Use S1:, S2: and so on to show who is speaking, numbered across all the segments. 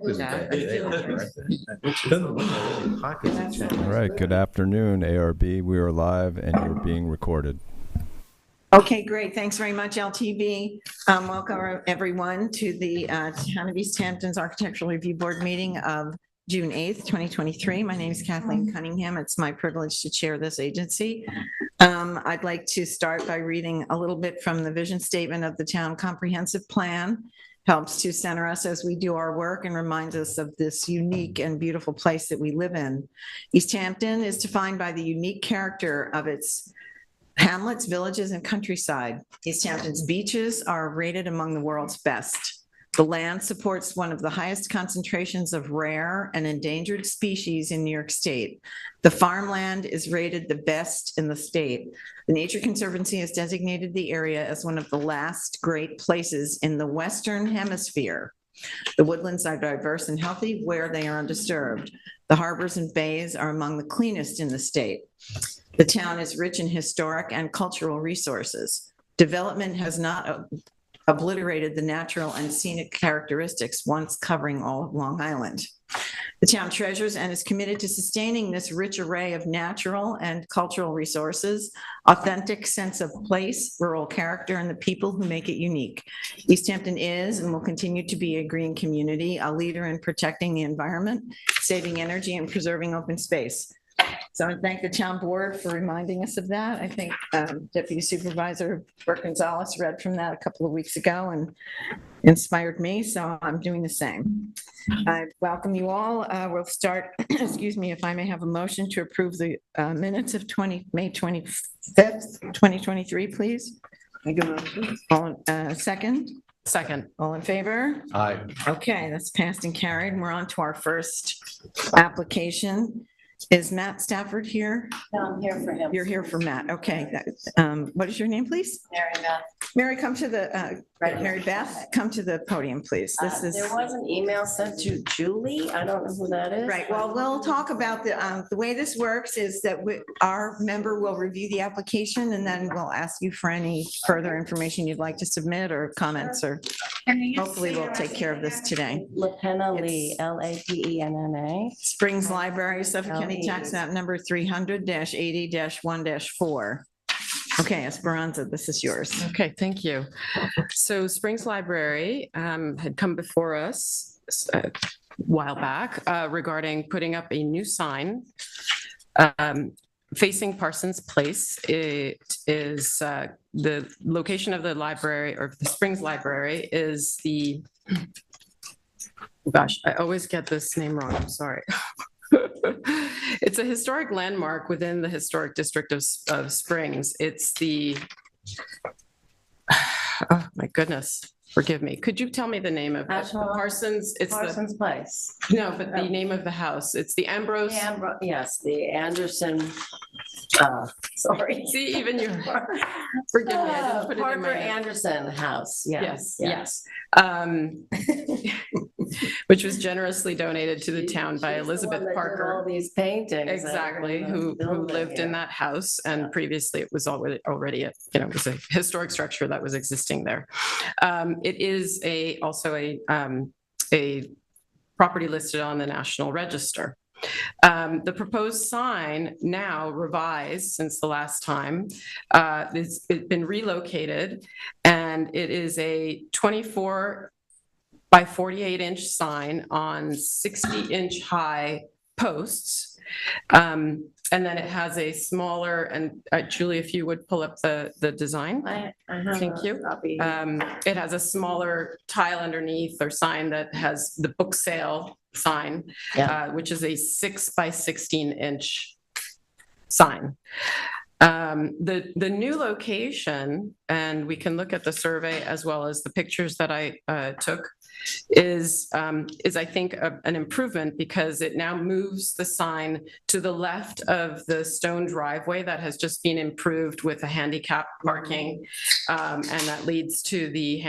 S1: All right, good afternoon, ARB. We are live and you're being recorded.
S2: Okay, great. Thanks very much, LTV. Welcome everyone to the Town of East Hampton's Architectural Review Board meeting of June 8th, 2023. My name is Kathleen Cunningham. It's my privilege to chair this agency. I'd like to start by reading a little bit from the vision statement of the town comprehensive plan. Helps to center us as we do our work and reminds us of this unique and beautiful place that we live in. East Hampton is defined by the unique character of its hamlets, villages, and countryside. East Hampton's beaches are rated among the world's best. The land supports one of the highest concentrations of rare and endangered species in New York State. The farmland is rated the best in the state. The Nature Conservancy has designated the area as one of the last great places in the Western Hemisphere. The woodlands are diverse and healthy where they are undisturbed. The harbors and bays are among the cleanest in the state. The town is rich in historic and cultural resources. Development has not obliterated the natural and scenic characteristics once covering all of Long Island. The town treasures and is committed to sustaining this rich array of natural and cultural resources, authentic sense of place, rural character, and the people who make it unique. East Hampton is and will continue to be a green community, a leader in protecting the environment, saving energy, and preserving open space. So I thank the town board for reminding us of that. I think Deputy Supervisor Burke Gonzalez read from that a couple of weeks ago and inspired me, so I'm doing the same. I welcome you all. We'll start, excuse me, if I may have a motion to approve the minutes of May 25th, 2023, please. All, second?
S3: Second.
S2: All in favor?
S1: Aye.
S2: Okay, that's passed and carried. We're on to our first application. Is Matt Stafford here?
S4: No, I'm here for him.
S2: You're here for Matt. Okay. What is your name, please?
S4: Mary Beth.
S2: Mary, come to the, Mary Beth, come to the podium, please. This is.
S4: There was an email sent to Julie. I don't know who that is.
S2: Right. Well, we'll talk about the way this works is that our member will review the application and then we'll ask you for any further information you'd like to submit or comments, or hopefully we'll take care of this today.
S4: Lapenna Lee, Lapenna.
S2: Springs Library, Suffolk County Tax Map number 300-80-1-4. Okay, Esperanza, this is yours.
S3: Okay, thank you. So Springs Library had come before us a while back regarding putting up a new sign facing Parsons Place. It is the location of the library, or the Springs Library, is the, gosh, I always get this name wrong, I'm sorry. It's a historic landmark within the historic district of Springs. It's the, oh my goodness, forgive me. Could you tell me the name of it? Parsons? It's
S4: Parsons Place.
S3: No, but the name of the house. It's the Ambrose.
S4: Yes, the Anderson. Sorry.
S3: See, even you. Forgive me. I didn't put it in
S4: Parker
S3: my.
S4: Anderson House.
S3: Yes. Which was generously donated to the town by Elizabeth Parker.
S4: All these paintings.
S3: Exactly, who lived in that house, and previously it was already a, it was a historic structure that was existing there. It is also a property listed on the National Register. The proposed sign, now revised since the last time, it's been relocated, and it is a 24 by 48 inch sign on 60-inch high posts. And then it has a smaller, and Julie, if you would pull up the design. Thank you. It has a smaller tile underneath, or sign that has the book sale sign, which is a 6 by 16-inch sign. The new location, and we can look at the survey as well as the pictures that I took, is I think an improvement, because it now moves the sign to the left of the stone driveway that has just been improved with a handicap parking, and that leads to the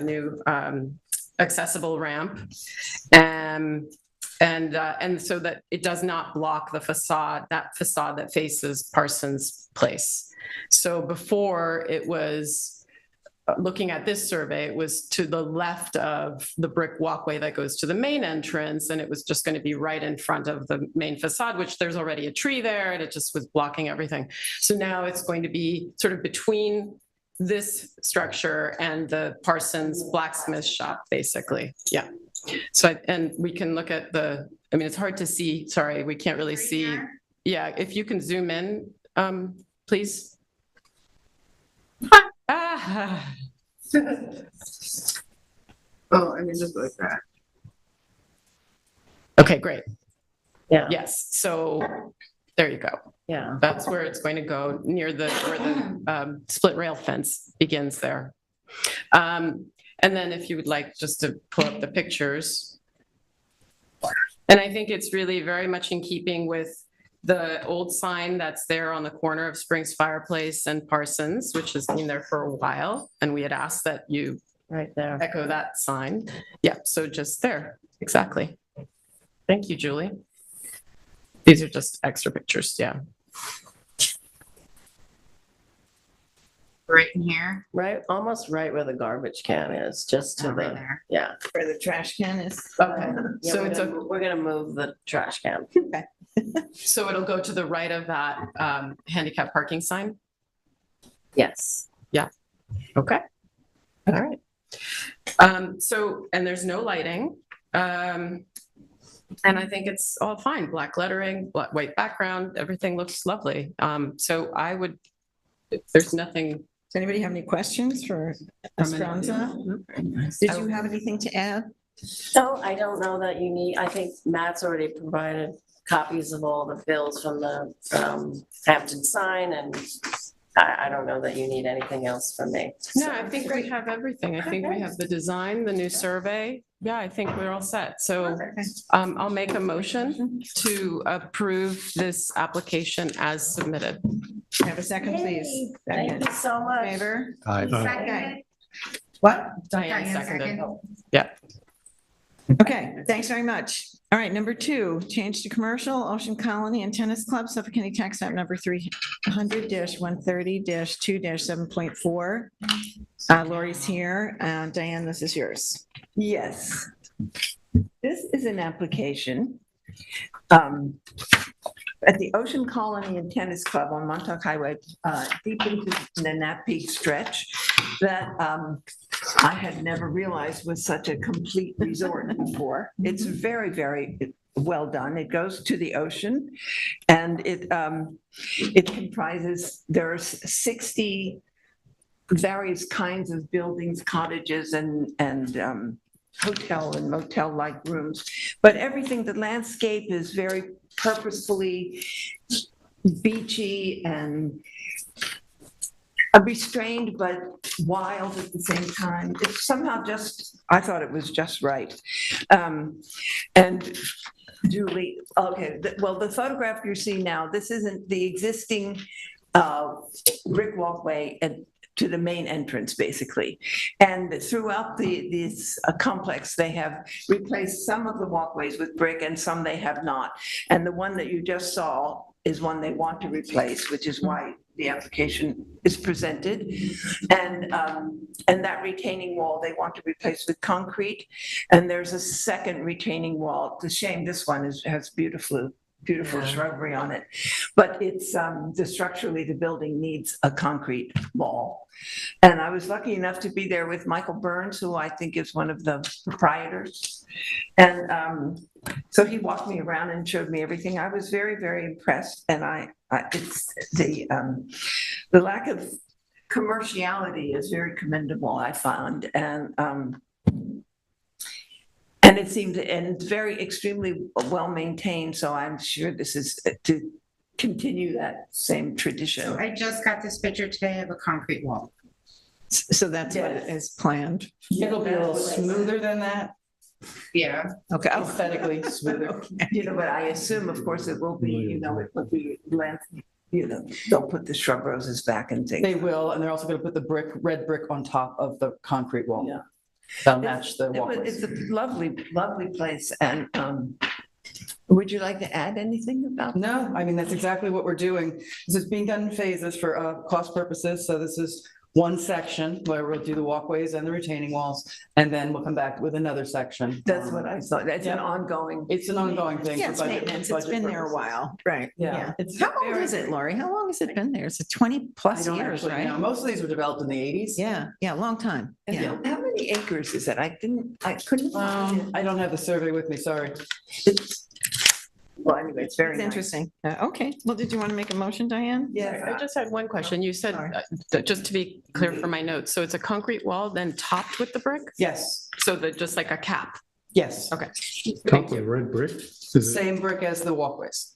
S3: new accessible ramp, and so that it does not block the facade, that faces Parsons Place. So before, it was looking at this survey, it was to the left of the brick walkway that goes to the main entrance, and it was just going to be right in front of the main facade, which there's already a tree there, and it just was blocking everything. So now it's going to be sort of between this structure and the Parsons blacksmith shop, basically. Yeah. So, and we can look at I mean, it's hard to see. Sorry, we can't really see. Yeah, if you can zoom in, please. Ah.
S5: Oh, I mean, just like that.
S3: Okay, great.
S4: Yeah,
S3: Yes, so there you go.
S4: yeah.
S3: That's where it's going to go, near where the split rail fence begins there. And then if you would like just to pull up the pictures. And I think it's really very much in keeping with the old sign that's there on the corner of Springs Fireplace and Parsons, which has been there for a while. And we had asked that you
S4: Right there.
S3: echo that sign. Yeah, so just there, exactly. Thank you, Julie. These are just extra pictures, yeah.
S5: Right in here.
S4: Right, almost right where the garbage can is, just to
S5: Right
S4: the,
S5: there.
S4: yeah.
S2: Where the trash can is.
S3: Okay,
S4: Yeah,
S3: so
S4: we're gonna move the trash can.
S3: so it'll go to the right of that handicap parking sign?
S4: Yes.
S3: Okay. All right. So, and there's no lighting. And I think it's all fine. Black lettering, white background, everything looks lovely. So I would, if there's nothing.
S2: Does anybody have any questions for Esperanza? Did you have anything to add?
S4: No, I don't know that you need, I think Matt's already provided copies of all the bills from the Hampton sign, and I don't know that you need anything else from me.
S3: No, I think we have everything. I think we have the design, the new survey. Yeah, I think we're all set. So I'll make a motion to approve this application as submitted.
S2: Have a second, please.
S4: Yay, Thank you so much.
S2: Favor?
S5: Second.
S2: What?
S3: Diane
S5: Diane
S3: seconded.
S5: second.
S3: Yeah.
S2: Okay, thanks very much. All right, number 2, change to commercial, Ocean Colony and Tennis Club, Suffolk County Tax Map number 300-130-2-7.4. Lori's here. Diane, this is yours.
S6: Yes. This is an application at the Ocean Colony and Tennis Club on Montauk Highway, deep into the Napeague stretch, that I had never realized was such a complete resort before. It's very, very well done. It goes to the ocean, and it comprises, there's 60 various kinds of buildings, cottages, and hotel and motel-like rooms. But everything, the landscape is very purposefully beachy and restrained but wild at the same time. It's somehow just, I thought it was just right. And Julie, okay, well, the photograph you see now, this isn't the existing brick walkway to the main entrance, basically. And throughout this complex, they have replaced some of the walkways with brick and some they have not. And the one that you just saw is one they want to replace, which is why the application is presented. And that retaining wall they want to replace with concrete. And there's a second retaining wall. It's a shame this one has beautiful shrubbery on it. But it's structurally the building needs a concrete wall. And I was lucky enough to be there with Michael Burns, who I think is one of the proprietors. And so he walked me around and showed me everything. I was very, very impressed. And it's the lack of commerciality is very commendable, I found. And it seemed, and it's very extremely well maintained, so I'm sure this is to continue that same tradition.
S5: So I just got this picture today of a concrete wall.
S2: So that's what is planned.
S7: It'll be a little smoother than that,
S5: Yeah.
S2: Okay.
S7: aesthetically smoother.
S6: But I assume, of course, it will be, it will be they'll put the shrub roses back and things.
S7: They will, and they're also gonna put the red brick on top of the concrete wall.
S6: Yeah.
S7: That'll match the
S6: It's
S7: walkways.
S6: a lovely, lovely place. And would you like to add anything about that?
S7: No, I mean, that's exactly what we're doing. This is being done in phases for cost purposes, so this is one section where we'll do the walkways and the retaining walls, and then we'll come back with another section.
S6: That's what I thought. That's an
S7: Yeah.
S6: ongoing.
S7: It's an ongoing thing.
S2: Yeah,
S7: for
S2: it's
S7: budget-
S2: maintenance. It's
S7: budget
S2: been there a
S7: purposes.
S2: while. Right.
S7: Yeah. It's
S2: How old
S7: very-
S2: is it, Lori? How long has it been there? Is it 20
S7: I
S2: plus
S7: don't
S2: years,
S7: actually know.
S2: right?
S7: Most of these were developed in the 80s.
S2: Yeah, yeah, long time.
S6: And
S2: Yeah.
S6: how many acres is it? I couldn't. find it.
S7: I don't have the survey with me, sorry.
S6: Well, anyway, it's very
S2: It's
S6: nice.
S2: interesting. Okay. Well, did you want to make a motion, Diane?
S6: Yeah.
S3: I just had one question. You said,
S2: Sorry.
S3: just to be clear for my notes, so it's a concrete wall then topped with the brick?
S7: Yes,
S3: So that just like a cap?
S7: yes.
S3: Okay.
S8: Top of red brick? Is it-
S7: Same brick as the walkways.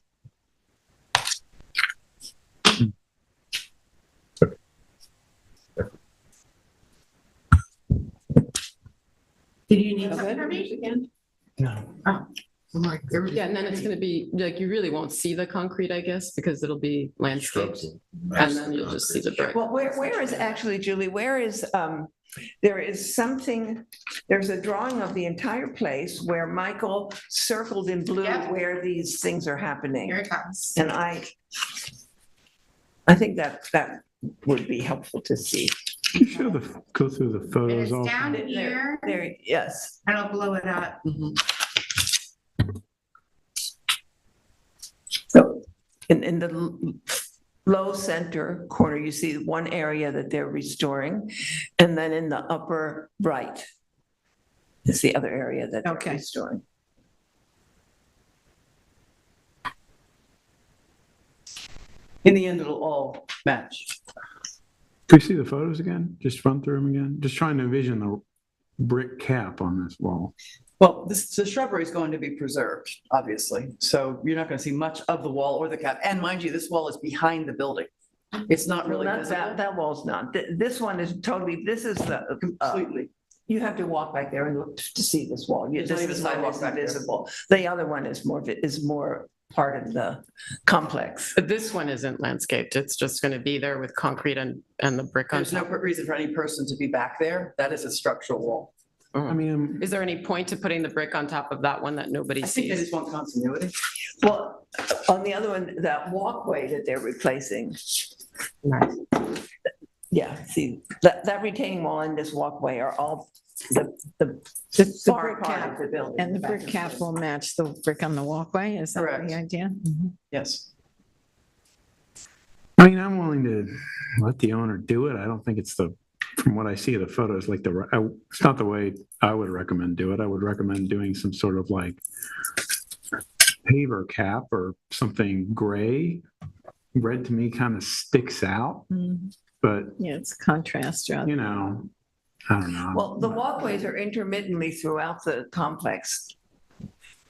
S5: Did you need
S7: Okay.
S5: some permission again?
S8: No.
S5: Oh, I'm like, there was-
S3: Yeah, and then it's gonna be, like, you really won't see the concrete, I guess, because it'll be landscaped. And then you'll just see the brick.
S6: Well, where is actually, Julie, where is, there is something, there's a drawing of the entire place where Michael circled in blue
S5: Yep.
S6: where these things are happening.
S5: Here it comes.
S6: And I think that would be helpful to see.
S8: You should have go through the
S5: And
S8: photos
S5: it's
S8: also.
S5: down here,
S6: There, yes.
S5: and I'll blow it up.
S6: So in the low center corner, you see one area that they're restoring. And then in the upper right is the other area that they're
S2: Okay.
S6: restoring.
S7: In the end, it'll all match.
S8: Can you see the photos again? Just run through them again? Just trying to envision the brick cap on this wall.
S7: Well, the shrubbery is going to be preserved, obviously. So you're not going to see much of the wall or the cap. And mind you, this wall is behind the building. It's not really
S6: Well,
S7: visible
S6: that wall's not. This one is totally, this is the,
S7: completely.
S6: you have to walk back there and look to see this wall.
S7: There's not
S6: This
S7: even
S6: is one
S7: sidewalk
S6: isn't
S7: back there.
S6: visible. The other one is more part of the complex.
S3: But this one isn't landscaped. It's just gonna be there with concrete and the brick on
S7: There's no
S3: top.
S7: reason for any person to be back there. That is a structural wall.
S8: I mean,
S3: Is there any point to putting the brick on top of that one that nobody
S7: I think they
S3: sees?
S7: just want continuity.
S6: Well, on the other one, that walkway that they're replacing. Yeah, see, that retaining wall and this walkway are all the far
S2: brick
S6: part
S2: cap
S6: of the building.
S2: And the brick cap will match the brick on the walkway? Is that
S7: Correct.
S2: the idea?
S7: Yes.
S8: I mean, I'm willing to let the owner do it. I don't think it's from what I see of the photos, it's not the way I would recommend do it. I would recommend doing some sort of like paver cap or something gray. Red to me kind of sticks out, but
S2: Yeah, it's contrast rather.
S8: you know, I don't know.
S6: Well, the walkways are intermittently throughout the complex.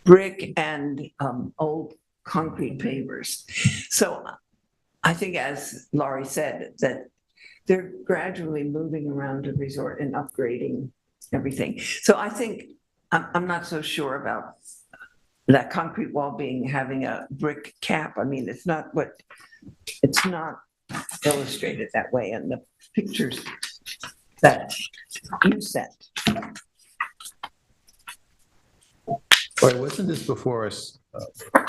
S6: Brick and old concrete pavers. So I think, as Laurie said, that they're gradually moving around the resort and upgrading everything. So I think, I'm not so sure about that concrete wall having a brick cap. I mean, it's not illustrated that way in the pictures that you sent.
S9: Wait, wasn't this before us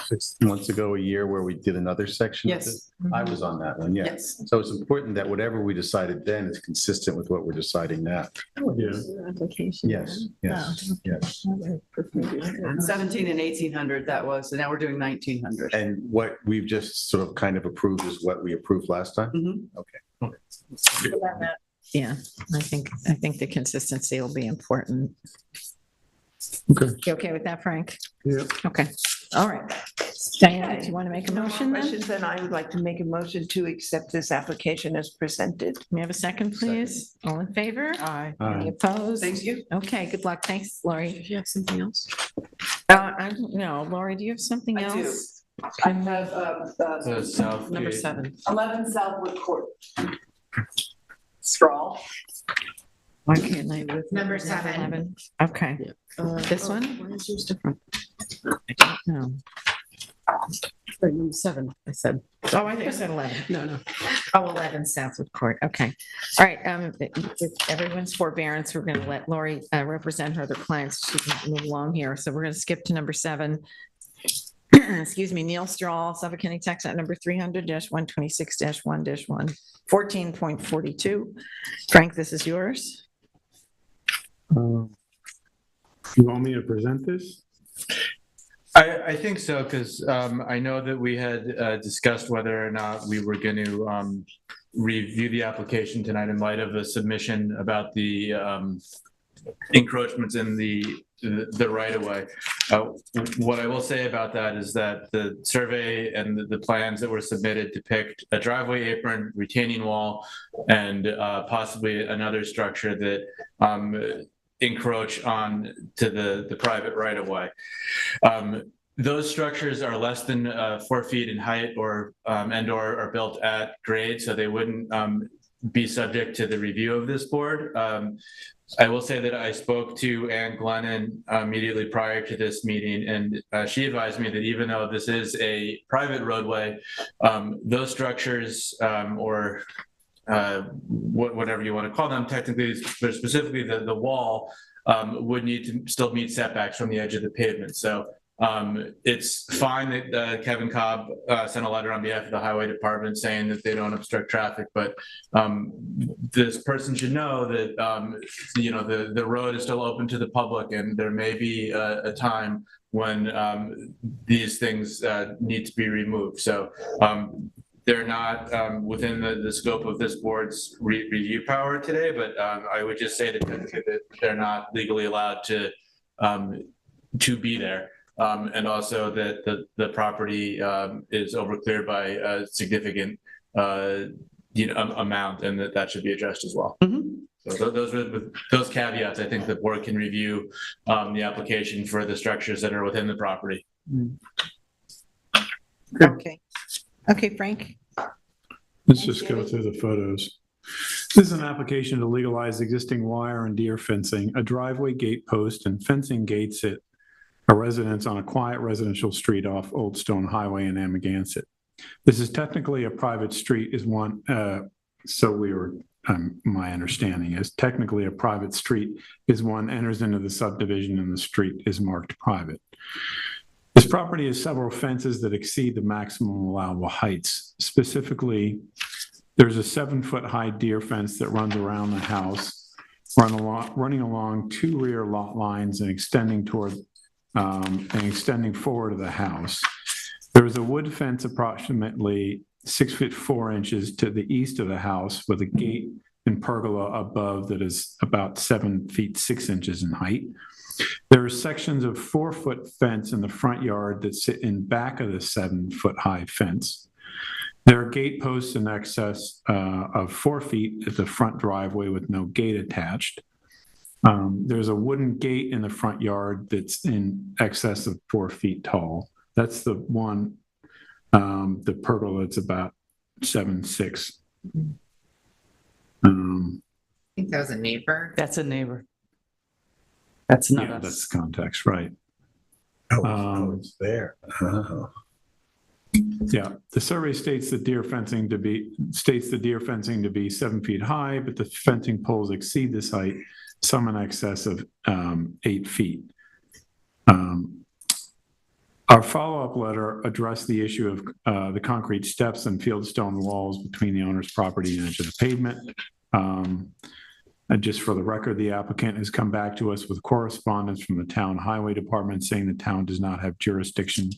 S9: 6 months ago, a year, where we did another section? of
S7: Yes.
S9: this? I was on that one, yeah.
S7: Yes.
S9: So it's important that whatever we decided then is consistent with what we're deciding now.
S8: Yeah.
S2: Application.
S9: Yes, yes, yes.
S7: 17 and 1800, that was, and now we're doing 1900.
S9: And what we've just sort of kind of approved is what we approved last time?
S7: Mhm.
S2: Yeah, I think the consistency will be important.
S8: Okay.
S2: You okay with that, Frank?
S8: Yeah.
S2: Okay, all right. Diana, do you want to make a
S6: No more
S2: motion then?
S6: questions, then I would like to make a motion to accept this application as presented.
S2: May I have a second, please? All in favor? Aye. Any
S9: Aye.
S2: opposed?
S7: Thank you.
S2: Okay, good luck. Thanks, Lori.
S3: If you have something else?
S2: I don't know. Lori, do you have something
S7: I do.
S2: else?
S7: I have
S3: Number 7.
S7: 11 Southwood Court. Straw.
S2: Why can't I? with
S5: Number 7.
S2: 11? Okay, This one?
S3: Why is yours different?
S2: no.
S3: Sorry, number 7, I said.
S2: Oh, I think I said 11.
S3: No.
S2: Oh, 11 Southwood Court, okay. All right, with everyone's forbearance, we're gonna let Lori represent her other clients. She can move along here. So we're gonna skip to number 7. Excuse me, Neil Strahl, Suffolk County Tax Act number 300-126-1-1. 14.42. Frank, this is yours.
S8: You want me to present this?
S10: I think so, because I know that we had discussed whether or not we were going to review the application tonight in light of the submission about the encroachments in the right of way. What I will say about that is that the survey and the plans that were submitted depict a driveway apron, retaining wall, and possibly another structure that encroach on to the private right of way. Those structures are less than 4 feet in height or and/or are built at grade, so they wouldn't be subject to the review of this board. I will say that I spoke to Ann Glennon immediately prior to this meeting, and she advised me that even though this is a private roadway, those structures or whatever you want to call them, technically, but specifically the wall would need to still meet setbacks from the edge of the pavement. So it's fine that Kevin Cobb sent a letter on behalf of the highway department saying that they don't obstruct traffic, but this person should know that you know the road is still open to the public, and there may be a time when these things need to be removed. So they're not within the scope of this board's review power today, but I would just say that they're not legally allowed to be there. And also that the property is overcleared by a significant amount, and that should be addressed as well. So those caveats, I think the board can review the application for the structures that are within the property.
S2: Okay. Okay, Frank.
S8: Let's just go through the photos. This is an application to legalize existing wire and deer fencing, a driveway gate post and fencing gates at a residence on a quiet residential street off Old Stone Highway in Amagansett. This is technically a private street, my understanding is technically a private street is one enters into the subdivision and the street is marked private. This property has several fences that exceed the maximum allowable heights. Specifically, there's a 7-foot high deer fence that runs around the house, running along 2 rear lot lines and extending forward of the house. There is a wood fence approximately 6 feet 4 inches to the east of the house with a gate and pergola above that is about 7 feet 6 inches in height. There are sections of 4-foot fence in the front yard that sit in back of the 7-foot high fence. There are gate posts in excess of 4 feet at the front driveway with no gate attached. There's a wooden gate in the front yard that's in excess of 4 feet tall. That's the one, the pergola that's about 7'6".
S5: I think that was a neighbor.
S11: That's a neighbor. That's not
S8: Yeah,
S11: us.
S8: that's the context, right?
S9: It's there. Oh.
S8: Yeah, the survey states the deer fencing to be 7 feet high, but the fencing poles exceed this height, some in excess of 8 feet. Our follow-up letter addressed the issue of the concrete steps and fieldstone walls between the owner's property and the edge of the pavement. And just for the record, the applicant has come back to us with correspondence from the town highway department saying the town does not have jurisdiction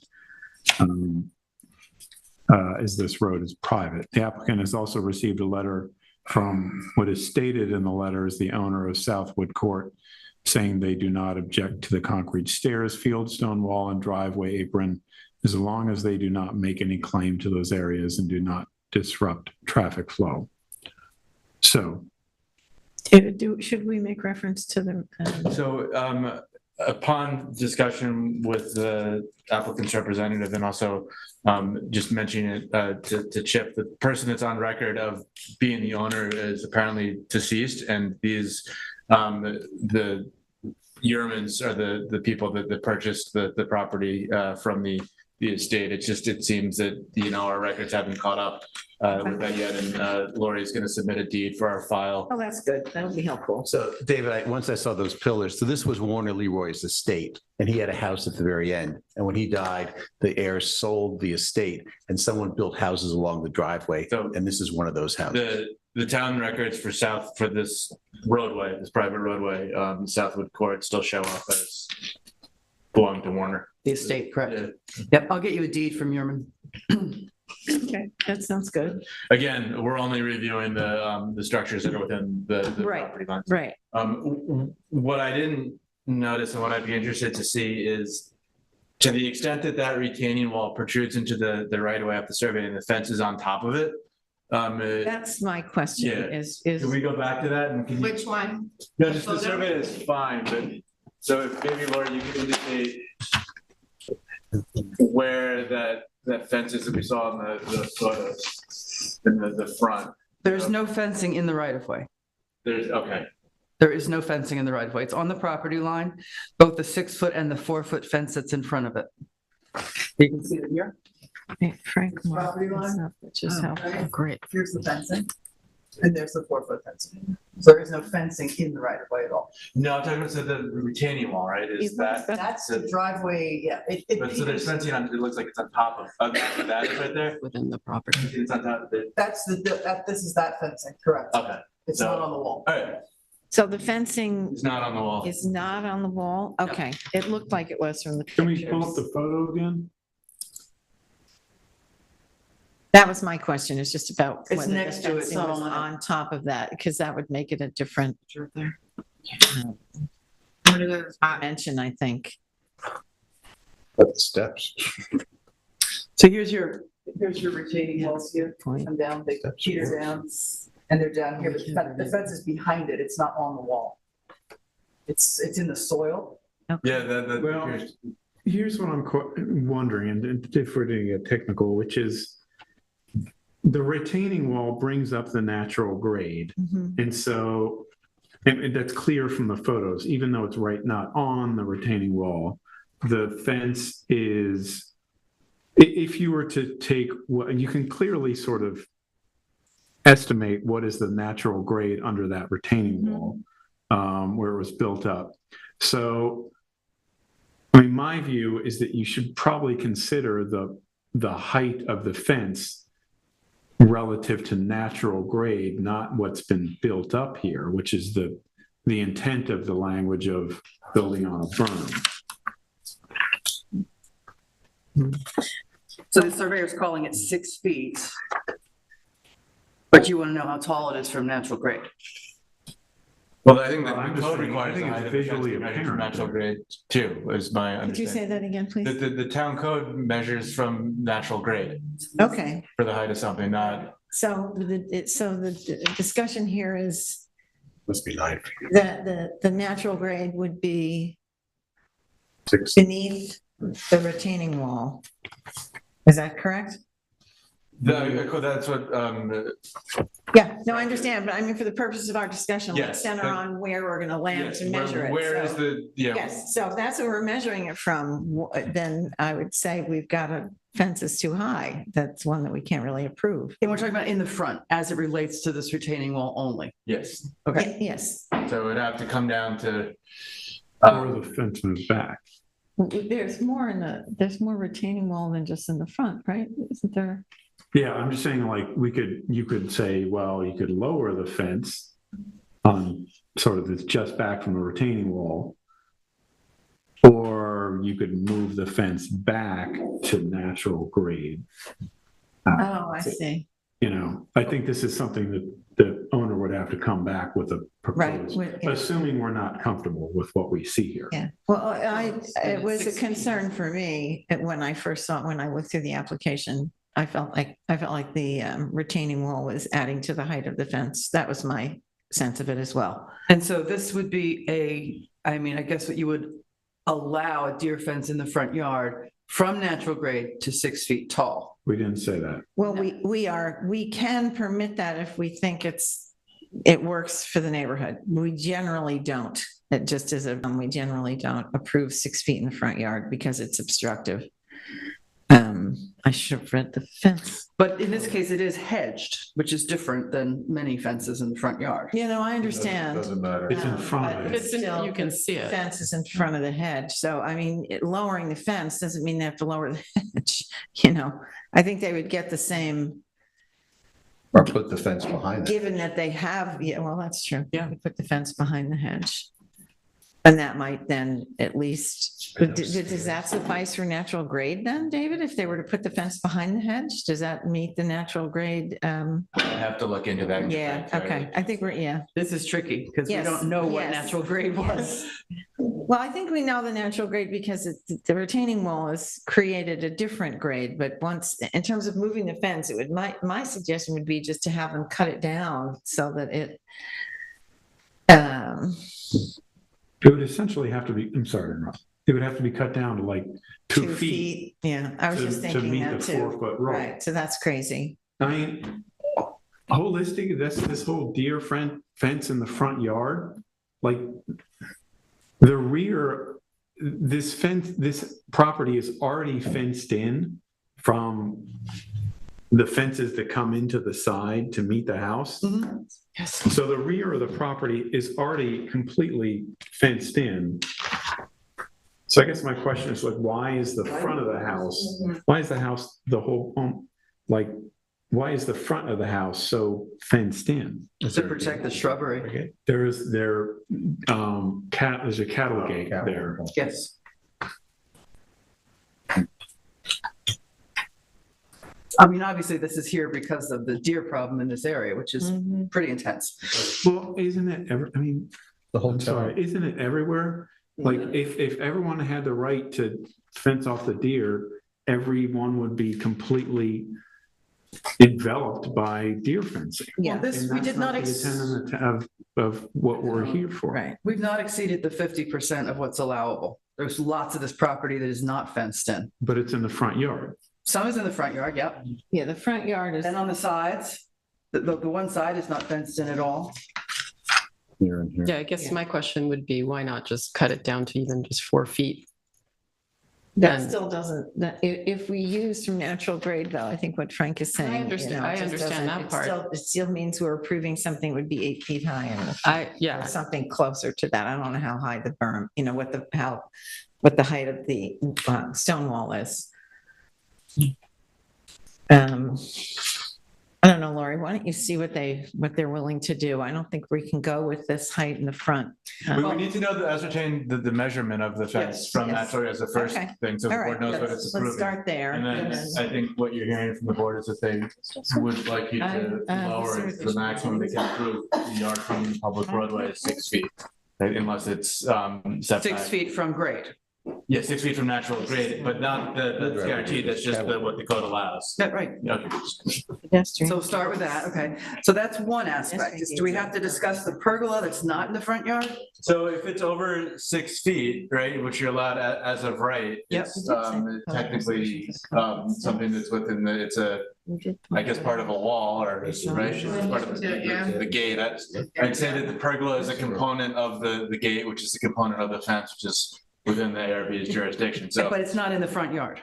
S8: as this road is private. The applicant has also received a letter from what is stated in the letter as the owner of Southwood Court, saying they do not object to the concrete stairs, fieldstone wall, and driveway apron, as long as they do not make any claim to those areas and do not disrupt traffic flow. So,
S2: Should we make reference to the?
S10: So upon discussion with the applicant's representative and also just mentioning it to Chip, the person that's on record of being the owner is apparently deceased, and these the Yermans are the people that purchased the property from the the estate. It's just, it seems that, our records haven't caught up with that yet, and Lori's gonna submit a deed for our file.
S2: Oh, that's good. That'll be helpful.
S9: So David, once I saw those pillars, so this was Warner Leroy's estate, and he had a house at the very end. And when he died, the heirs sold the estate and someone built houses along the driveway.
S10: So-
S9: And this is one of those houses.
S10: The town records for this roadway, this private roadway, Southwood Court, still show up as belong to Warner.
S7: The estate, correct?
S10: Yeah.
S7: Yep, I'll get you a deed from Yurman.
S2: Okay, that sounds good.
S10: Again, we're only reviewing the structures that are within the
S2: Right.
S10: property lines.
S2: Right.
S10: What I didn't notice and what I'd be interested to see is, to the extent that that retaining wall protrudes into the right of way up the survey and the fence is on top of it.
S2: That's my question
S10: Yeah.
S2: is,
S10: Can we go back to that and can you?
S5: Which one?
S10: No, just the survey is fine, but, so if maybe Laura, you could indicate where that fence is that we saw in the photos in the front.
S7: There's no fencing in the right of way.
S10: Okay.
S7: There is no fencing in the right of way. It's on the property line, both the 6-foot and the 4-foot fence that's in front of it. You can see it here.
S2: Frank.
S7: Property line?
S2: Which is helpful.
S7: Oh, great. Here's the fencing. And there's the 4-foot fencing. So there is no fencing in the right of way at all.
S10: No, I'm talking about the retaining wall, right? Is that?
S7: That's the driveway, yeah.
S10: But so there's fencing on, it looks like it's on top of that is right there?
S3: Within the property.
S10: It's on top of it.
S7: That's this is that fencing, correct.
S10: Okay,
S7: It's
S10: so-
S7: not on the wall.
S10: all right,
S2: So the fencing
S10: it's not on the wall.
S2: is not on the wall? Okay, it looked like it was from the
S8: Can we pull up
S2: pictures.
S8: the photo again?
S2: That was my question, it's just about
S7: It's
S2: whether the
S7: next to it, it's
S2: fencing
S7: not
S2: was
S7: on it.
S2: on top of that, because that would make it a different dimension, I think.
S9: But the steps.
S7: So here's your retaining walls here,
S2: Point.
S7: come down, they teeter down, and they're down here, but the fence is behind it, it's not on the wall. It's in the soil.
S10: Yeah,
S8: Well, here's what I'm wondering, and if we're doing it technical, which is the retaining wall brings up the natural grade.
S2: Mhm.
S8: And so, and that's clear from the photos, even though it's not on the retaining wall, the fence is, if you were to take, what you can clearly sort of estimate what is the natural grade under that retaining wall, where it was built up. So, I mean, my view is that you should probably consider the height of the fence relative to natural grade, not what's been built up here, which is the intent of the language of building on a berm.
S7: So the surveyor is calling it 6 feet. But you want to know how tall it is from natural grade.
S10: well, I think
S8: Well, I'm
S10: the
S8: just
S10: code
S8: saying, I
S10: requires
S8: think
S10: the
S8: it's
S10: height of the fence
S8: visually
S10: to be measured from
S8: apparent.
S10: natural grade too, is my understanding.
S2: Could you say that again, please?
S10: The town code measures from natural grade
S2: Okay,
S10: for the height of something, not,
S2: so the discussion here is
S9: Must be 9 feet.
S2: that the natural grade would be
S9: 6.
S2: beneath the retaining wall. Is that correct?
S10: that's what,
S2: Yeah, no, I understand, but I mean, for the purpose of our discussion, let's
S10: Yes,
S2: center
S10: that-
S2: on where we're gonna land
S10: yes,
S2: to measure it.
S10: where is
S2: So-
S10: the, yeah.
S2: Yes, so if that's where we're measuring it from, then I would say we've got a fence is too high. That's one that we can't really approve.
S7: And we're talking about in the front as it relates to this retaining wall only.
S10: Yes,
S7: Okay.
S2: Yes,
S10: so it would have to come down to.
S8: Or the fence in the back.
S2: there's more retaining wall than just in the front, right? Isn't there?
S8: Yeah, I'm just saying, like, you could say, well, you could lower the fence on sort of, it's just back from the retaining wall. Or you could move the fence back to natural grade.
S2: Oh, I see.
S8: You know, I think this is something that the owner would have to come back with a
S2: Right.
S8: proposal, assuming we're not comfortable with what we see here.
S2: Yeah, well, it was a concern for me when I first saw, when I looked through the application. I felt like the retaining wall was adding to the height of the fence. That was my sense of it as well.
S7: And so this would be I guess what you would allow a deer fence in the front yard from natural grade to 6 feet tall.
S8: We didn't say that.
S2: Well, we can permit that if we think it works for the neighborhood. We generally don't. It just is we generally don't approve 6 feet in the front yard because it's obstructive. I should have read the fence.
S7: But in this case, it is hedged, which is different than many fences in the front yard.
S2: You know, I understand.
S9: Doesn't matter.
S8: It's in front of
S2: but
S8: it.
S3: It's in-
S2: still,
S3: you can
S2: the
S3: see it.
S2: Fence is in front of the hedge, so I mean, lowering the fence doesn't mean they have to lower the hedge, you know? I think they would get the same,
S9: Or put the fence behind it.
S2: given that they have, yeah, well, that's true.
S3: Yeah.
S2: We put the fence behind the hedge. And that might then at least, but does that suffice for natural grade then, David? If they were to put the fence behind the hedge, does that meet the natural grade?
S10: I have to look into that.
S2: Yeah, okay, I think yeah.
S7: This is tricky because we
S2: Yes,
S7: don't know what
S2: yes,
S7: natural grade was.
S2: Well, I think we know the natural grade because the retaining wall has created a different grade, but once, in terms of moving the fence, it would, my suggestion would be just to have them cut it down so that it,
S8: It would essentially have to be, I'm sorry, Rob. It would have to be cut down to like 2 feet.
S2: Yeah, I was just
S8: to
S2: thinking
S8: meet
S2: that
S8: the
S2: too.
S8: 4-foot rule.
S2: Right, so that's crazy.
S8: I mean, holistic, this whole deer fence in the front yard, like the rear, this property is already fenced in from the fences that come into the side to meet the house.
S3: Yes.
S8: So the rear of the property is already completely fenced in. So I guess my question is like, why is the front of the house, why is the house, the whole home, like, why is the front of the house so fenced in?
S7: To protect the shrubbery.
S8: There's a cattle gate there.
S7: Yes. I mean, obviously, this is here because of the deer problem in this area, which is pretty intense.
S8: Well, isn't it ever, I mean,
S9: The whole
S8: I'm sorry,
S9: time.
S8: isn't it everywhere? Like if everyone had the right to fence off the deer, everyone would be completely enveloped by deer fencing.
S7: Well,
S2: Yeah,
S7: this,
S8: And
S7: we
S8: that's
S7: did not,
S8: the intent of what we're here for.
S2: right.
S7: we've not exceeded the 50% of what's allowable. There's lots of this property that is not fenced in.
S8: But it's in the front yard.
S7: Some is in the front yard, yep.
S2: Yeah, the front yard is,
S7: And on the sides, the one side is not fenced in at all.
S9: Here and here.
S3: Yeah, I guess my question would be, why not just cut it down to even just 4 feet?
S2: that
S3: And-
S2: still doesn't, if we use from natural grade though, I think what Frank is saying.
S3: understand-
S2: you know,
S3: I
S2: it just
S3: understand
S2: doesn't-
S3: that part.
S2: It still means we're approving something would be 8 feet high or
S3: Yeah,
S2: something closer to that. I don't know how high the berm, you know, what the height of the stone wall is. I don't know, Lori, why don't you see what they're willing to do? I don't think we can go with this height in the front.
S10: We need to know ascertain the measurement of the fence
S2: Yes,
S10: from
S2: yes.
S10: natural as the first
S2: Okay.
S10: thing, so the
S2: All right,
S10: board knows what it's
S2: let's
S10: approving.
S2: start there.
S10: And then I think what you're hearing from the board is that they would like you to lower it to the maximum they can approve. The yard from public roadway is 6 feet, right, unless it's setback.
S7: 6 feet from grade.
S10: Yeah, 6 feet from natural grade, but not that's guaranteed, that's just what the code allows.
S7: Yeah, right.
S10: Okay.
S7: So start with that, okay. So that's one aspect. Do we have to discuss the pergola that's not in the front yard?
S10: So if it's over 6 feet, right, which you're allowed as of right,
S7: Yep.
S10: it's technically something that's within it's I guess part of a wall or, right, it's part of the gate. I'd say that the pergola is a component of the gate, which is a component of the fence, which is within the ARB's jurisdiction, so.
S7: But it's not in the front yard.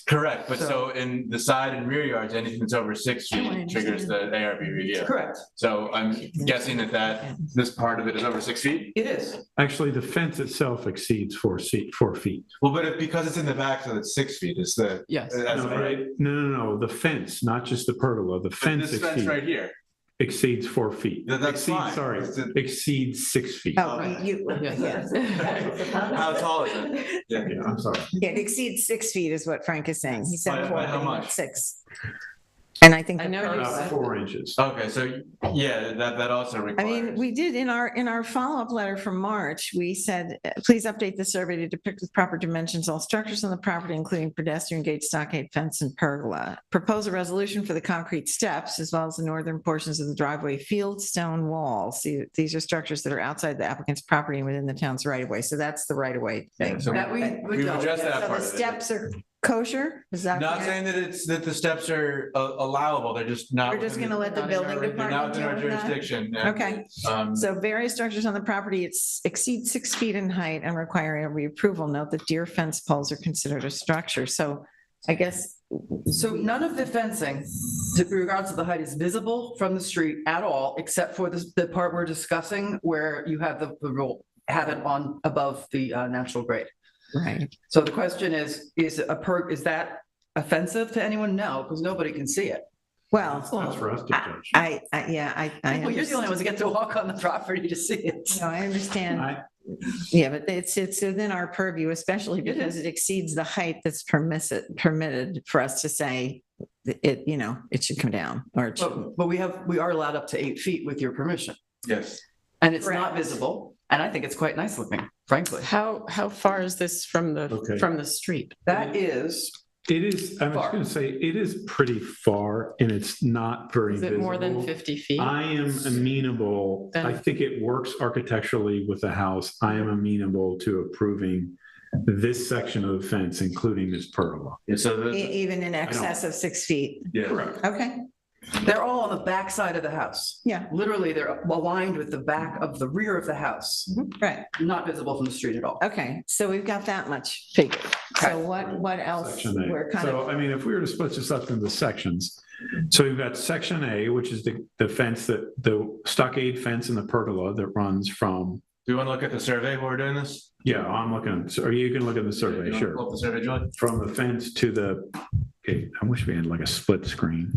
S10: Correct, but so in the side and rear yards, anything that's over 6 feet triggers the ARB review.
S7: Correct.
S10: So I'm guessing that this part of it is over 6 feet?
S7: It is.
S8: Actually, the fence itself exceeds 4 feet.
S10: Well, but because it's in the back, so it's 6 feet, is the.
S3: yes.
S10: That's right.
S8: No, the fence, not just the pergola, the fence
S10: This fence right here.
S8: exceeds 4 feet.
S10: That's fine.
S8: Sorry, exceeds 6 feet.
S2: Oh, yes.
S10: How tall is it?
S8: Yeah, I'm sorry.
S2: Yeah, it exceeds 6 feet is what Frank is saying. He said
S10: By
S2: 4,
S10: how
S2: but he meant
S10: much?
S2: 6. And I think.
S3: I
S2: the
S3: know you
S2: pergola-
S8: About 4 inches.
S10: Okay, so yeah, that also
S2: I
S10: requires.
S2: mean, we did in our follow-up letter from March, we said, please update the survey to depict with proper dimensions all structures on the property, including pedestrian gate, stockade, fence, and pergola. Propose a resolution for the concrete steps as well as the northern portions of the driveway, field, stone wall. See, these are structures that are outside the applicant's property and within the town's right of way. So that's the right of way thing.
S10: So
S7: That
S10: we've
S7: we don't.
S10: addressed that
S2: So
S10: part
S2: the
S10: of it.
S2: steps are kosher? Is that?
S10: Not
S2: correct?
S10: saying that the steps are allowable, they're just not.
S2: We're just
S10: within
S2: gonna let the
S3: not in our-
S2: building
S10: They're not
S2: department
S10: within our
S2: deal with that?
S10: jurisdiction. and,
S2: Okay. So various structures on the property exceed 6 feet in height and require ARB approval. Note that deer fence poles are considered a structure. So I guess,
S7: So none of the fencing, with regards to the height, is visible from the street at all, except for the part we're discussing where you have the rule, have it on above the natural grade.
S2: right.
S7: So the question is that offensive to anyone? No, because nobody can see it.
S2: Well,
S8: That's for us to judge.
S2: I
S7: Well, you're the only ones that get to walk on the property to see it.
S2: No, I understand.
S8: I-
S2: Yeah, but it's within our purview, especially because it exceeds the height that's permitted for us to say it, it should come down or it should.
S7: But we are allowed up to 8 feet with your permission,
S10: Yes.
S7: and it's not
S2: Correct.
S7: visible. And I think it's quite nice looking, frankly.
S3: How far is this from
S8: Okay.
S3: the street?
S7: That is,
S8: It is, I was
S7: Far.
S8: going to say, it is pretty far and it's not very
S3: Is it more than
S8: visible.
S3: 50 feet?
S8: I am amenable, I
S3: Then-
S8: think it works architecturally with the house. I am amenable to approving this section of the fence, including this pergola.
S10: Yeah, so
S2: Even in excess of 6 feet.
S10: yeah.
S8: Correct.
S2: Okay,
S7: they're all on the back side of the house.
S2: yeah,
S7: Literally, they're aligned with the back of the rear of the house,
S2: right.
S7: not visible from the street at all.
S2: Okay, so we've got that much figured. So
S7: Okay.
S2: what else?
S8: Section A.
S2: We're kind
S8: So,
S2: of,
S8: I mean, if we were to split this up into sections, so you've got section A, which is the fence the stockade fence and the pergola that runs from,
S10: Do you want to look at the survey while we're doing this?
S8: yeah, I'm looking, or you can look at the
S10: You
S8: survey,
S10: wanna
S8: sure.
S10: pull up the survey, Julie?
S8: From the fence to the, okay, I wish we had like a split screen.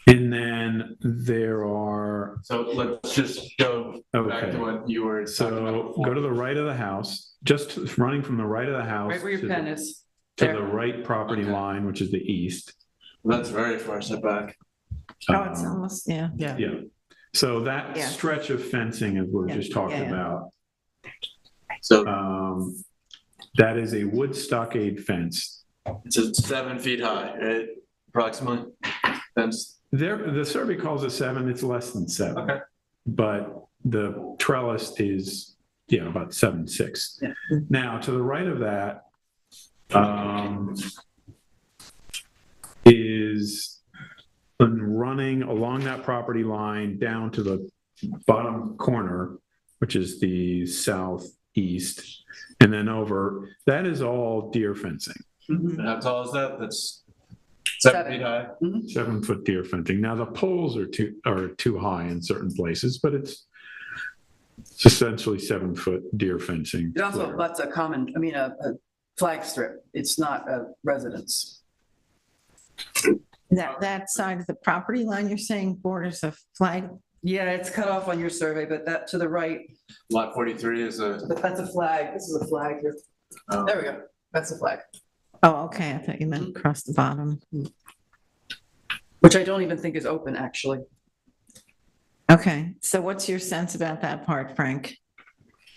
S8: And then there are,
S10: So let's just go back
S8: okay,
S10: to what you were talking about
S8: so
S10: before.
S8: go to the right of the house, just running from the right of the house
S7: Right where your
S8: to
S7: pen
S8: the
S7: is.
S8: to
S7: There.
S8: the right property
S10: Okay.
S8: line, which is the east.
S10: That's very far set back.
S2: oh, it's
S8: Um,
S2: almost, yeah.
S8: Yeah, so that
S2: Yeah.
S8: stretch of fencing as we're
S2: Yeah,
S8: just talking
S2: yeah, yeah.
S8: about,
S10: So
S8: that is a wood stockade fence.
S10: it's a 7 feet high, right? Approximately. That's
S8: The survey calls it 7, it's less than 7.
S10: okay.
S8: But the trellis is, about 7'6".
S7: Yeah.
S8: Now, to the right of that, is running along that property line down to the bottom corner, which is the southeast, and then over, that is all deer fencing,
S10: And how tall is that? That's 7 feet high.
S8: 7-foot deer fencing. Now, the poles are too high in certain places, but it's essentially 7-foot deer fencing.
S7: It also abuts a flag strip. It's not a residence.
S2: That side of the property line, you're saying borders a flag?
S7: Yeah, it's cut off on your survey, but that to the right,
S10: Lot 43 is a,
S7: but that's a flag. This is a flag here.
S10: oh,
S7: There we go. That's a flag,
S2: Oh, okay, I thought you meant across the bottom.
S7: which I don't even think is open, actually.
S2: Okay, so what's your sense about that part, Frank?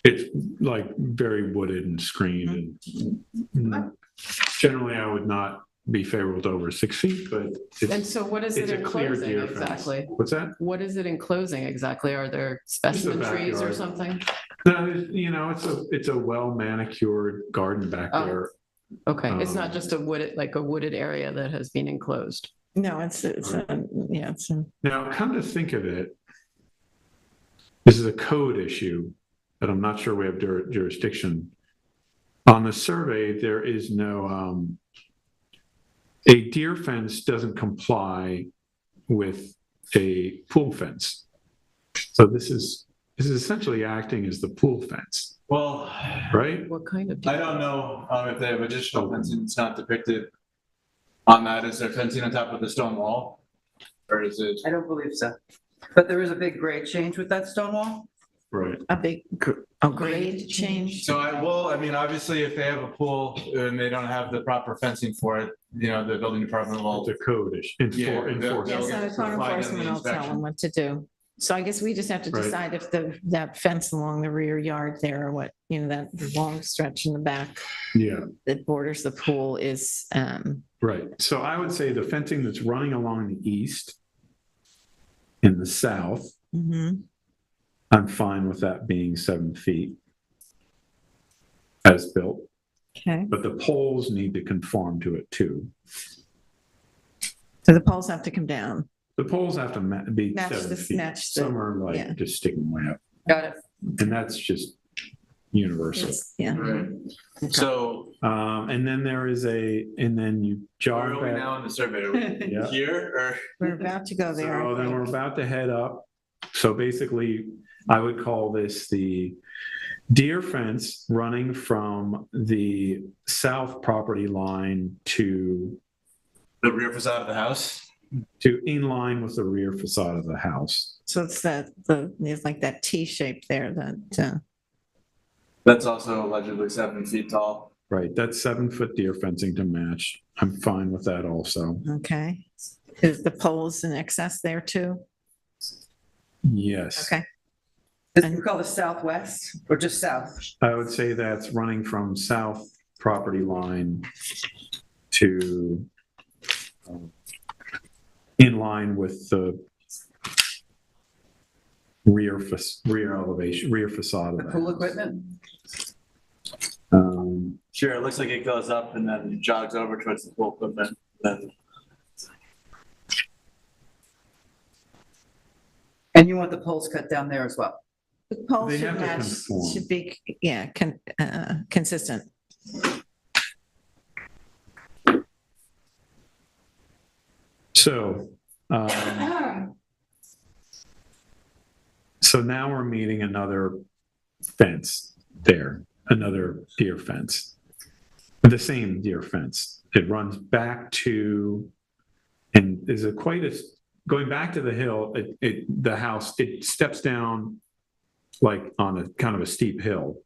S8: It's like very wooded and screened and generally I would not be favorable to over 6 feet, but
S3: And
S8: it's,
S3: so what is it
S8: it's a clear
S3: enclosing
S8: deer fence.
S3: exactly?
S8: What's that?
S3: What is it enclosing exactly? Are there specimen trees or
S8: backyard.
S3: something?
S8: No, it's a well manicured garden back
S3: Oh.
S8: there.
S3: Okay, it's not
S8: Um,
S3: just a wooded area that has been enclosed.
S2: No, it's yeah, it's a.
S8: Now, come to think of it, this is a code issue that I'm not sure we have jurisdiction. On the survey, there is no, a deer fence doesn't comply with a pool fence. So this is essentially acting as the pool fence,
S10: well,
S8: right?
S3: What kind of?
S10: I don't know if they have additional fencing. It's not depicted on that. Is there fencing on top of the stone wall? Or is it?
S7: I don't believe so. But there is a big grade change with that stone wall.
S8: Right.
S2: A big, grade change?
S10: So I mean, obviously, if they have a pool and they don't have the proper fencing for it, the building department will.
S8: It's a code issue.
S10: Yeah,
S8: Enforcement.
S2: Yes,
S10: They'll
S2: so
S10: get
S2: code
S10: supplied in the
S2: enforcement will tell
S10: inspection.
S2: them what to do. So I guess we just have to
S8: Right.
S2: decide if that fence along the rear yard there, or what, that long stretch in the back
S8: Yeah.
S2: that borders the pool is,
S8: Right, so I would say the fencing that's running along the east in the south,
S2: mhm.
S8: I'm fine with that being 7 feet as built,
S2: Okay,
S8: but the poles need to conform to it too.
S2: so the poles have to come down.
S8: The poles have to be
S2: Match
S8: 7
S2: the-
S8: feet.
S2: match the-
S8: Some are
S2: yeah.
S8: like just sticking way up,
S7: Got it.
S8: and that's just universal.
S2: Yeah.
S10: Right. So
S8: And then there is and then you
S10: where
S8: jog
S10: are we
S8: back.
S10: now in the survey? Are we
S8: Yeah.
S10: here or?
S2: We're about to go there.
S8: So
S2: I
S8: then we're
S2: think.
S8: about to head up. So basically, I would call this the deer fence running from the south property line to
S10: The rear facade of the house?
S8: in line with the rear facade of the house.
S2: So it's there's like that T shape there that,
S10: That's also allegedly 7 feet tall.
S8: Right, that's 7-foot deer fencing to match. I'm fine with that also.
S2: okay. Is the poles in excess there too?
S8: Yes.
S2: Okay.
S7: Is it called the southwest or just south?
S8: I would say that's running from south property line to in line with the rear elevation, rear facade
S7: The
S8: of the
S7: pool
S8: house.
S7: equipment?
S10: Sure, it looks like it goes up and then jogs over towards the pool equipment. Then
S7: And you want the poles cut down there as well?
S2: The poles
S8: They
S2: should
S8: have to
S2: match,
S8: conform.
S2: should be, yeah, consistent.
S8: So, so now we're meeting another fence there, another deer fence. The same deer fence. It runs back to, and is it quite a, going back to the hill, the house, it steps down like on a kind of a steep hill.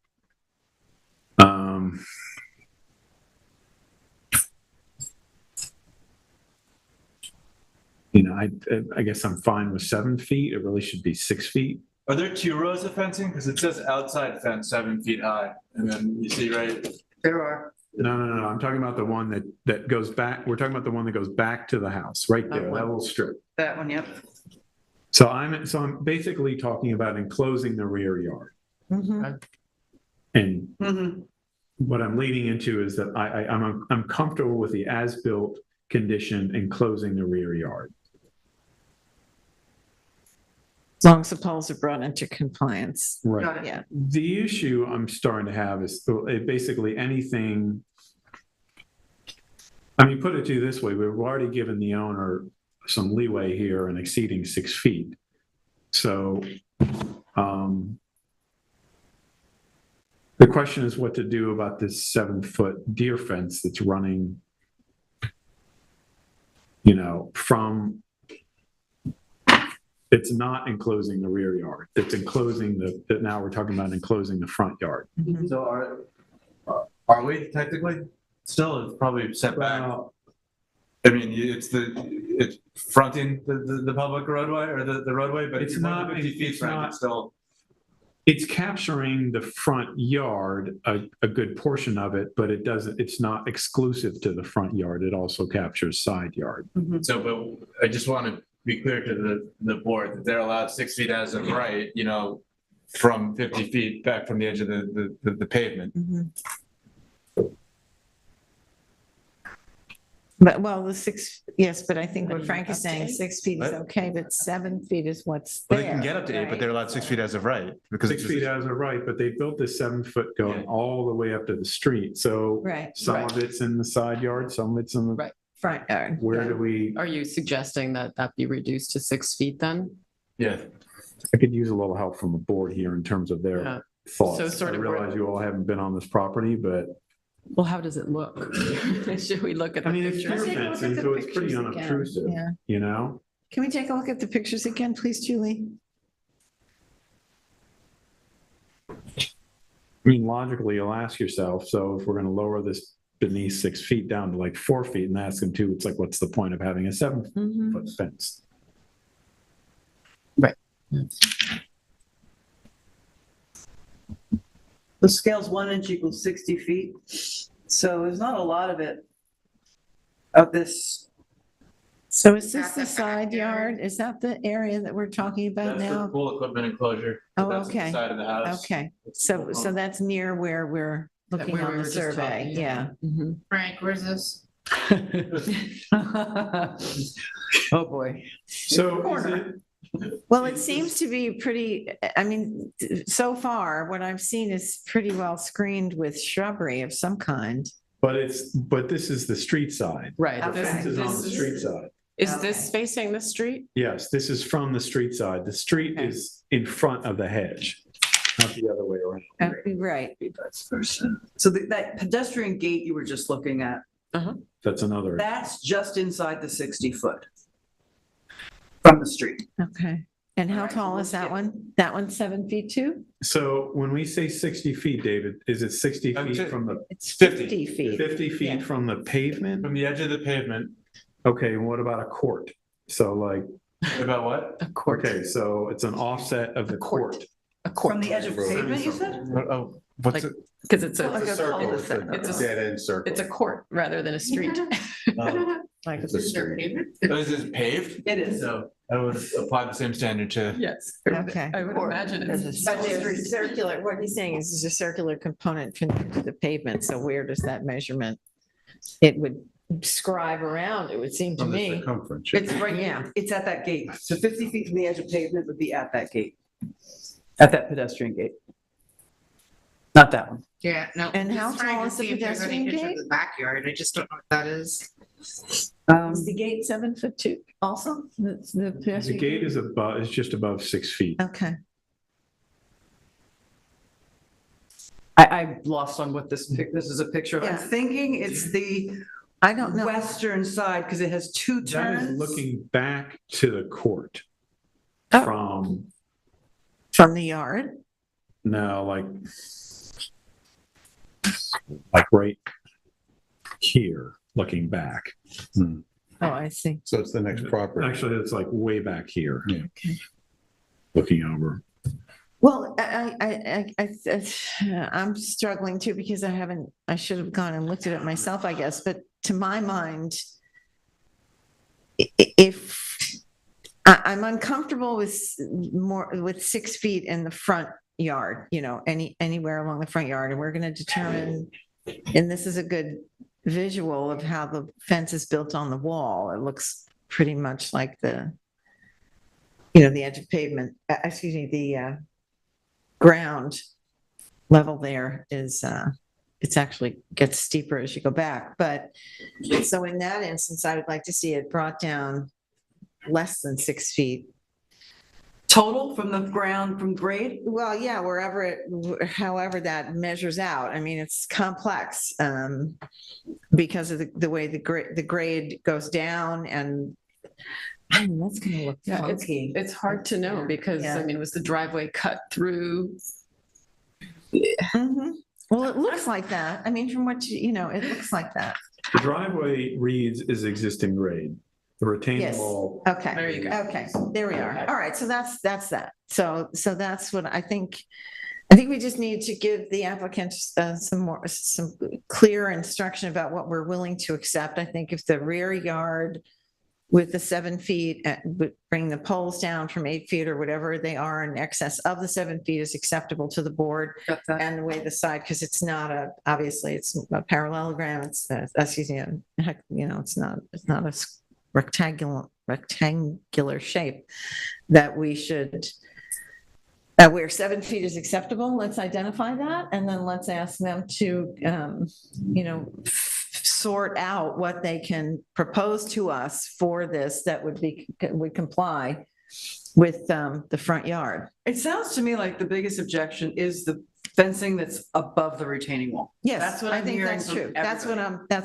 S8: You know, I guess I'm fine with 7 feet. It really should be 6 feet.
S10: are there 2 rows of fencing? Because it says outside fence 7 feet high. And then you see right,
S7: There are.
S8: No. I'm talking about the one that goes back. We're talking about the one that goes back to the house, right there, that little strip.
S7: That one, yep.
S8: So I'm basically talking about enclosing the rear yard.
S2: Mhm.
S8: And
S7: Mm-hmm.
S8: what I'm leading into is that I'm comfortable with the as-built condition enclosing the rear yard.
S2: As long as the poles are brought into compliance.
S8: Right.
S7: Got it.
S2: Yeah.
S8: The issue I'm starting to have is basically anything. I mean, put it to you this way, we've already given the owner some leeway here in exceeding 6 feet. So, the question is what to do about this 7-foot deer fence that's running, from, it's not enclosing the rear yard. It's enclosing that now we're talking about enclosing the front yard.
S10: so are we technically? Still, it's probably set back.
S8: Well,
S10: I mean, it's fronting the public roadway or the roadway, but
S8: It's
S10: it's not
S8: not-
S10: 50 feet
S8: it's
S10: front,
S8: not-
S10: it's still.
S8: it's capturing the front yard, a good portion of it, but it's not exclusive to the front yard. It also captures side yard.
S10: So, but I just want to be clear to the board that they're allowed 6 feet as of right, from 50 feet back from the edge of the pavement.
S2: Mhm. But well, yes, but I think what Frank is saying, 6 feet is
S9: What?
S2: okay, but 7 feet is what's
S9: Well,
S2: there.
S9: they can get up to 8, but
S2: right?
S9: they're allowed 6 feet as of right. Because
S8: 6 feet as a right, but they built this 7-foot going
S10: Yeah.
S8: all the way up to the street. So
S2: Right,
S8: some of it's in the side yard, some of it's in the,
S3: Right.
S2: front yard.
S8: where do we,
S3: Are you suggesting that that be reduced to 6 feet then?
S10: Yeah.
S8: I could use a little help from the board here in terms of
S3: Yeah.
S8: their thoughts.
S3: So sort
S8: I
S3: of
S8: realize you all haven't been on this property, but
S3: Well, how does it look? Should we look at
S8: I
S3: the
S8: mean, it's
S3: pictures?
S2: Let's take a look
S8: fencing,
S2: at the
S8: so it's pretty
S2: pictures again.
S8: unobtrusive,
S2: Yeah.
S8: you know?
S2: Can we take a look at the pictures again, please, Julie?
S8: I mean, logically, you'll ask yourself, so if we're gonna lower this beneath 6 feet down to like 4 feet and ask them to, it's like, what's the point of having a 7-foot
S2: Mhm.
S8: fence?
S12: The scale's 1 inch equals 60 feet. So there's not a lot of it, of this.
S2: So is this the side yard? Is that the area that we're talking about
S10: That's the
S2: now?
S10: pool equipment enclosure.
S2: Oh,
S10: That's the
S2: okay.
S10: side of the house.
S2: Okay, so that's near where we're looking
S3: Where we
S2: on the
S3: were just
S2: survey,
S3: talking,
S2: yeah.
S3: Mhm.
S5: Frank, where's this?
S7: Oh, boy.
S8: So is it,
S2: Well, it seems to be pretty, I mean, so far, what I've seen is pretty well screened with shrubbery of some kind.
S8: But this is the street side.
S3: Right.
S8: The
S3: This-
S8: fence is on the
S3: this
S8: street side.
S3: Is this facing the street?
S8: Yes, this is from the street side. The street
S3: Okay.
S8: is in front of the hedge, not the other way around.
S2: Right.
S7: So that pedestrian gate you were just looking at,
S8: That's another.
S7: that's just inside the 60-foot from the street.
S2: Okay. And how
S7: All right, so
S2: tall
S7: let's
S2: is that
S7: get-
S2: one? That one's 7 feet too?
S8: So when we say 60 feet, David, is it 60 feet from the,
S2: It's
S10: 50.
S2: 50 feet.
S8: 50
S2: Yeah.
S8: feet from the pavement?
S10: From the edge of the pavement.
S8: Okay, and what about a court? So like,
S10: About what?
S3: A court.
S8: okay, so it's an offset of the court.
S3: A court.
S7: From the edge of pavement, you said?
S10: Oh, what's
S3: Like-
S10: it?
S3: Because it's
S2: Like
S3: a
S2: a
S9: Circle,
S2: cul-de-sac.
S3: It's a-
S9: dead end circle.
S3: it's a court rather than a street.
S2: Like
S9: It's a street.
S10: Oh, is it paved?
S7: It is.
S10: So I would apply the same standard to.
S3: Yes.
S2: Okay.
S3: I would imagine it's.
S2: But there's a circular, what he's saying is there's a circular component connected to the pavement, so where does that measurement? It would scribe around, it would seem to
S9: From the
S2: me.
S9: circumference.
S7: It's right,
S2: Yeah.
S7: it's at that gate. So 50 feet from the edge of pavement would be at that gate. At that pedestrian gate. Not that one.
S5: Yeah, no.
S2: And
S5: just
S2: how
S5: trying
S2: tall
S5: to
S2: is the
S5: see if there's any
S2: pedestrian
S5: picture of
S2: gate?
S5: The backyard, I just don't know what that is.
S2: Is the gate 7 foot two also? The
S8: The
S2: pedestrian
S8: gate is just above 6 feet.
S2: Okay.
S7: I lost on what this is a picture of. I'm
S2: Yeah.
S7: thinking it's the
S2: I don't know.
S7: western side because it has two
S8: That
S7: turns.
S8: is looking back to the court
S2: Oh.
S8: from,
S2: From the yard?
S8: no, like right here, looking back.
S2: Oh, I see.
S9: So it's the next property.
S8: Actually, it's like way back here.
S9: Yeah.
S8: Looking over.
S2: Well, I'm struggling too because I should have gone and looked at it myself, I guess, but to my mind, I'm uncomfortable with with 6 feet in the front yard, anywhere along the front yard, and we're going to determine, and this is a good visual of how the fence is built on the wall. It looks pretty much like the edge of pavement, the ground level there is, it's actually gets steeper as you go back. But so in that instance, I would like to see it brought down less than 6 feet.
S7: Total from the ground, from grade?
S2: Well, yeah, however that measures out. I mean, it's complex because of the way the grade goes down, and that's gonna look
S3: Yeah,
S2: funky.
S3: It's hard to know because,
S2: Yeah.
S3: I mean, was the driveway cut through?
S2: Mhm. Well, it looks like that. I mean, from what it looks like that.
S8: The driveway reads is existing grade. The retaining
S2: Yes.
S8: wall.
S2: Okay.
S3: There you go.
S2: Okay, there we are. All right, so that's that. So that's what I think. I think we just need to give the applicants some clear instruction about what we're willing to accept. I think if the rear yard with the 7 feet, would bring the poles down from 8 feet or whatever they are in excess of the 7 feet is acceptable to the board.
S7: Got that.
S2: And the way the side, because it's not obviously it's a parallelogram, it's, excuse me, it's not a rectangular shape that we should, where 7 feet is acceptable, let's identify that, and then let's ask them to, sort out what they can propose to us for this that would comply with the front yard.
S7: It sounds to me like the biggest objection is the fencing that's above the retaining wall.
S2: Yes,
S7: That's what
S2: I
S7: I'm
S2: think
S7: hearing
S2: that's
S7: from
S2: true. That's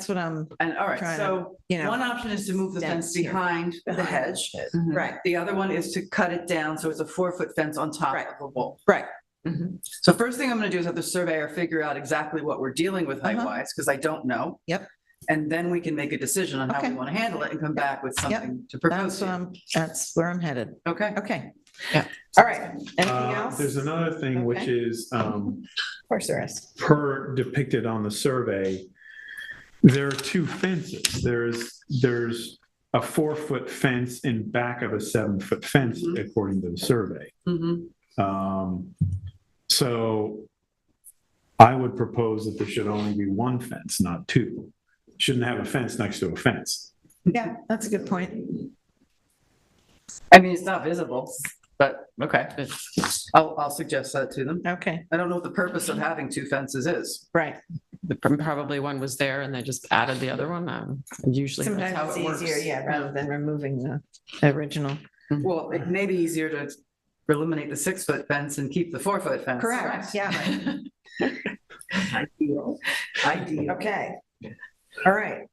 S2: what I'm,
S7: And all right,
S2: trying
S7: so one option is to move the fence
S2: demonstrate.
S7: behind the hedge.
S2: right,
S7: The other one is to cut it down, so it's a 4-foot fence on top
S2: Right.
S7: of the wall.
S2: right.
S7: So first thing I'm gonna do is have the surveyor figure out exactly what we're dealing with
S2: Uh-huh.
S7: height-wise, because I don't know.
S2: Yep.
S7: And then we can make a decision on how we
S2: Okay.
S7: want to handle it and come back with something to propose.
S2: That's where I'm headed.
S7: Okay.
S2: Okay.
S3: Yeah.
S2: All right. Anything else?
S8: There's another thing which
S2: Okay.
S8: is,
S2: Of course there is.
S8: per depicted on the survey, there are two fences. There's a 4-foot fence in back of a 7-foot fence, according to the survey.
S7: Mhm.
S8: So I would propose that there should only be one fence, not two. Shouldn't have a fence next to a fence.
S2: Yeah, that's a good point.
S7: I mean, it's not visible, but okay. I'll suggest that to them.
S2: Okay,
S7: I don't know what the purpose of having two fences is.
S2: right.
S3: Probably one was there and they just added the other one. Usually that's
S2: Sometimes
S3: how
S2: it's
S3: it works.
S2: easier, yeah, rather than removing the original.
S7: Well, it may be easier to eliminate the 6-foot fence and keep the 4-foot fence.
S2: Correct, yeah.
S6: Ideal. Ideal.
S2: Okay. All right.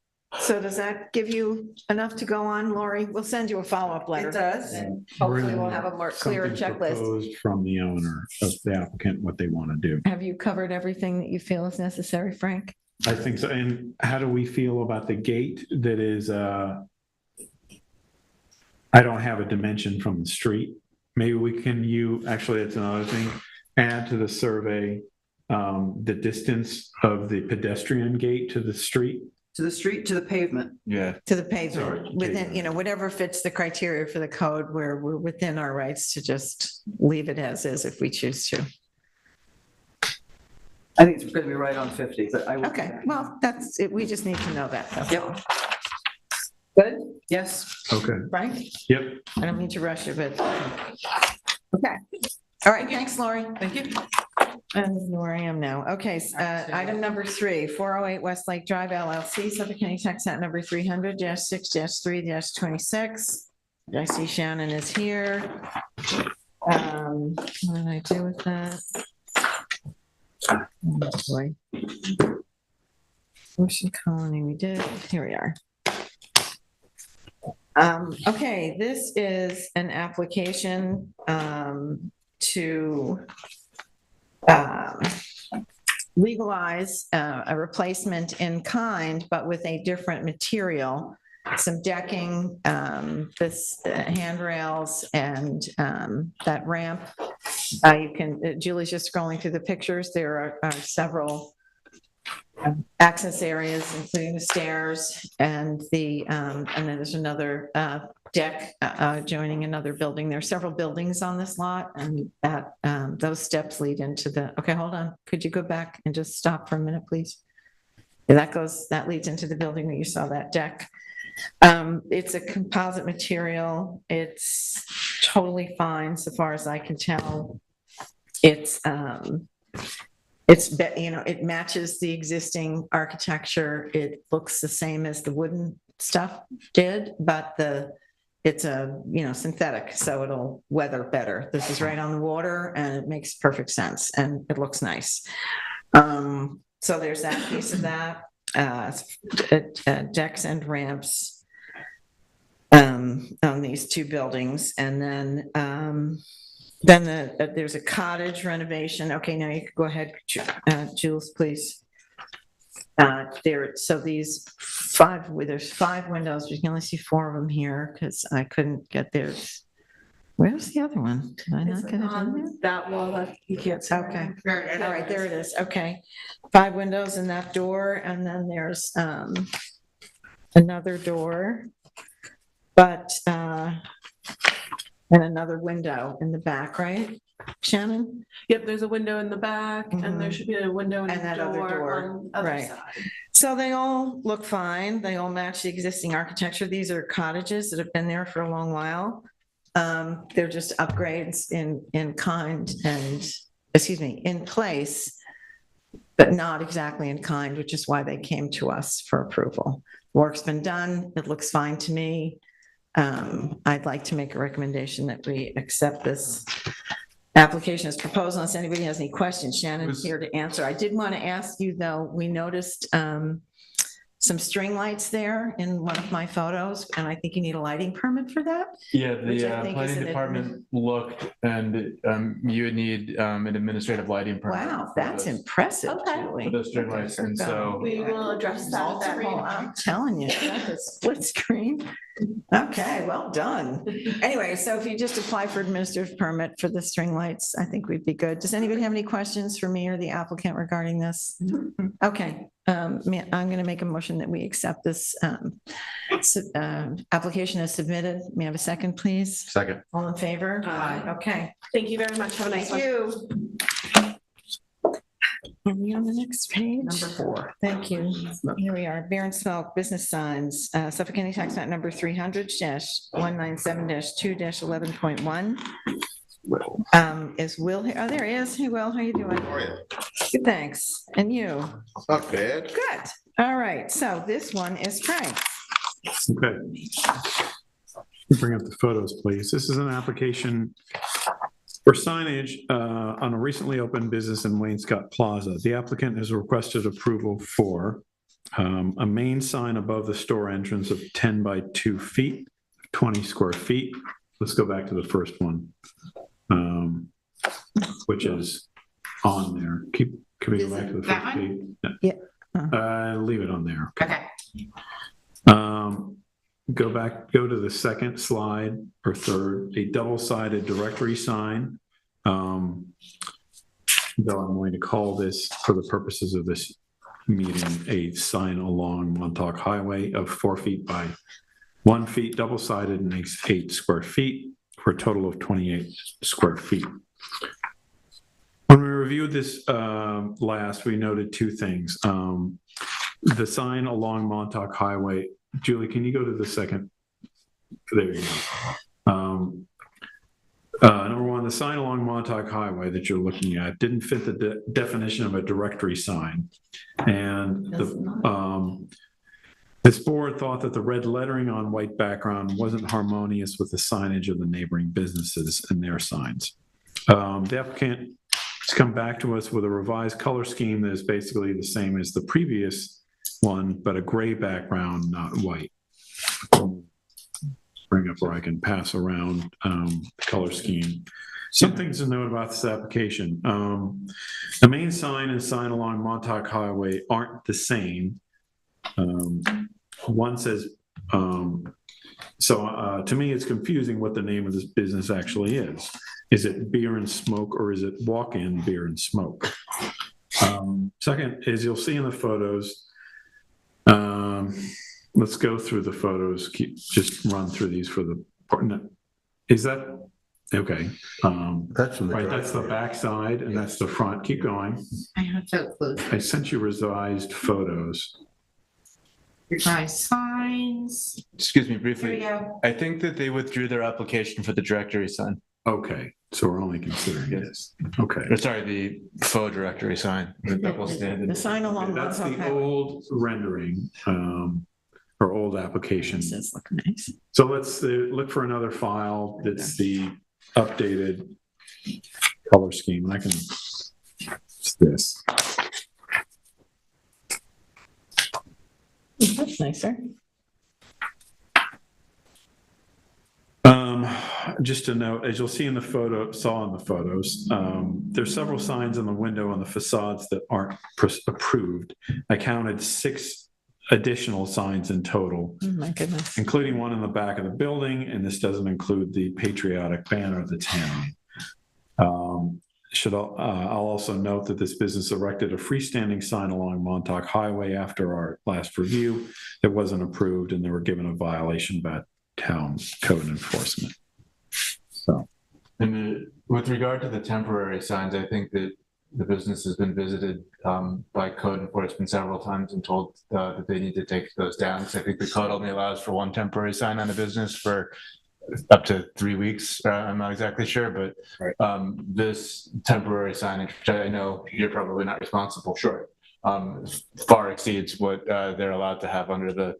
S2: So does that give you enough to go on, Lori? We'll send you a follow-up letter.
S6: It does.
S2: Hopefully we'll have a more clearer
S8: Something
S2: checklist.
S8: proposed from the owner of the applicant, what they want to do.
S2: Have you covered everything that you feel is necessary, Frank?
S8: I think so. And how do we feel about the gate that is, I don't have a dimension from the street. Maybe we can, actually, that's another thing, add to the survey, the distance of the pedestrian gate to the street.
S7: To the street, to the pavement.
S10: Yeah.
S2: To the pavement,
S8: Sorry,
S2: within,
S8: pavement.
S2: whatever fits the criteria for the code, where we're within our rights to just leave it as is if we choose to.
S7: I think it's going to be right on 50, but I will.
S2: Okay, well, that's it. We just need to know that. That's
S7: Yep.
S2: all. Good,
S7: Yes.
S8: Okay.
S2: Frank?
S8: Yep.
S2: I don't mean to rush you, but. Okay. All right, thanks, Lori.
S7: Thank you.
S2: And where I am now. Okay, item number 3, 408 Westlake Drive LLC, Suffolk County Tax Act number 300-6-3-26. I see Shannon is here. What did I do with that? Oh, boy. Ocean Colony, we did. Here we are. Okay, this is an application to legalize a replacement in kind, but with a different material, some decking, this handrails, and that ramp. You can, Julie's just scrolling through the pictures. There are several access areas, including the stairs and and then there's another deck joining another building. There are several buildings on this lot, and that those steps lead into the, okay, hold on. Could you go back and just stop for a minute, please? Yeah, that leads into the building that you saw, that deck. It's a composite material. It's totally fine so far as I can tell. It matches the existing architecture. It looks the same as the wooden stuff did, but it's synthetic, so it'll weather better. This is right on the water and it makes perfect sense and it looks nice. So there's that piece of that, decks and ramps on these two buildings. And then there's a cottage renovation. Okay, now you can go ahead, Jules, please. So there's 5 windows. You can only see 4 of them here because I couldn't get theirs. Where's the other one? Did I not get it in there?
S6: That wall, you can't see.
S2: Okay, all right, there it is. Okay, 5 windows in that door, and then there's another door, but and another window in the back, right, Shannon?
S13: Yep, there's a window in the back and there should be a window in
S2: And
S13: the
S2: that other door,
S13: door on the other
S2: right.
S13: side.
S2: So they all look fine. They all match the existing architecture. These are cottages that have been there for a long while. They're just upgrades in kind and, in place, but not exactly in kind, which is why they came to us for approval. Work's been done. It looks fine to me. I'd like to make a recommendation that we accept this application as proposed, unless anybody has any questions. Shannon's here to answer. I did want to ask you, though, we noticed some string lights there in one of my photos, and I think you need a lighting permit for that.
S10: Yeah,
S2: Which I
S10: the
S2: think is
S10: planning
S2: an
S10: department looked and you would need an administrative lighting permit.
S2: Wow,
S10: for
S2: that's
S10: those-
S2: impressive,
S13: Okay.
S2: Julie.
S10: For those string lights, and so.
S13: We will address that.
S2: That whole- I'm telling you, that's a split screen. Okay, well done. Anyway, so if you just apply for administrative permit for the string lights, I think we'd be good. Does anybody have any questions for me or the applicant regarding this? Okay, I'm going to make a motion that we accept this application as submitted. May I have a second, please?
S9: Second.
S2: All in favor?
S13: Aye.
S2: Okay.
S13: Thank you very much. Have a nice one.
S2: Thank you. Are we on the next page?
S3: Number 4.
S2: Thank you. Here we are, beer and smoke business signs, Suffolk County Tax Map number 300-197-2-11.1. Is Will here? Oh, there he is. Hey, Will, how you doing?
S14: How are you?
S2: Good, thanks. And you?
S14: Not bad.
S2: Good. All right, so this one is Frank.
S8: Okay. Bring up the photos, please. This is an application for signage on a recently opened business in Wainscott Plaza. The applicant has requested approval for a main sign above the store entrance of 10 by 2 feet, 20 square feet. Let's go back to the first one, which is on there. Can we go back to the
S3: That
S8: first page?
S2: Yeah.
S8: Leave it on there.
S3: Okay.
S8: Go to the second slide or third, a double-sided directory sign. Though I'm going to call this, for the purposes of this meeting, a sign along Montauk Highway of 4 feet by 1 feet, double-sided, and 8 square feet, for a total of 28 square feet. When we reviewed this last, we noted two things. The sign along Montauk Highway. Julie, can you go to the second? There you go. Number one, the sign along Montauk Highway that you're looking at didn't fit the definition of a directory sign. And this board thought that the red lettering on white background wasn't harmonious with the signage of the neighboring businesses and their signs. The applicant has come back to us with a revised color scheme that is basically the same as the previous one, but a gray background, not white. Bring up where I can pass around the color scheme. Some things to note about this application. The main sign and sign along Montauk Highway aren't the same. One says, to me, it's confusing what the name of this business actually is. Is it beer and smoke, or is it walk-in beer and smoke? Second, as you'll see in the photos, let's go through the photos, just run through these for the partner. Is that, okay.
S9: That's from the
S8: Right, that's the
S9: driveway.
S8: back side and that's the front. Keep going.
S5: I have to close
S8: I sent you revised photos.
S5: my signs.
S10: Excuse me
S5: Here we
S10: briefly.
S5: go.
S10: I think that they withdrew their application for the directory sign.
S8: Okay, so we're only considering this. Okay.
S10: Or sorry, the faux directory sign. The double
S2: The
S10: standard.
S2: sign along
S8: That's
S2: Montauk
S8: the
S2: Highway.
S8: old rendering, or old application.
S2: This does look nice.
S8: So let's look for another file that's the updated color scheme. And I can, it's this.
S2: That's nicer.
S8: Just a note, as you'll see in the photos, there's several signs on the window on the facades that aren't approved. I counted 6 additional signs in total,
S2: Oh, my goodness.
S8: including one in the back of the building, and this doesn't include the patriotic banner of the town. I'll also note that this business erected a freestanding sign along Montauk Highway after our last review that wasn't approved, and they were given a violation by town code enforcement. So,
S10: And with regard to the temporary signs, I think that the business has been visited by code enforcement several times and told that they need to take those down. So I think the code only allows for 1 temporary sign on a business for up to 3 weeks. I'm not exactly sure, but this temporary signage, which I know you're probably not responsible for, far exceeds what they're allowed to have under the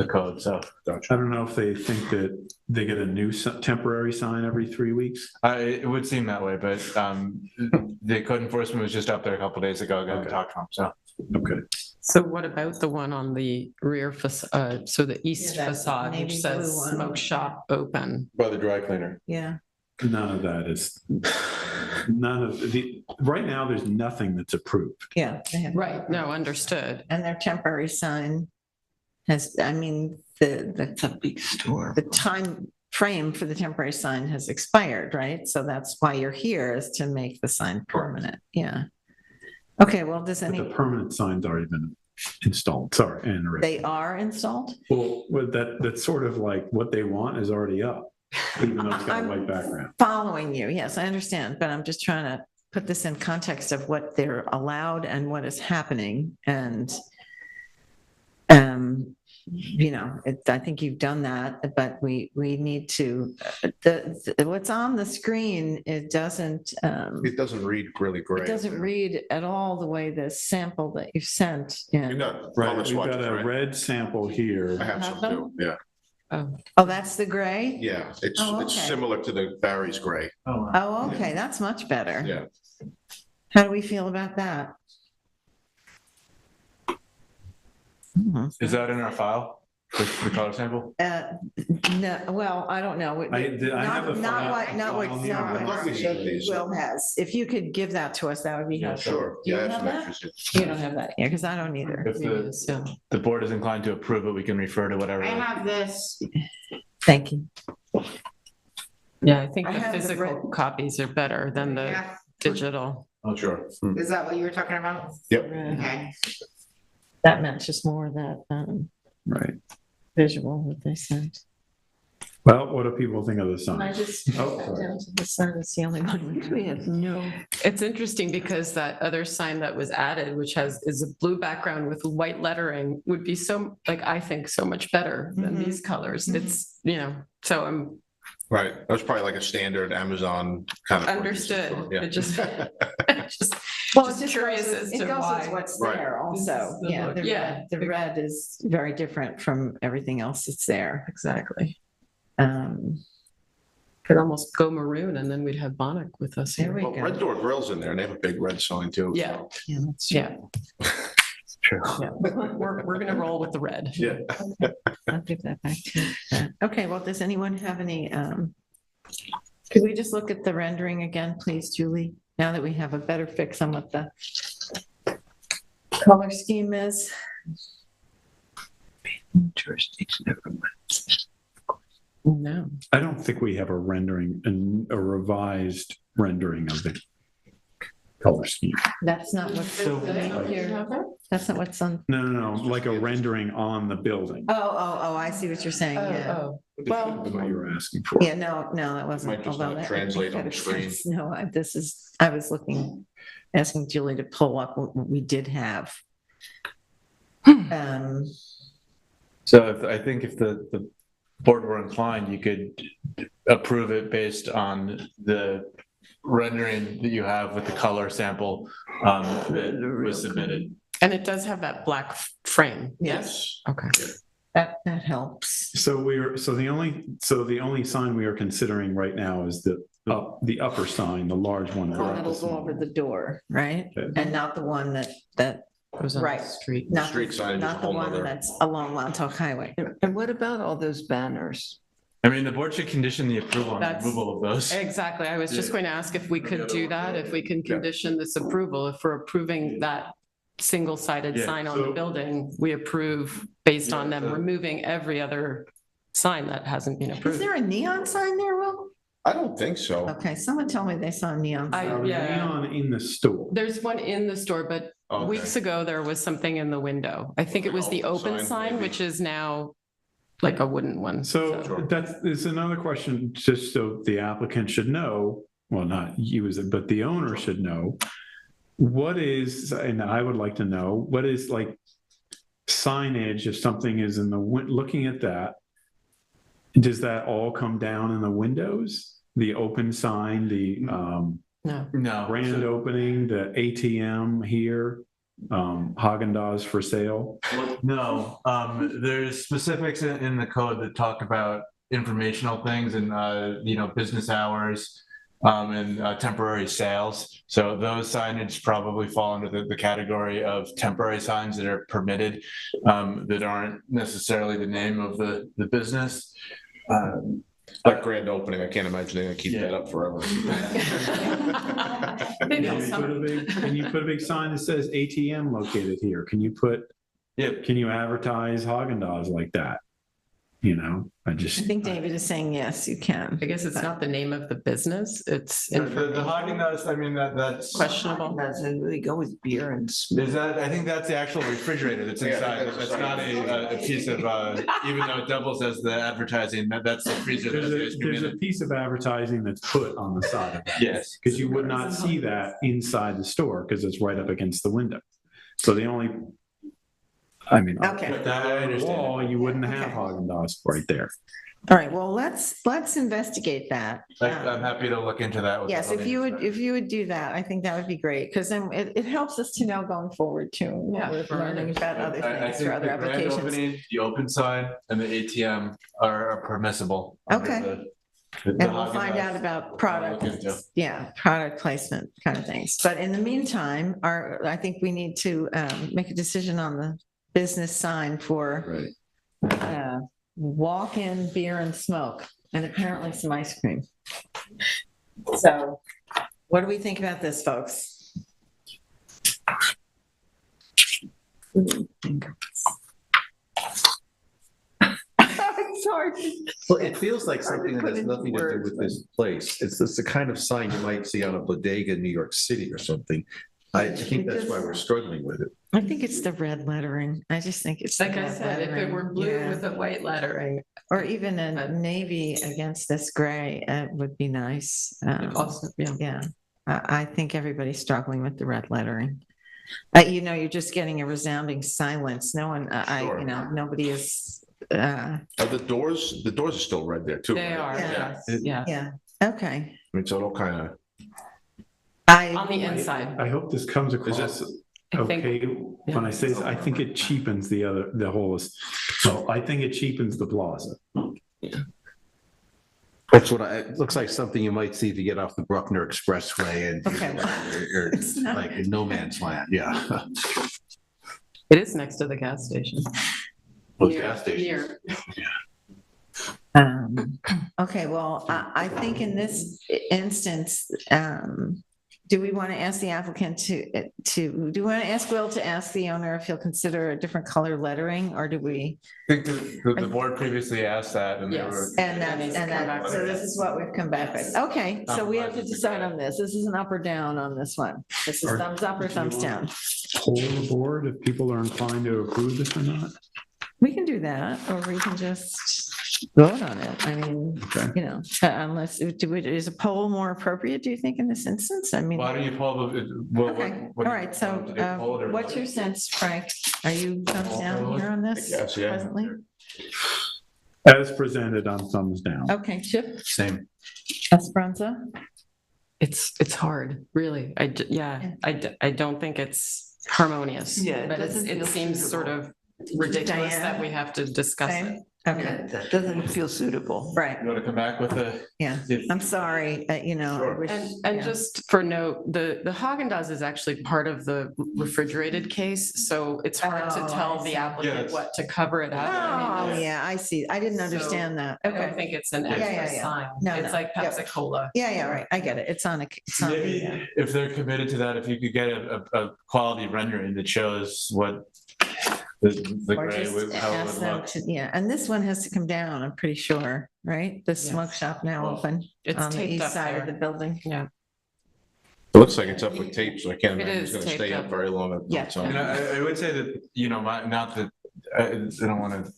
S10: code. So
S8: I don't know if they think that they get a new temporary sign every 3 weeks.
S10: it would seem that way, but the code enforcement was just up there a couple days ago. I got to talk to them. So
S8: Okay.
S3: So what about the one on the rear facade, so the east
S2: Yeah, that
S3: facade, which
S2: navy
S3: says
S2: blue one.
S3: smoke shop open?
S14: By the dry cleaner.
S2: Yeah.
S8: None of that is, right now, there's nothing that's approved.
S2: Yeah. They have.
S3: Right, no, understood.
S2: And their temporary sign has, I mean,
S6: It's a big store.
S2: the time frame for the temporary sign has expired, right? So that's why you're here, is to make the sign permanent. Yeah. Okay, well, does
S8: But the
S2: any,
S8: permanent sign's already been installed, sorry, and
S2: they are installed?
S8: well, that's sort of like what they want is already up, even though it's got a white background.
S2: Following you, yes, I understand, but I'm just trying to put this in context of what they're allowed and what is happening. And, I think you've done that, but we need to, what's on the screen, it doesn't
S14: read really great.
S2: it doesn't read at all the way the sample that you've sent in.
S14: You got
S8: Right,
S14: color
S8: we've
S14: swatches,
S8: got a
S14: right?
S8: red sample here.
S14: I have some too, yeah.
S2: Oh, that's the gray?
S14: Yeah, it's
S2: Oh,
S14: it's
S2: okay.
S14: similar to the Barry's gray.
S2: Oh, okay, that's much better.
S14: Yeah.
S2: How do we feel about that?
S10: Is that in our file, the color sample?
S2: No, well, I don't know.
S8: I have the
S2: Not what
S8: file here.
S14: I thought we sent these.
S2: Will has. If you could give that to us, that would be
S10: Yeah,
S2: helpful.
S14: Sure.
S2: Do you
S14: Yeah, I
S2: have
S14: have some
S2: that?
S14: extras.
S2: You don't have that, yeah, because I don't either.
S10: If the board is inclined to approve it, we can refer to whatever.
S5: this.
S2: Thank you.
S3: Yeah, I think
S2: I
S3: the
S2: have the
S3: physical copies are better than the
S5: Yeah.
S3: digital.
S10: Oh, sure.
S5: Is that what you were talking about?
S14: Yep.
S5: Okay.
S2: That matches more that
S8: Right.
S2: visual that they sent.
S8: Well, what do people think of the sign?
S2: I just,
S8: Oh, sorry.
S2: down to the sun, it's the only one we have no.
S3: It's interesting because that other sign that was added, which is a blue background with white lettering, would be I think so much better than
S2: Mhm.
S3: these colors.
S2: Mhm.
S3: It's, so I'm
S14: Right, that was probably like a standard Amazon kind of.
S3: understood.
S14: Yeah.
S3: It just,
S2: Well,
S3: just
S2: it's
S3: curious
S2: goes
S3: as
S2: with-
S3: to
S2: it goes
S3: why.
S2: with what's
S14: Right.
S2: there
S3: This
S2: also.
S3: is the
S2: Yeah,
S3: look.
S2: the
S3: Yeah.
S2: red, the red is very different from everything else that's there.
S3: Exactly.
S2: Um,
S3: Could almost go maroon and then we'd have Bonnet with us
S2: There
S3: here.
S2: we
S14: Well,
S2: go.
S14: Red Door Grill's in there, and they have a big red sign too.
S3: Yeah.
S14: so.
S2: Yeah, that's
S3: Yeah.
S14: True.
S3: Yeah. We're gonna roll with the red.
S14: Yeah.
S2: I'll give that back to you. Okay, well, does anyone have any, could we just look at the rendering again, please, Julie? Now that we have a better fix on what the color scheme is. No.
S8: I don't think we have a revised rendering of the color scheme.
S2: That's not what's here. That's not what's on.
S8: No, like a rendering on the building.
S2: Oh, I see what you're saying, yeah.
S3: Oh,
S2: Well,
S8: That's what you were asking for.
S2: yeah, no, that wasn't.
S14: Might just
S2: although
S14: not
S2: that-
S14: translate on
S2: that
S14: the screen.
S2: is- No, I was asking Julie to pull up what we did have.
S10: So I think if the board were inclined, you could approve it based on the rendering that you have with the color sample that was submitted.
S3: and it does have that black frame.
S14: Yes.
S3: Okay.
S2: That helps.
S8: So the only sign we are considering right now is the upper sign, the large one.
S2: The one that'll go over the door, right? And not the one that,
S3: Goes on the
S2: right.
S3: street.
S2: not,
S14: Street signage is a
S2: not the
S14: whole
S2: one
S14: nother-
S2: that's along Montauk Highway.
S6: And what about all those banners?
S10: I mean, the board should condition the approval on
S3: That's-
S10: removal of those.
S3: Exactly. I was just going to ask if we could do that, if we can condition this approval, if we're approving that single-sided
S10: Yeah,
S3: sign on the
S8: so-
S3: building, we approve based on them removing every other sign that hasn't been
S2: Is
S3: approved.
S2: there a neon sign there, Will?
S14: I don't think so.
S2: Okay, someone told me they saw a neon.
S3: I-
S2: sign.
S3: yeah.
S8: Neon in the store.
S3: There's one in the store, but
S14: Okay.
S3: weeks ago, there was something in the window. I think it was the
S14: Open
S3: open
S14: sign,
S3: sign,
S14: maybe.
S3: which is now like a wooden one.
S8: So
S14: Sure.
S8: is another question, just so the applicant should know, well, not you as it, but the owner should know. What is, and I would like to know, what is like signage if something is in the, looking at that, does that all come down in the windows? The open sign, the
S3: No.
S10: No.
S8: grand opening, the ATM here, Haagen-Dazs for sale?
S10: No, there's specifics in the code that talk about informational things and, business hours, and temporary sales. So those signage probably fall under the category of temporary signs that are permitted, that aren't necessarily the name of the business.
S14: Like grand opening, I can't imagine they're gonna keep that up forever.
S3: Maybe
S8: Can you put a big sign that says ATM located here? Can you
S10: Yep.
S8: can you advertise Haagen-Dazs like that? I
S2: I
S8: just,
S2: think David is saying, yes, you can.
S3: I guess it's not the name of the business, it's
S10: The
S3: information.
S10: Haagen-Dazs, I mean, that's.
S3: Questionable.
S6: That's, they go with beer and.
S10: Is that, I think that's the actual refrigerator that's
S14: Yeah,
S10: inside. That's not a piece of, even though it doubles as the advertising, that's the freezer. that has the ice cream
S8: there's
S10: in
S8: a
S10: it.
S8: piece of advertising that's put on the side of that.
S10: Yes.
S8: Because you would not see that inside the store because it's right up against the window. So the only,
S2: Okay.
S10: But that I
S8: on the
S10: understand.
S8: wall, you wouldn't have
S2: Okay.
S8: Haagen-Dazs right there.
S2: All right, well, let's investigate that.
S10: I'm happy to look into that. with
S2: Yes,
S10: the
S2: if you would do that, I think that would be great, because then it helps us to know going forward too. what
S3: Yeah,
S2: we're
S3: for
S2: learning about other
S10: I
S2: things
S10: think
S2: for other
S10: the grand
S2: applications.
S10: opening, the open sign, and the ATM are permissible. under
S2: Okay.
S10: the
S2: And we'll find
S10: Haagen-Dazs.
S2: out about
S10: I'll
S2: product,
S10: look into.
S2: product placement kind of things. But in the meantime, I think we need to make a decision on the business sign for walk-in beer and smoke, and apparently some ice cream. So what do we think about this, folks? I'm sorry.
S9: Well, it feels like something that has nothing to do with this place. It's the kind of sign you might see on a bodega in New York City or something. I think that's why we're struggling with it.
S2: I think it's the red lettering. I just think it's. the
S3: Like I
S2: red
S3: said, if it
S2: lettering.
S3: were blue
S2: Yeah.
S3: with a white lettering,
S2: Or even a navy against this gray, would be nice.
S3: also, yeah.
S2: Yeah, I think everybody's struggling with the red lettering. You're just getting a resounding silence. No one,
S14: Sure.
S2: nobody is,
S14: The doors are still red there too.
S3: They
S14: right?
S3: are,
S2: Yeah.
S3: yes, yeah,
S2: yeah, okay.
S14: I mean, so it'll kind of,
S3: on the inside.
S8: I hope this comes across
S3: I think-
S8: okay. When I say this, I think it cheapens the whole, so I think it cheapens the plaza.
S9: That's what it looks like something you might see if you get off the Bruckner Expressway and
S2: Okay.
S9: or
S2: It's not-
S9: like in no man's land, yeah.
S3: It is next to the gas station.
S9: Well,
S3: Near-
S9: gas station.
S3: near.
S2: Okay, well, I think in this instance, do we want to ask the applicant do we want to ask Will to ask the owner if he'll consider a different color lettering, or do we?
S10: I think the board previously asked that and they
S3: Yes.
S10: were.
S2: And
S3: That needs to come back
S2: so
S3: with
S2: this
S3: it.
S2: is what we've come back with. Okay, so we have to decide on this. This is an up or down on this one. This is
S8: Or
S2: thumbs up or thumbs down.
S8: Poll the board if people are inclined to approve this or not.
S2: We can do that, or we can just vote on it. I mean,
S8: Okay.
S2: unless, is a poll more appropriate, do you think, in this instance? I mean.
S10: Why don't you pull the?
S2: Okay, all right, so what's your sense, Frank? Are you thumbs down here on this
S14: I guess, yeah.
S2: presently?
S8: As presented on thumbs down.
S2: Okay, Chip,
S9: Same.
S2: Esperanza?
S3: It's hard, really. I don't think it's harmonious.
S6: Yeah, it
S3: But
S6: doesn't
S3: it
S6: feel
S3: seems sort of ridiculous
S2: Diane?
S3: that we have to discuss
S2: Same?
S3: it.
S2: Okay,
S6: That doesn't feel suitable.
S2: right,
S10: You want to come back with a?
S2: yeah. I'm sorry, I wish-
S3: And
S2: yeah.
S3: just for note, the Haagen-Dazs is actually part of the refrigerated case, so it's hard to
S2: Oh,
S3: tell
S2: I see.
S3: the applicant
S10: Yes.
S3: what to cover it up. I mean,
S2: Oh, yeah, I see. I didn't understand that.
S3: I don't
S2: Okay.
S3: think it's an
S2: Yeah, yeah,
S3: extra
S2: yeah.
S3: sign.
S2: No,
S3: It's
S2: no.
S3: like
S2: Yep.
S3: Pepsi Cola.
S2: Yeah, right. I get it. It's on the,
S10: Maybe if they're committed to that, if you could get a quality rendering that shows what the
S2: or
S10: gray,
S2: just
S10: how it
S2: ask
S10: would
S2: them
S10: look.
S2: to, yeah, and this one has to come down, I'm pretty sure, right? The smoke shop now open
S3: It's
S2: on the
S3: taped
S2: east
S3: up
S2: side of
S3: there.
S2: the building.
S3: Yeah.
S14: it looks like it's up with tape, so I can't
S3: It
S14: imagine it's
S3: is
S14: gonna stay
S3: taped
S14: up
S3: up.
S14: very long.
S2: Yeah.
S10: And I would say that, not that, I don't want to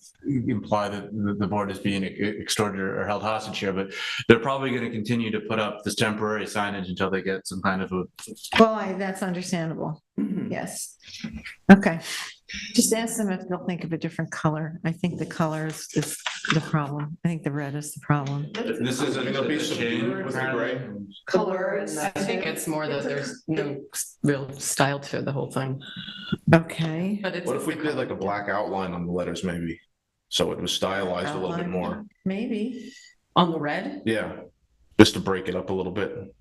S10: imply that the board is being extorted or held hostage here, but they're probably going to continue to put up this temporary signage until they get some kind of a.
S2: Well, that's understandable. Yes. Okay. Just ask them if they'll think of a different color. I think the color is the problem. I think the red is the problem.
S10: This is a
S14: There'll be some
S10: change
S14: with the gray.
S6: Colors.
S3: I think it's more that there's no real style to the whole thing,
S2: Okay.
S3: but it's.
S14: What if we did like a black outline on the letters maybe? So it was stylized a little bit more.
S2: Maybe.
S3: On the red?
S14: Yeah, just to break it up a little bit.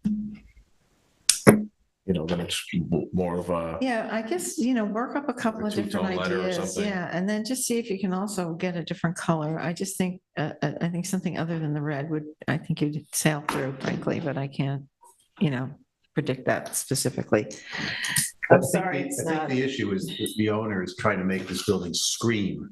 S14: Then it's more of a,
S2: Yeah, I guess, work up a couple
S14: A
S2: of different
S14: two-tone letter or
S2: ideas.
S14: something.
S2: Yeah, and then just see if you can also get a different color. I just think, I think something other than the red I think you'd sail through, frankly, but I can't, predict that specifically. I'm sorry, it's
S9: I think
S2: not.
S9: the issue is that the owner is trying to make this building scream.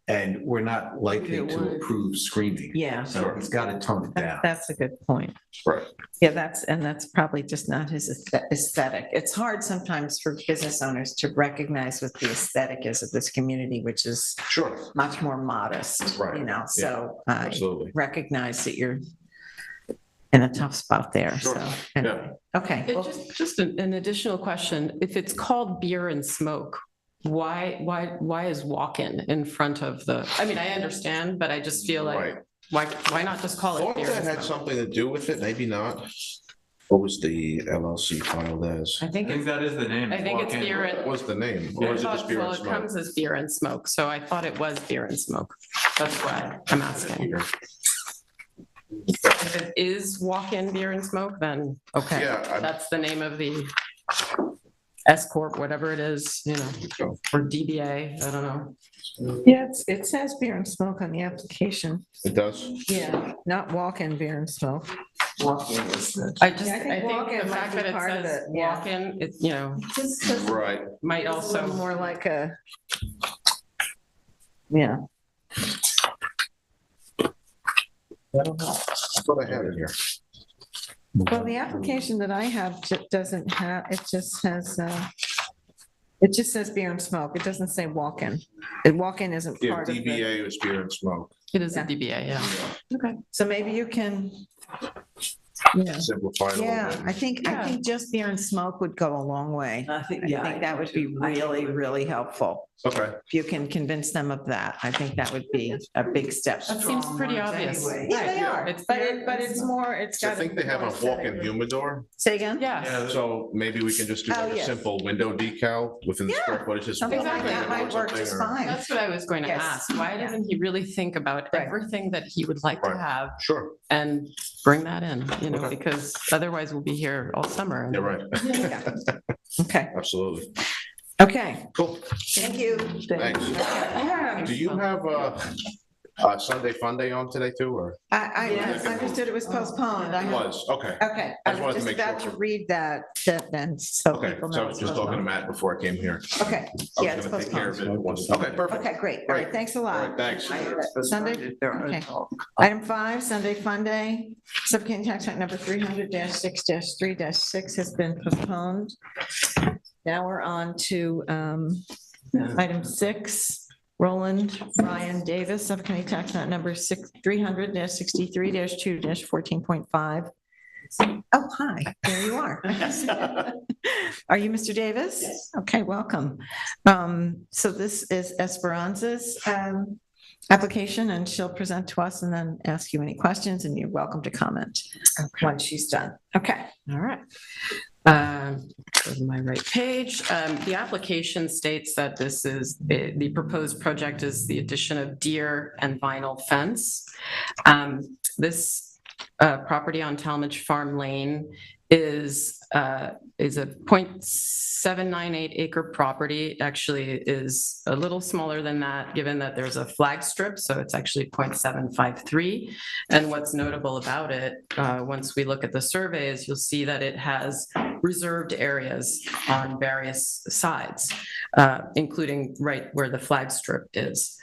S9: And we're not likely to approve screaming.
S2: Yeah.
S9: So he's got to tone it down.
S2: That's a good point.
S14: Right.
S2: Yeah, that's probably just not his aesthetic. It's hard sometimes for business owners to recognize what the aesthetic is of this community, which is
S14: Sure,
S2: much more modest,
S14: Right.
S2: you know, so I
S14: absolutely.
S2: recognize that you're in a tough spot there,
S14: Sure.
S2: so. anyway. Okay,
S3: It
S2: well,
S3: just an additional question. If it's called beer and smoke, why is walk-in in front of the, I mean, I understand, but I just feel
S14: Right.
S3: like, why not just call it
S14: Thought
S3: beer
S14: that
S3: and
S14: had
S3: smoke?
S14: something to do with it, maybe not. What was the LLC filed as?
S2: I think it's,
S10: that is the name.
S3: I think it's beer
S14: What
S3: and,
S14: was the name? Or is it just beer
S3: well,
S14: and
S3: it
S14: smoke?
S3: comes as beer and smoke, so I thought it was beer and smoke. That's why I'm asking. If it is walk-in beer and smoke, then okay,
S14: Yeah,
S3: that's the name of the S Corp, whatever it is, you know, or DBA, I don't know.
S2: yeah, it says beer and smoke on the application.
S14: it does?
S2: Yeah, not walk-in beer and smoke.
S3: I just,
S2: Yeah, I think
S3: I think
S2: walk-in
S3: the
S2: might
S3: fact
S2: be
S3: that it
S2: part of
S3: says
S2: it, yeah.
S3: walk-in, it, you know,
S2: Just says
S14: Right.
S3: might
S2: it's a little
S3: also,
S2: more like a, yeah.
S14: I thought I had it here.
S2: Well, the application that I have doesn't have, it just says beer and smoke. It doesn't say walk-in. And walk-in isn't
S14: Yeah,
S2: part of it.
S14: DBA was beer and smoke.
S3: it is a
S2: Yeah.
S3: DBA, yeah. Okay.
S2: So maybe you can, yeah,
S14: Simplify it a
S2: yeah,
S14: little
S2: I
S14: bit.
S2: think just beer and smoke would go a long way.
S12: I think,
S2: I
S12: yeah.
S2: think that would be really, really helpful.
S14: Okay.
S2: If you can convince them of that, I think that would be a big step.
S3: That seems pretty obvious.
S12: Anyway.
S2: Yeah, they are,
S3: It's
S2: but
S3: beer
S2: but it's more, it's
S14: So
S2: got.
S14: I think they have a walk-in humidor.
S2: Say again?
S3: Yeah,
S14: So maybe we can just do
S2: Oh,
S14: like a
S2: yes.
S14: simple window decal within the
S2: Yeah,
S14: square footage. just
S2: Something
S14: walk
S2: like
S14: in
S2: that
S14: or
S2: might work
S14: something,
S2: just
S14: or-
S2: fine.
S3: that's what I was going to
S2: Yes.
S3: ask. Why doesn't he really think about
S2: Right.
S3: everything that he would like to
S14: Right.
S3: have
S14: Sure,
S3: and bring that in, you know,
S14: Okay.
S3: because otherwise we'll be here all summer.
S14: you're right.
S2: Okay,
S14: Absolutely.
S2: okay,
S14: Cool,
S2: thank you.
S14: thanks. Do you have Sunday fun day on today too, or?
S2: I understood it was postponed.
S14: It was, okay.
S2: Okay,
S14: I
S2: I
S14: just wanted
S2: was
S14: to
S2: just
S14: make
S2: about
S14: sure.
S2: to read that then, so
S14: Okay,
S2: people
S14: so I
S2: know.
S14: was
S2: it's
S14: just talking to
S2: postponed.
S14: Matt before I came here.
S2: Okay,
S14: I
S2: yeah,
S14: was
S2: it's
S14: gonna take care of
S2: postponed.
S14: it once. Okay, perfect.
S2: Okay, great, all right, thanks a
S14: All
S2: lot.
S14: right, thanks.
S2: Sunday, okay. Item 5, Sunday Fun Day, Suffolk County Tax Act number 300-6-3-6 has been postponed. Now we're on to item 6, Roland Ryan Davis, Suffolk County Tax Act number 300-63-2-14.5. Oh, hi, there you are. Are you Mr. Davis? Yes. Okay, welcome. So this is Esperanza's application, and she'll present to us and then ask you any questions, and you're welcome to comment once she's done. Okay.
S3: All right. Go to my right page. The application states that this is, the proposed project is the addition of deer and vinyl fence. This property on Talmadge Farm Lane is a 0.798 acre property. It actually is a little smaller than that, given that there's a flag strip, so it's actually 0.753. And what's notable about it, once we look at the surveys, you'll see that it has reserved areas on various sides, including right where the flag strip is.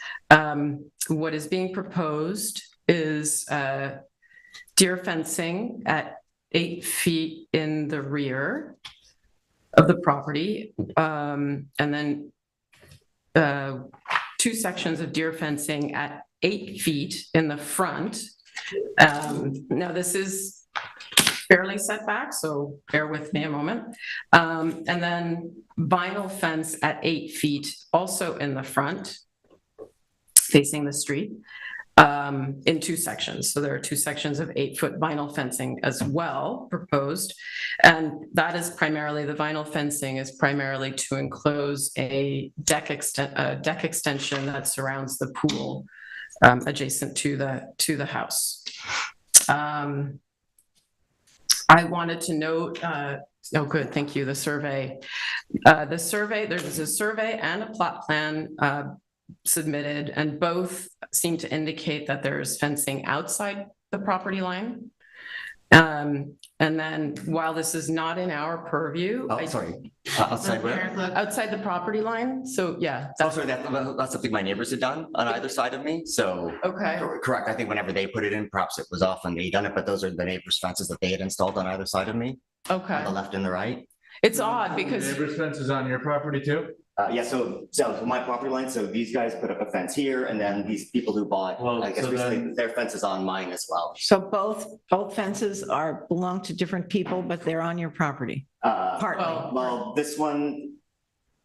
S3: What is being proposed is deer fencing at 8 feet in the rear of the property, and then 2 sections of deer fencing at 8 feet in the front. Now, this is fairly set back, so bear with me a moment. And then vinyl fence at 8 feet, also in the front, facing the street, in 2 sections. So there are 2 sections of 8-foot vinyl fencing as well proposed. And that is primarily, the vinyl fencing is primarily to enclose a deck extension that surrounds the pool adjacent to the house. I wanted to note, oh, good, thank you, the survey. There's a survey and a plot plan submitted, and both seem to indicate that there's fencing outside the property line. And then while this is not in our purview.
S15: Oh, sorry, outside where?
S3: Outside the property line, so yeah.
S15: Oh, sorry, that's something my neighbors had done on either side of me, so.
S3: Okay.
S15: Correct, I think whenever they put it in, perhaps it was off when they done it, but those are the neighbors' fences that they had installed on either side of me, on
S3: Okay,
S15: the left and the right.
S3: it's odd because,
S10: Neighbor's fence is on your property too?
S15: Yeah, so my property line, so these guys put up a fence here, and then these people who bought,
S10: Well,
S15: I guess
S10: so
S15: recently,
S10: then-
S15: their fence is on mine as well.
S2: So both fences belong to different people, but they're on your property, partly.
S15: Well, this one,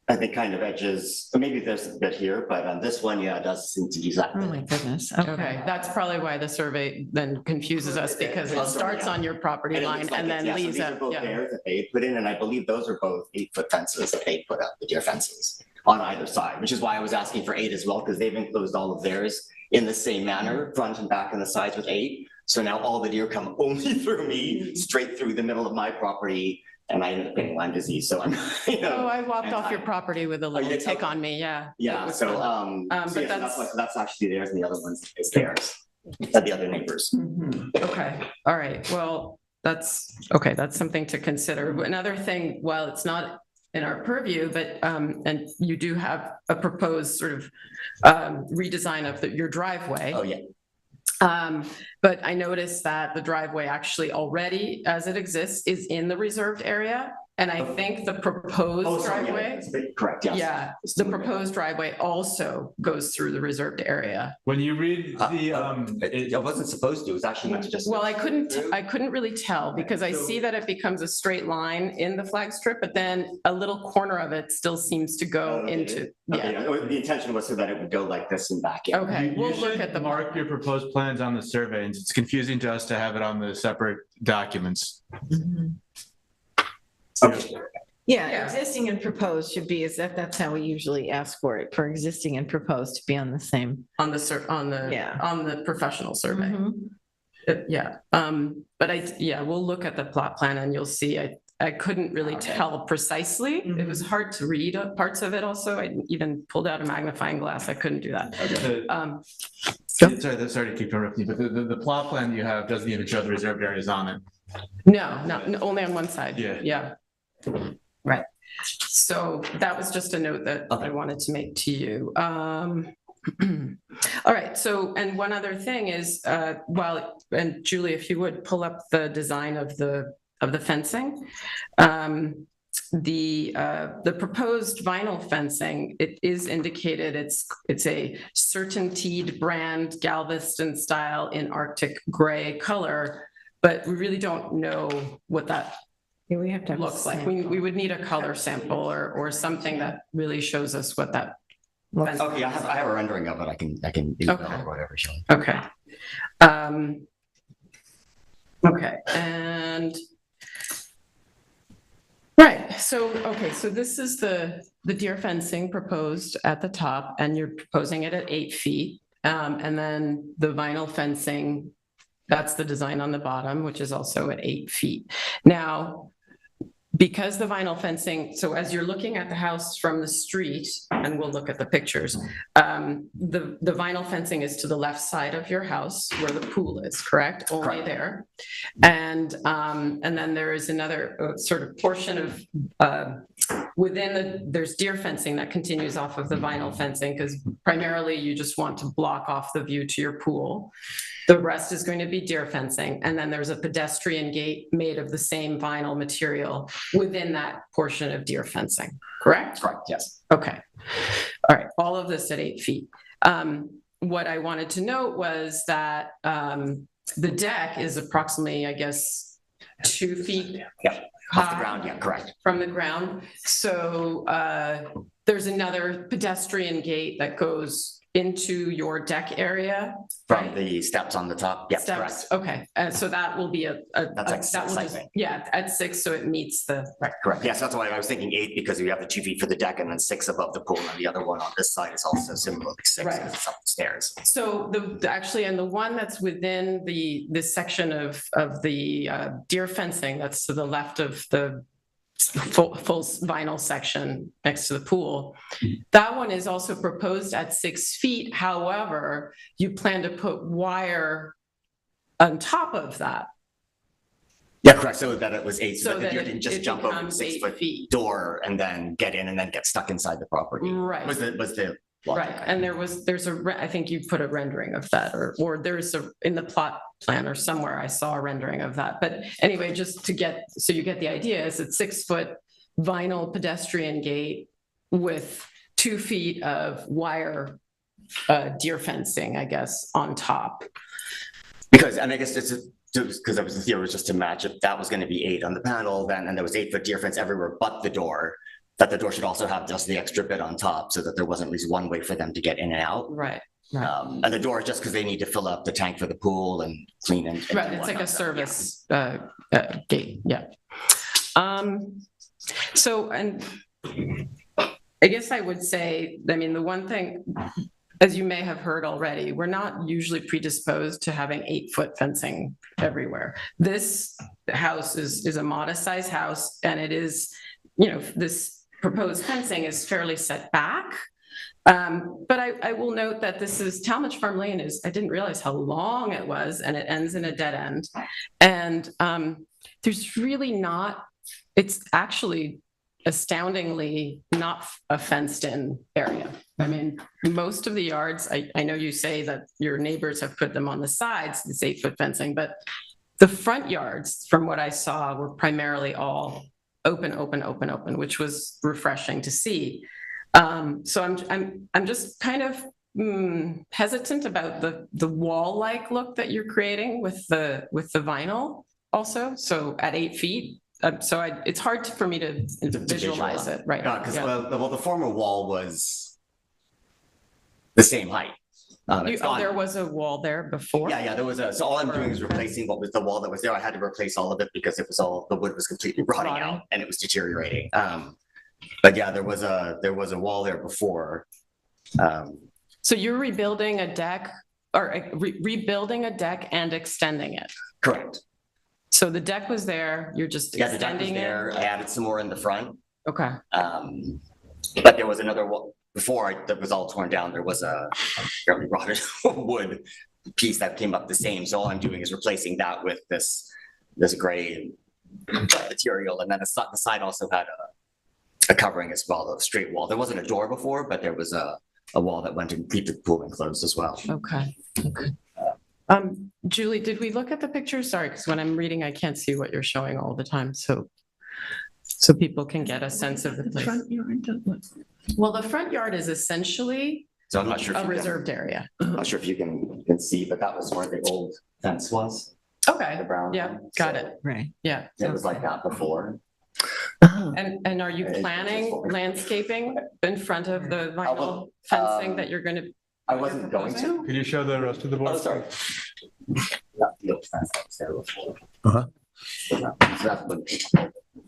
S15: I think kind of edges, maybe there's a bit here, but this one, yeah, does seem to use that.
S2: Oh, my goodness.
S3: okay, that's probably why the survey then confuses us because it starts on your property line and then leaves
S15: These are
S3: out,
S15: both
S3: yeah.
S15: theirs that they put in, and I believe those are both 8-foot fences that they put up, the deer fences on either side, which is why I was asking for 8 as well, because they've enclosed all of theirs in the same manner, front and back and the sides with 8. So now all the deer come only through me, straight through the middle of my property, and I ended up getting Lyme disease, so I'm,
S3: Oh, I walked off your property with a little
S15: you
S3: tick on me, yeah. It
S15: Yeah,
S3: was
S15: so,
S3: fun.
S15: so
S3: But
S15: yeah, so that's actually theirs, and the other one's is theirs, the other neighbors.
S3: Okay, all right, well, that's something to consider. Another thing, while it's not in our purview, but, and you do have a proposed sort of redesign of your driveway.
S15: Oh, yeah.
S3: But I noticed that the driveway actually already, as it exists, is in the reserved area. And I think the proposed driveway.
S15: Correct, yes.
S3: Yeah, the proposed driveway also goes through the reserved area.
S10: When you read the,
S15: It wasn't supposed to, it was actually meant to just.
S3: Well, I couldn't really tell because I see that it becomes a straight line in the flag strip, but then a little corner of it still seems to go into,
S15: Okay,
S3: yeah.
S15: the intention was so that it would go like this and back in.
S3: Okay,
S10: you
S3: we'll look
S10: should
S3: at the.
S10: mark your proposed plans on the survey, and it's confusing to us to have it on the separate documents.
S15: Okay.
S2: Yeah, existing and proposed should be, that's how we usually ask for it, for existing and proposed to be on the same.
S3: On the
S2: Yeah.
S3: on the professional survey.
S2: Mhm.
S3: Yeah, but we'll look at the plot plan and you'll see, I couldn't really tell precisely. It was hard to read parts of it also. I even pulled out a magnifying glass. I couldn't do that.
S10: Sorry to keep interrupting you, but the plot plan you have doesn't even show the reserved areas on it.
S3: No, only on one side.
S10: Yeah.
S3: Yeah. Right. So that was just a note that I wanted to make to you. All right. So, and one other thing is, and Julie, if you would pull up the design of the fencing. The proposed vinyl fencing, it is indicated it's a Certainteed brand Galveston style in Arctic gray color, but we really don't know what that
S2: We have to have a
S3: looks like.
S2: sample.
S3: We would need a color sample or something that really shows us what that.
S2: Looks-
S15: Okay, I have a rendering of it, I can email
S3: Okay.
S15: or whatever, Shelley.
S3: Okay. Okay, and. Right, so this is the deer fencing proposed at the top, and you're proposing it at 8 feet. And then the vinyl fencing, that's the design on the bottom, which is also at 8 feet. Now, because the vinyl fencing, so as you're looking at the house from the street, and we'll look at the pictures, the vinyl fencing is to the left side of your house where the pool is, correct? Only there. And then there is another sort of portion of there's deer fencing that continues off of the vinyl fencing because primarily you just want to block off the view to your pool. The rest is going to be deer fencing. And then there's a pedestrian gate made of the same vinyl material within that portion of deer fencing, correct?
S15: Correct, yes.
S3: Okay. All right. All of this at 8 feet. What I wanted to note was that the deck is approximately, I guess, 2 feet
S15: Yeah, off the
S3: high
S15: ground, yeah, correct.
S3: from the ground. So there's another pedestrian gate that goes into your deck area.
S15: From the steps on the top, yes, correct.
S3: Steps, okay, so that will be
S15: That's at
S3: that will
S15: 6, I
S3: just,
S15: think.
S3: yeah, at 6, so it meets the,
S15: Right, correct. Yes, that's why I was thinking 8 because we have the 2 feet for the deck and then 6 above the pool, and the other one on this side is also similarly 6
S3: Right.
S15: because it's up the stairs.
S3: so actually, and the one that's within this section of the deer fencing, that's to the left of the full vinyl section next to the pool. That one is also proposed at 6 feet. However, you plan to put wire on top of that.
S15: Yeah, correct. So that it was 8, so
S3: So
S15: that you
S3: that
S15: didn't just
S3: it
S15: jump over the
S3: becomes 8
S15: 6-foot
S3: feet.
S15: door and then get in and then get stuck inside the property.
S3: Right.
S15: Was the logic.
S3: Right, and I think you put a rendering of that, or there's in the plot plan or somewhere I saw a rendering of that. But anyway, just so you get the idea, is it's 6-foot vinyl pedestrian gate with 2 feet of wire deer fencing, I guess, on top.
S15: Because, and I guess it's because that was the theory, was just to match if that was going to be 8 on the panel, then, and there was 8-foot deer fence everywhere but the door, that the door should also have just the extra bit on top so that there wasn't at least one way for them to get in and out.
S3: Right.
S15: And the door is just because they need to fill up the tank for the pool and clean and
S3: Right, it's like a service gate, yeah. So, and I guess I would say, I mean, the one thing, as you may have heard already, we're not usually predisposed to having 8-foot fencing everywhere. This house is a modest sized house, and it is, this proposed fencing is fairly set back. But I will note that this is Talmadge Farm Lane I didn't realize how long it was, and it ends in a dead end. And there's really it's actually astoundingly not a fenced in area. I mean, most of the yards, I know you say that your neighbors have put them on the sides, this 8-foot fencing, but the front yards, from what I saw, were primarily all open, which was refreshing to see. So I'm just kind of hesitant about the wall-like look that you're creating with the vinyl also. So at 8 feet, it's hard for me to visualize it, right?
S15: Because the former wall was the same height.
S3: There was a wall there before?
S15: Yeah, there was so all I'm doing is replacing what was the wall that was there. I had to replace all of it because the wood was completely rotting out and it was deteriorating. But yeah, there was a wall there before.
S3: So you're rebuilding a deck or rebuilding a deck and extending it?
S15: Correct.
S3: So the deck was there, you're just extending
S15: the deck was there. I added some more in the front.
S3: Okay.
S15: But there was another wall before that was all torn down. There was a fairly rotted wood piece that came up the same. So all I'm doing is replacing that with this gray material, and then the side also had a covering as well, a straight wall. There wasn't a door before, but there was a wall that went and keep the pool enclosed as well.
S3: Okay. Julie, did we look at the pictures? Sorry, because when I'm reading, I can't see what you're showing all the time. So people can get a sense of the place. Well, the front yard is essentially
S15: so I'm not sure
S3: a reserved area.
S15: I'm not sure if you can see, but that was where the old fence was.
S3: Okay.
S15: The brown.
S3: Yeah, got it.
S2: Right.
S3: Yeah.
S15: It was like that before.
S3: And are you planning landscaping in front of the vinyl fencing that you're going to?
S15: I wasn't going to.
S10: Could you show the rest of the board?
S15: Oh, sorry.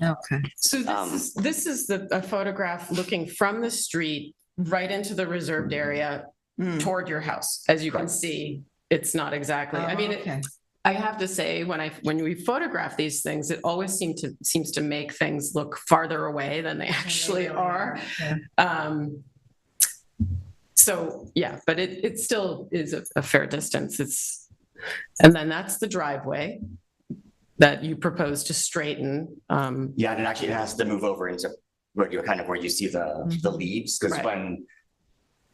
S2: Okay.
S3: So this is a photograph looking from the street right into the reserved area toward your house. As you can see, it's not exactly, I mean, I have to say, when we photograph these things, it always seems to make things look farther away than they actually are. So yeah, but it still is a fair distance. And then that's the driveway that you propose to straighten.
S15: Yeah, and it has to move over into where you see the leaves, because when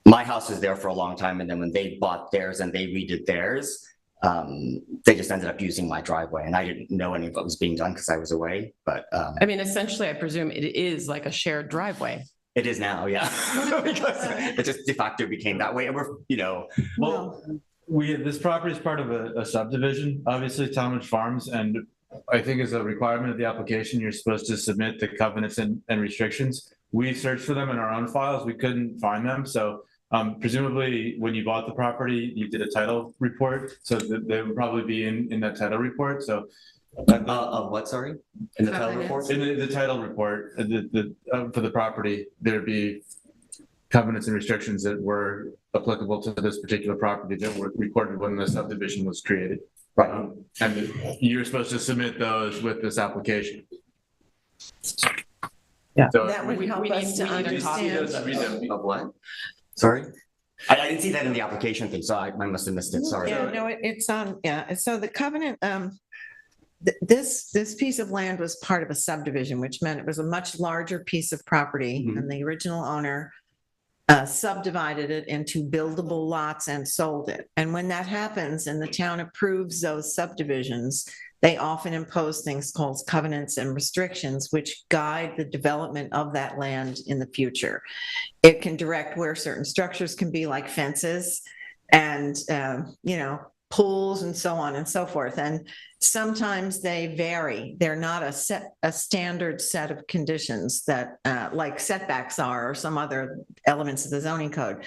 S15: my house was there for a long time, and then when they bought theirs and they redid theirs, they just ended up using my driveway, and I didn't know any of what was being done because I was away. But
S3: I mean, essentially, I presume it is like a shared driveway.
S15: It is now, yeah, because it just de facto became that way. And
S10: this property is part of a subdivision, obviously Talmadge Farms, and I think as a requirement of the application, you're supposed to submit the covenants and restrictions. We searched for them in our own files. We couldn't find them. So presumably when you bought the property, you did a title report. So they would probably be in that title report. So
S15: what, sorry? In the title report?
S10: In the title report for the property, there'd be covenants and restrictions that were applicable to this particular property that were recorded when the subdivision was created.
S15: Right.
S10: And you're supposed to submit those with this application.
S3: Yeah.
S10: So
S2: That would help us to understand.
S15: Of what? Sorry? I didn't see that in the application thing, so I must have missed it. Sorry.
S2: Yeah, no, it's on, yeah. So the covenant, This piece of land was part of a subdivision, which meant it was a much larger piece of property,
S15: Mhm.
S2: and the original owner subdivided it into buildable lots and sold it. And when that happens and the town approves those subdivisions, they often impose things called covenants and restrictions, which guide the development of that land in the future. It can direct where certain structures can be, like fences and, pools and so on and so forth. And sometimes they vary. They're not a standard set of conditions that, like setbacks are, or some other elements of the zoning code.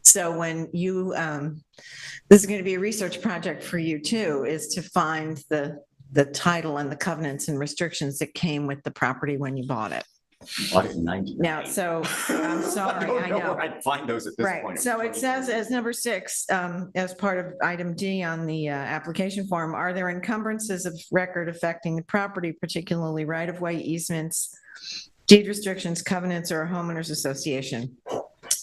S2: So when you, this is going to be a research project for you too, is to find the title and the covenants and restrictions that came with the property when you bought it.
S15: Bought it in 99.
S2: Now, so I'm sorry, I
S15: don't
S2: know.
S15: where I'd find those at this
S2: Right,
S15: point.
S2: so it says as number 6, as part of item D on the application form, are there encumbrances of record affecting the property, particularly right-of-way easements, deed restrictions, covenants, or a homeowners association?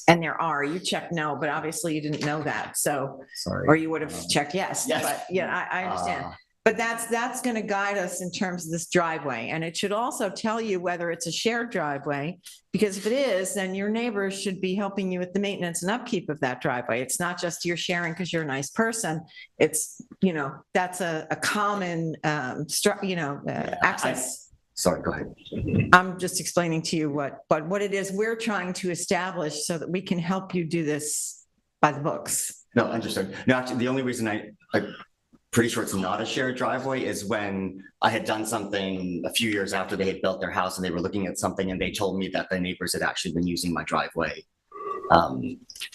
S2: And there are. You checked no, but obviously you didn't know that, so,
S15: Sorry.
S2: or you would have checked yes.
S15: Yes.
S2: But yeah, I understand. But that's going to guide us in terms of this driveway. And it should also tell you whether it's a shared driveway, because if it is, then your neighbors should be helping you with the maintenance and upkeep of that driveway. It's not just you're sharing because you're a nice person. It's, that's a common, access.
S15: Sorry, go ahead.
S2: I'm just explaining to you what it is we're trying to establish so that we can help you do this by the books.
S15: No, understood. No, actually, the only reason I'm pretty sure it's not a shared driveway is when I had done something a few years after they had built their house and they were looking at something and they told me that the neighbors had actually been using my driveway.
S2: Well,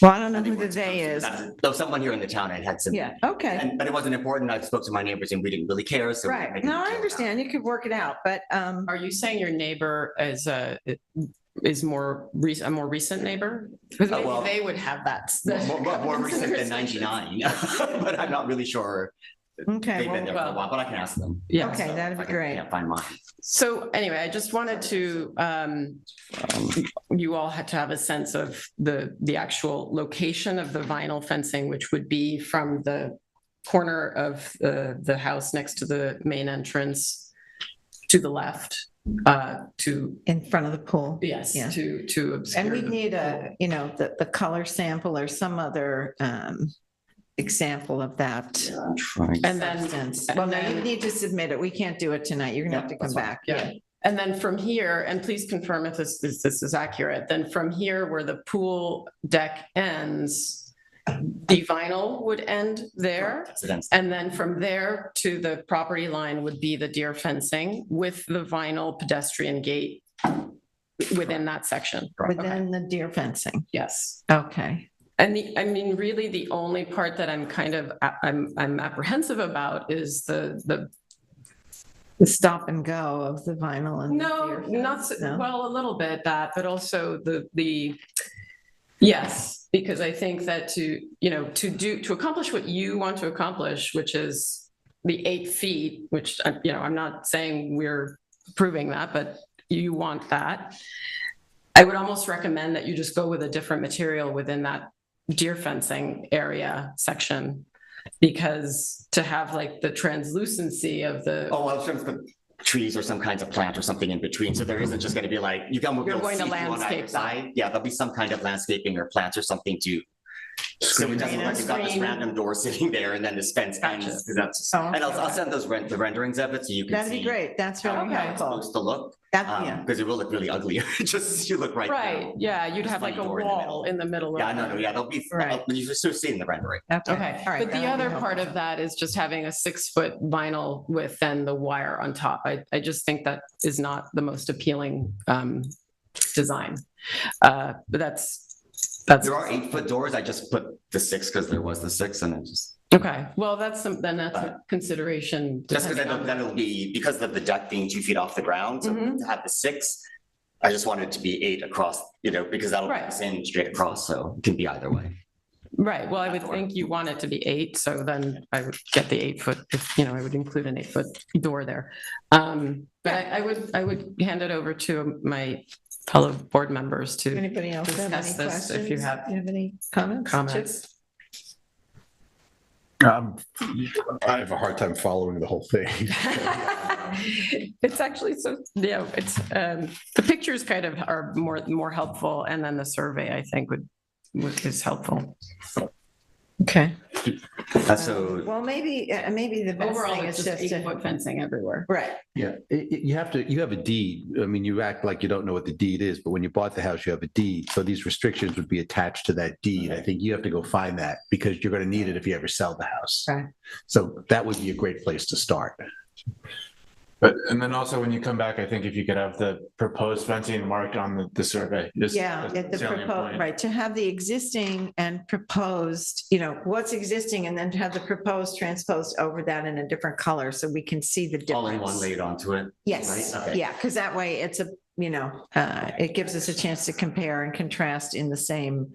S2: I don't know who the they is.
S15: So someone here in the town had some.
S2: Yeah, okay.
S15: But it wasn't important. I spoke to my neighbors and we didn't really care. So
S2: Right. No, I understand. You could work it out, but,
S3: Are you saying your neighbor is a more recent neighbor? Because maybe
S15: well,
S3: they would have that.
S15: more recent than 99, but I'm not really sure.
S2: okay.
S15: They've been there for a
S3: well,
S15: while, but I can ask them.
S3: Yeah.
S2: Okay, that'd be great.
S15: Can't find mine.
S3: So anyway, I just wanted to, you all had to have a sense of the actual location of the vinyl fencing, which would be from the corner of the house next to the main entrance to the left, to,
S2: In front of the pool.
S3: yes,
S2: Yeah.
S3: to obscure.
S2: And we
S3: the
S2: need
S3: pool.
S2: the color sample or some other example of that.
S3: And then,
S2: substance.
S3: and
S2: Well, no, you
S3: then-
S2: need to submit it. We can't do it tonight. You're gonna have to come back.
S3: yeah. And then from here, and please confirm if this is accurate, then from here where the pool deck ends, the vinyl would end there. And then from there to the property line would be the deer fencing with the vinyl pedestrian gate within that section.
S2: Within the deer fencing.
S3: Yes.
S2: Okay.
S3: And really the only part that I'm apprehensive about is the
S2: stop and go of the vinyl and. the
S3: no,
S2: deer
S3: not,
S2: fence, no?
S3: well, a little bit that, but also yes, because I think that to accomplish what you want to accomplish, which is the 8 feet, which, I'm not saying we're proving that, but you want that. I would almost recommend that you just go with a different material within that deer fencing area section, because to have like the translucency of the.
S15: Oh, well, some trees or some kinds of plant or something in between. So there isn't just going to be like, you're going to landscape side. Yeah, there'll be some kind of landscaping or plants or something to. So it doesn't look like you've got this random door sitting there and then this fence ends. That's, and I'll send those the renderings of it so you can see.
S2: That'd be great. That's really
S3: Okay.
S15: How it's
S2: helpful.
S15: supposed to look.
S2: Yeah.
S15: Because it will look really ugly. Just you look right.
S3: Right,
S15: now.
S3: yeah, you'd
S15: Just
S3: have like a
S15: door
S3: wall in the middle of.
S15: Yeah, no, yeah, they'll be.
S2: Right.
S15: You sort of see in the rendering.
S3: Okay,
S2: All right,
S3: but the
S2: that'll be
S3: other
S2: helpful.
S3: part of that is just having a 6-foot vinyl with then the wire on top. I just think that is not the most appealing design. But that's.
S15: There are 8-foot doors. I just put the 6 because there was the 6 and I just.
S3: Okay, well, that's a consideration.
S15: Just because
S3: depending on-
S15: then it'll be, because of the deck being 2 feet off the ground, so
S3: Mhm.
S15: to have the 6, I just wanted it to be 8 across, because that'll be
S3: Right.
S15: the same straight across, so it can be either way.
S3: Right, well, I would think you want it to be 8, so then I would get the 8-foot, I would include an 8-foot door there. But I would hand it over to my fellow board members to
S2: Anybody else have any
S3: discuss this
S2: questions?
S3: if you have
S2: Do you have any comments?
S3: comments.
S9: I have a hard time following the whole thing.
S3: It's actually so, yeah, it's, the pictures kind of are more helpful, and then the survey, I think, is helpful.
S2: Okay.
S15: So
S2: Well, maybe the best
S3: Overall,
S2: thing
S3: it's
S2: is
S3: just
S2: just to,
S3: 8-foot fencing everywhere.
S2: right.
S9: Yeah, you have a deed. I mean, you act like you don't know what the deed is, but when you bought the house, you have a deed. So these restrictions would be attached to that deed. I think you have to go find that because you're going to need it if you ever sell the house.
S2: Right.
S9: So that would be a great place to start.
S10: But, and then also when you come back, I think if you could have the proposed fencing marked on the survey. just
S2: Yeah,
S10: as
S2: at the
S10: salient point.
S2: right, to have the existing and proposed, what's existing, and then to have the proposed transposed over that in a different color so we can see the difference.
S15: all in one laid onto it?
S2: Yes,
S15: Right? Okay.
S2: yeah, because that way it's it gives us a chance to compare and contrast in the same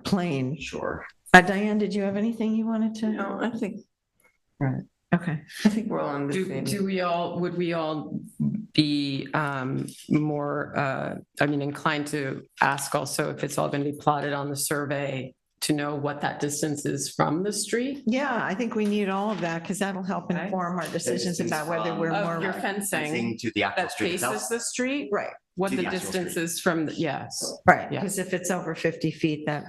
S2: plane.
S15: Sure.
S2: Diane, did you have anything you wanted to?
S12: No, I think,
S2: Okay.
S12: I think we're all on the same.
S3: Would we all be more, inclined to ask also if it's all going to be plotted on the survey to know what that distance is from the street?
S2: Yeah, I think we need all of that because that'll help
S3: Okay.
S2: inform our decisions
S15: Distance
S2: about whether we're
S3: Of
S2: more.
S3: your fencing
S15: To the actual
S3: that
S15: street
S3: faces
S15: itself.
S3: the street?
S2: Right,
S3: What
S15: To
S3: the
S15: the actual
S3: distance
S15: street.
S3: is from, yes.
S2: right,
S3: Yeah.
S2: because if it's over 50 feet, that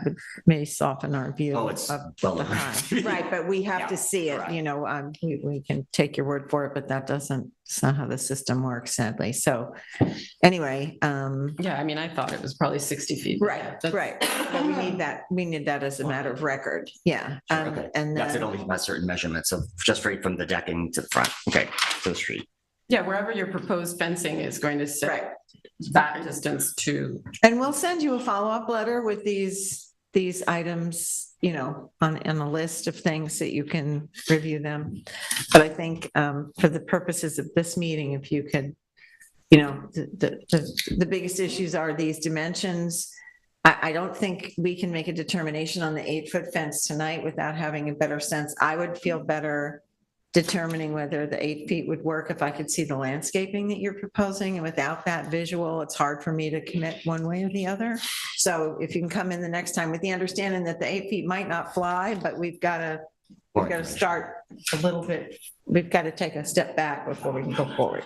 S2: may soften our view
S15: Oh,
S2: of
S15: it's
S2: the
S15: well.
S2: high. Right, but we have
S15: Yeah,
S2: to see it,
S15: correct.
S2: we can take your word for it, but it's not how the system works, sadly. So anyway,
S3: Yeah, I thought it was probably 60 feet.
S2: right,
S3: That's-
S2: right. But we need that as a matter of record. Yeah.
S15: Sure, okay.
S2: And
S15: That's it
S2: then,
S15: only by certain measurements of just right from the decking to the front. Okay, to the street.
S3: Yeah, wherever your proposed fencing is going to
S2: right.
S3: sit, that distance to,
S2: And we'll send you a follow-up letter with these items, on a list of things that you can review them. But I think for the purposes of this meeting, if you could, the biggest issues are these dimensions. I don't think we can make a determination on the 8-foot fence tonight without having a better sense. I would feel better determining whether the 8 feet would work if I could see the landscaping that you're proposing. And without that visual, it's hard for me to commit one way or the other. So if you can come in the next time with the understanding that the 8 feet might not fly, but we've got to start a little bit, we've got to take a step back before we can go forward.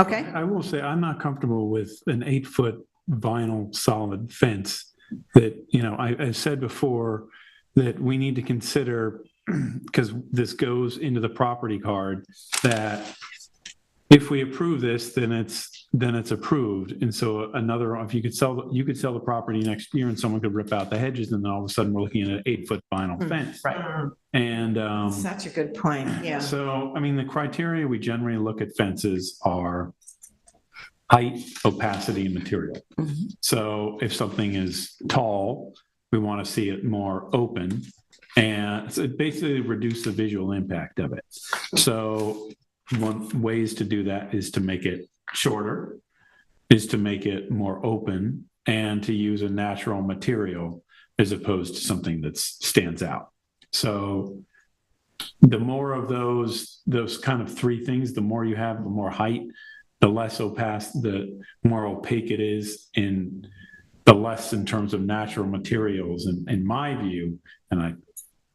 S2: Okay?
S8: I will say, I'm not comfortable with an 8-foot vinyl solid fence that, I've said before that we need to consider, because this goes into the property card, that if we approve this, then it's approved. And so if you could sell the property next year and someone could rip out the hedges, and then all of a sudden we're looking at an 8-foot vinyl fence.
S3: right.
S8: And
S2: Such a good point. Yeah.
S8: so, the criteria we generally look at fences are height, opacity, and material.
S3: Mhm.
S8: So if something is tall, we want to see it more open, and so it basically reduce the visual impact of it. So one ways to do that is to make it shorter, is to make it more open, and to use a natural material as opposed to something that stands out. So the more of those kind of three things, the more you have, the more height, the less the more opaque it is, and the less in terms of natural materials, in my view. And I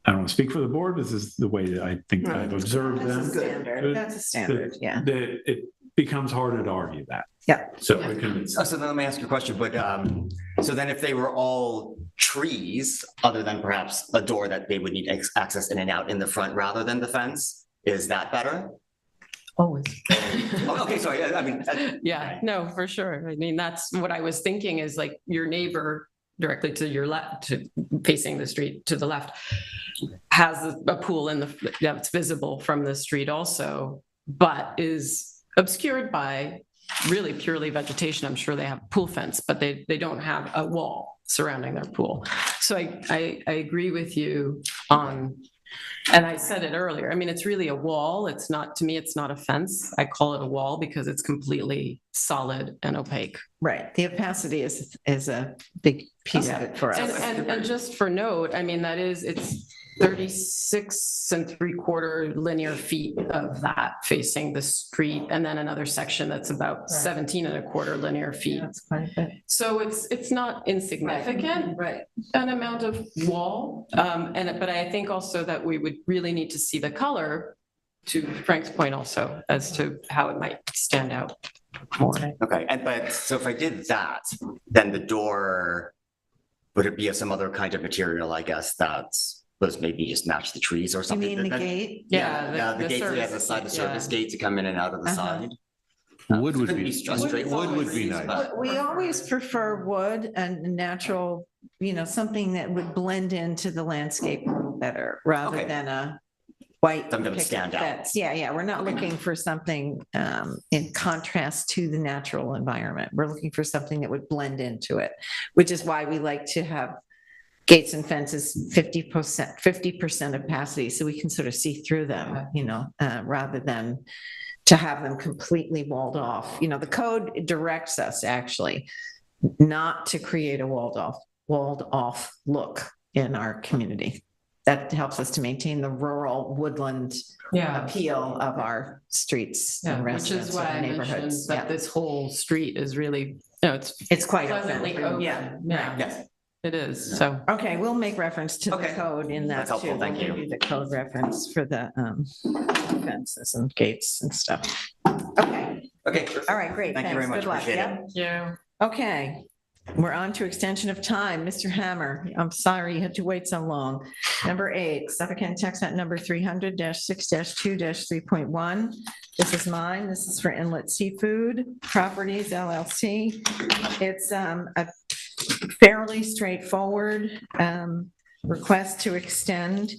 S8: don't want to speak for the board, this is the way that I think I've observed them.
S2: That's a standard. That's a standard. Yeah.
S8: That it becomes harder to argue that.
S2: Yeah.
S8: So we can,
S15: So then let me ask you a question, but so then if they were all trees, other than perhaps a door that they would need access in and out in the front rather than the fence, is that better?
S3: Always.
S15: Oh, okay, sorry,
S3: Yeah, no, for sure. That's what I was thinking, is like your neighbor directly to your left, facing the street to the left, has a pool that's visible from the street also, but is obscured by really purely vegetation. I'm sure they have a pool fence, but they don't have a wall surrounding their pool. So I agree with you on, and I said it earlier, it's really a wall. It's not, to me, it's not a fence. I call it a wall because it's completely solid and opaque.
S2: Right. The opacity is a big piece of it for us.
S3: And just for note, 36 3/4 linear feet of that facing the street, and then another section that's about 17 1/4 linear feet.
S2: That's quite a bit.
S3: So it's not insignificant,
S6: Right.
S3: an amount of wall. But I think also that we would really need to see the color, to Frank's point also, as to how it might stand out more.
S15: Okay, but so if I did that, then the door, would it be of some other kind of material, I guess, that's was maybe just match the trees or
S2: You
S15: something?
S2: mean the
S15: That-
S2: gate?
S15: Yeah, the gates,
S3: service-
S15: yeah, the side, the service
S3: yeah.
S15: gate to come in and out of the
S2: Uh-huh.
S15: side.
S9: Wood would
S15: Couldn't
S9: be,
S15: straight
S9: wood would be
S15: trees,
S9: nice.
S15: but-
S2: We always prefer wood and natural, something that would blend into the landscape a little better, rather
S15: Okay.
S2: than a white.
S15: Something that would
S2: picket
S15: stand out.
S2: fence. Yeah, we're not looking for something in contrast to the natural environment. We're looking for something that would blend into it, which is why we like to have gates and fences 50% opacity, so we can sort of see through them, rather than to have them completely walled off. The code directs us actually not to create a walled off look in our community. That helps us to maintain the rural woodland appeal of our streets and
S3: Which
S2: residents
S3: is
S2: of
S3: why
S2: the
S3: I mentioned
S2: neighborhoods.
S3: that
S2: Yeah.
S3: this whole street is really,
S2: It's quite
S3: pleasantly
S2: open.
S3: open.
S2: Yeah.
S15: Yes.
S3: It is, so.
S2: Okay, we'll make reference to the
S15: Okay.
S2: code in that
S15: That's helpful,
S2: too.
S15: thank
S2: We'll give
S15: you.
S2: The code reference for the fences and gates and stuff. Okay,
S15: Okay.
S2: all right, great.
S15: Thank you very
S2: Thanks.
S15: much,
S2: Good luck.
S15: appreciate
S2: Yep.
S15: it.
S3: Yeah.
S2: Okay, we're on to extension of time. Mr. Hammer, I'm sorry you had to wait so long. Number 8, Suffolk County Tax Act number 300-6-2-3.1. This is mine. This is for Inlet Seafood Properties LLC. It's a fairly straightforward request to extend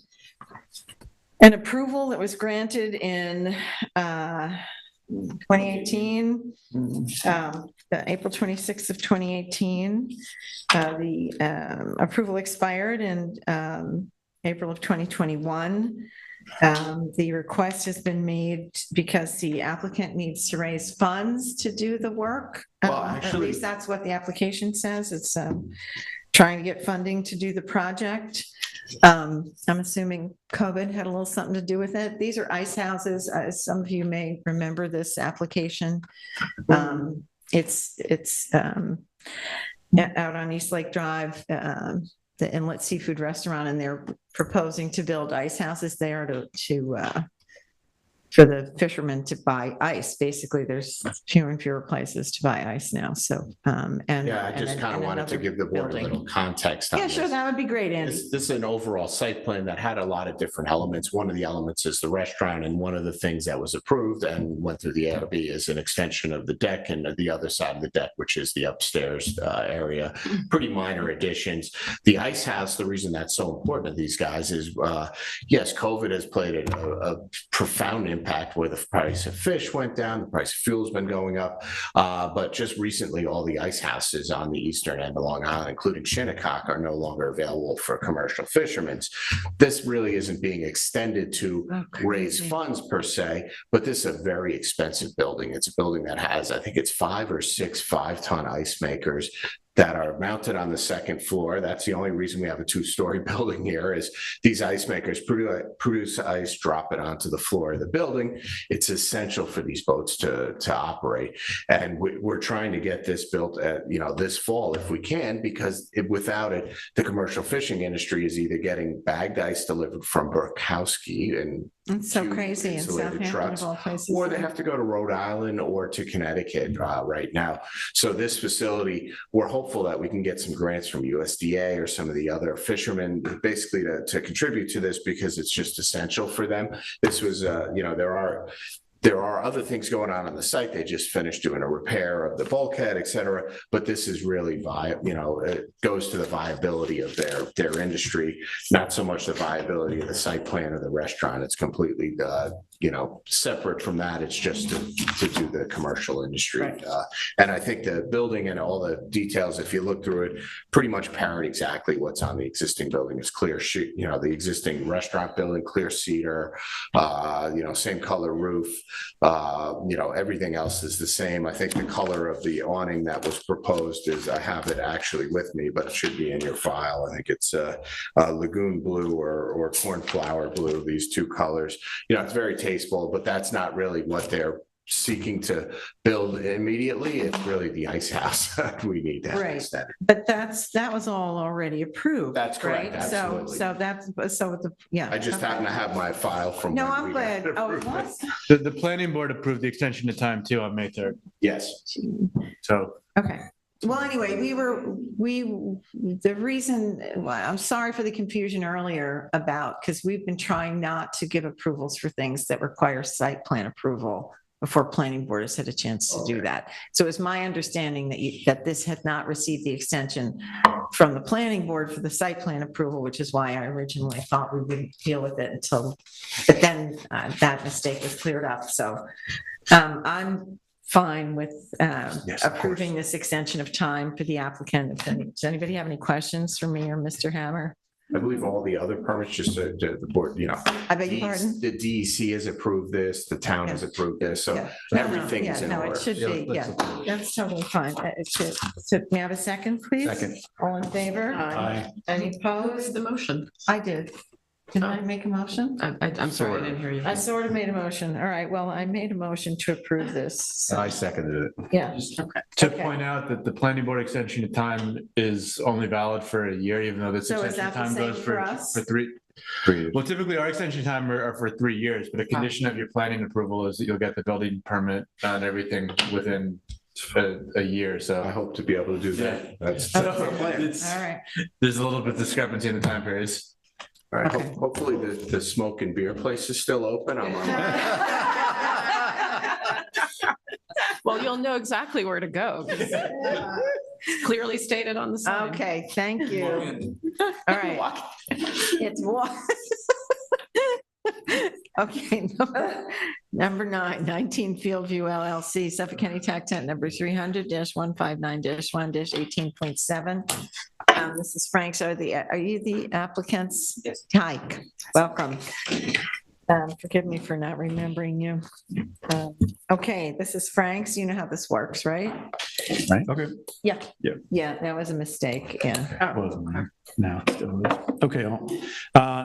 S2: an approval that was granted in 2018, April 26th of 2018. The approval expired in April of 2021. The request has been made because the applicant needs to raise funds to do the work.
S9: Well,
S2: At
S9: actually-
S2: least that's what the application says. It's trying to get funding to do the project. I'm assuming COVID had a little something to do with it. These are ice houses. Some of you may remember this application. It's out on East Lake Drive, the Inlet Seafood Restaurant, and they're proposing to build ice houses there for the fishermen to buy ice. Basically, there's fewer and fewer places to buy ice now. So,
S14: Yeah, I just kind of wanted to
S2: another
S14: give the board a
S2: building.
S14: little context on
S2: Yeah,
S14: this.
S2: sure, that would be great, Andy.
S14: This is an overall site plan that had a lot of different elements. One of the elements is the restaurant, and one of the things that was approved and went through the ARB is an extension of the deck and the other side of the deck, which is the upstairs area. Pretty minor additions. The ice house, the reason that's so important to these guys is, yes, COVID has played a profound impact where the price of fish went down, the price of fuel's been going up. But just recently, all the ice houses on the eastern end of Long Island, including Shinnecock, are no longer available for commercial fishermen. This really isn't being extended to raise funds per se, but this is a very expensive building. It's a building that has, I think it's 5 or 6 5-ton ice makers that are mounted on the second floor. That's the only reason we have a 2-story building here is these ice makers produce ice, drop it onto the floor of the building. It's essential for these boats to operate. And we're trying to get this built at, this fall if we can, because without it, the commercial fishing industry is either getting bagged ice delivered from Burkowski and
S2: It's so
S14: huge
S2: crazy in
S14: insulated
S2: Southampton
S14: trucks,
S2: of all places.
S14: or they have to go to Rhode Island or to Connecticut right now. So this facility, we're hopeful that we can get some grants from USDA or some of the other fishermen, basically to contribute to this because it's just essential for them. This was, there are other things going on the site. They just finished doing a repair of the bulkhead, et cetera. But this is really it goes to the viability of their industry, not so much the viability of the site plan of the restaurant. It's completely, separate from that. It's just to do the commercial industry.
S2: Right.
S14: And I think the building and all the details, if you look through it, pretty much parrot exactly what's on the existing building. It's clear sheet, the existing restaurant building, clear cedar, same color roof. everything else is the same. I think the color of the awning that was proposed is, I have it actually with me, but it should be in your file. I think it's lagoon blue or cornflower blue, these two colors. It's very tasteful, but that's not really what they're seeking to build immediately. It's really the ice house we need to have
S2: Right.
S14: aesthetic.
S2: But that was all already approved.
S14: That's correct,
S2: right?
S14: absolutely.
S2: Yeah.
S14: I just happen to have my file from.
S2: No,
S14: when
S2: I'm
S14: we
S2: glad.
S14: had
S2: Oh, it
S14: approved
S2: was?
S10: The planning board approved the extension of time too on May 3rd.
S14: Yes.
S10: So.
S2: Okay. Well, anyway, the reason, well, I'm sorry for the confusion earlier because we've been trying not to give approvals for things that require site plan approval before planning board has had a chance to do that. So it's my understanding that this had not received the extension from the planning board for the site plan approval, which is why I originally thought we wouldn't deal with it but then that mistake was cleared up. So I'm fine with approving this extension of time for the applicant. Does anybody have any questions for me or Mr. Hammer?
S14: I believe all the other permits, just the board,
S2: I beg your pardon?
S14: The DEC has approved this, the town has approved this, so
S2: Yeah.
S14: everything is in
S2: No,
S14: order.
S2: it should be, yeah. That's totally fine. It should. So may I have a second, please?
S14: Second.
S2: All in favor?
S3: Aye.
S2: Any
S3: Who's
S2: opposed?
S3: the motion?
S2: I did. Did I make a motion?
S3: I'm sorry, I didn't hear you.
S2: I sort of made a motion. All right, well, I made a motion to approve this.
S14: I seconded it.
S2: Yeah.
S10: To
S2: Okay.
S10: point out that the planning board extension of time is only valid for a year, even though this
S2: So is
S10: extension
S2: that the
S10: time
S2: same
S10: goes
S2: for us?
S10: for 3.
S14: 3 years.
S10: Well, typically our extension time are for 3 years, but a condition of your planning approval is that you'll get the building permit and everything within a year.
S14: I
S10: So
S14: hope to be able to do that.
S10: Yeah.
S14: That's,
S10: So
S14: all
S2: All right.
S10: there's a little bit of discrepancy in the time periods.
S14: right.
S2: Okay.
S14: Hopefully the smoke and beer place is still open.
S3: Well, you'll know exactly where to go. 'Cause it's clearly stated on the sign.
S2: Okay, thank you. All right. It's what? Okay. Number 19 Fieldview LLC, Suffolk County Tax Tent number 300-159-1-18.7. This is Frank. So are you the applicants?
S15: Yes.
S2: Hi, welcome. Forgive me for not remembering you. Okay, this is Frank's. You know how this works, right?
S8: Right, okay.
S2: Yeah.
S8: Yeah.
S2: Yeah, that was a mistake. Yeah.
S8: Wasn't there. Now it still is. Okay,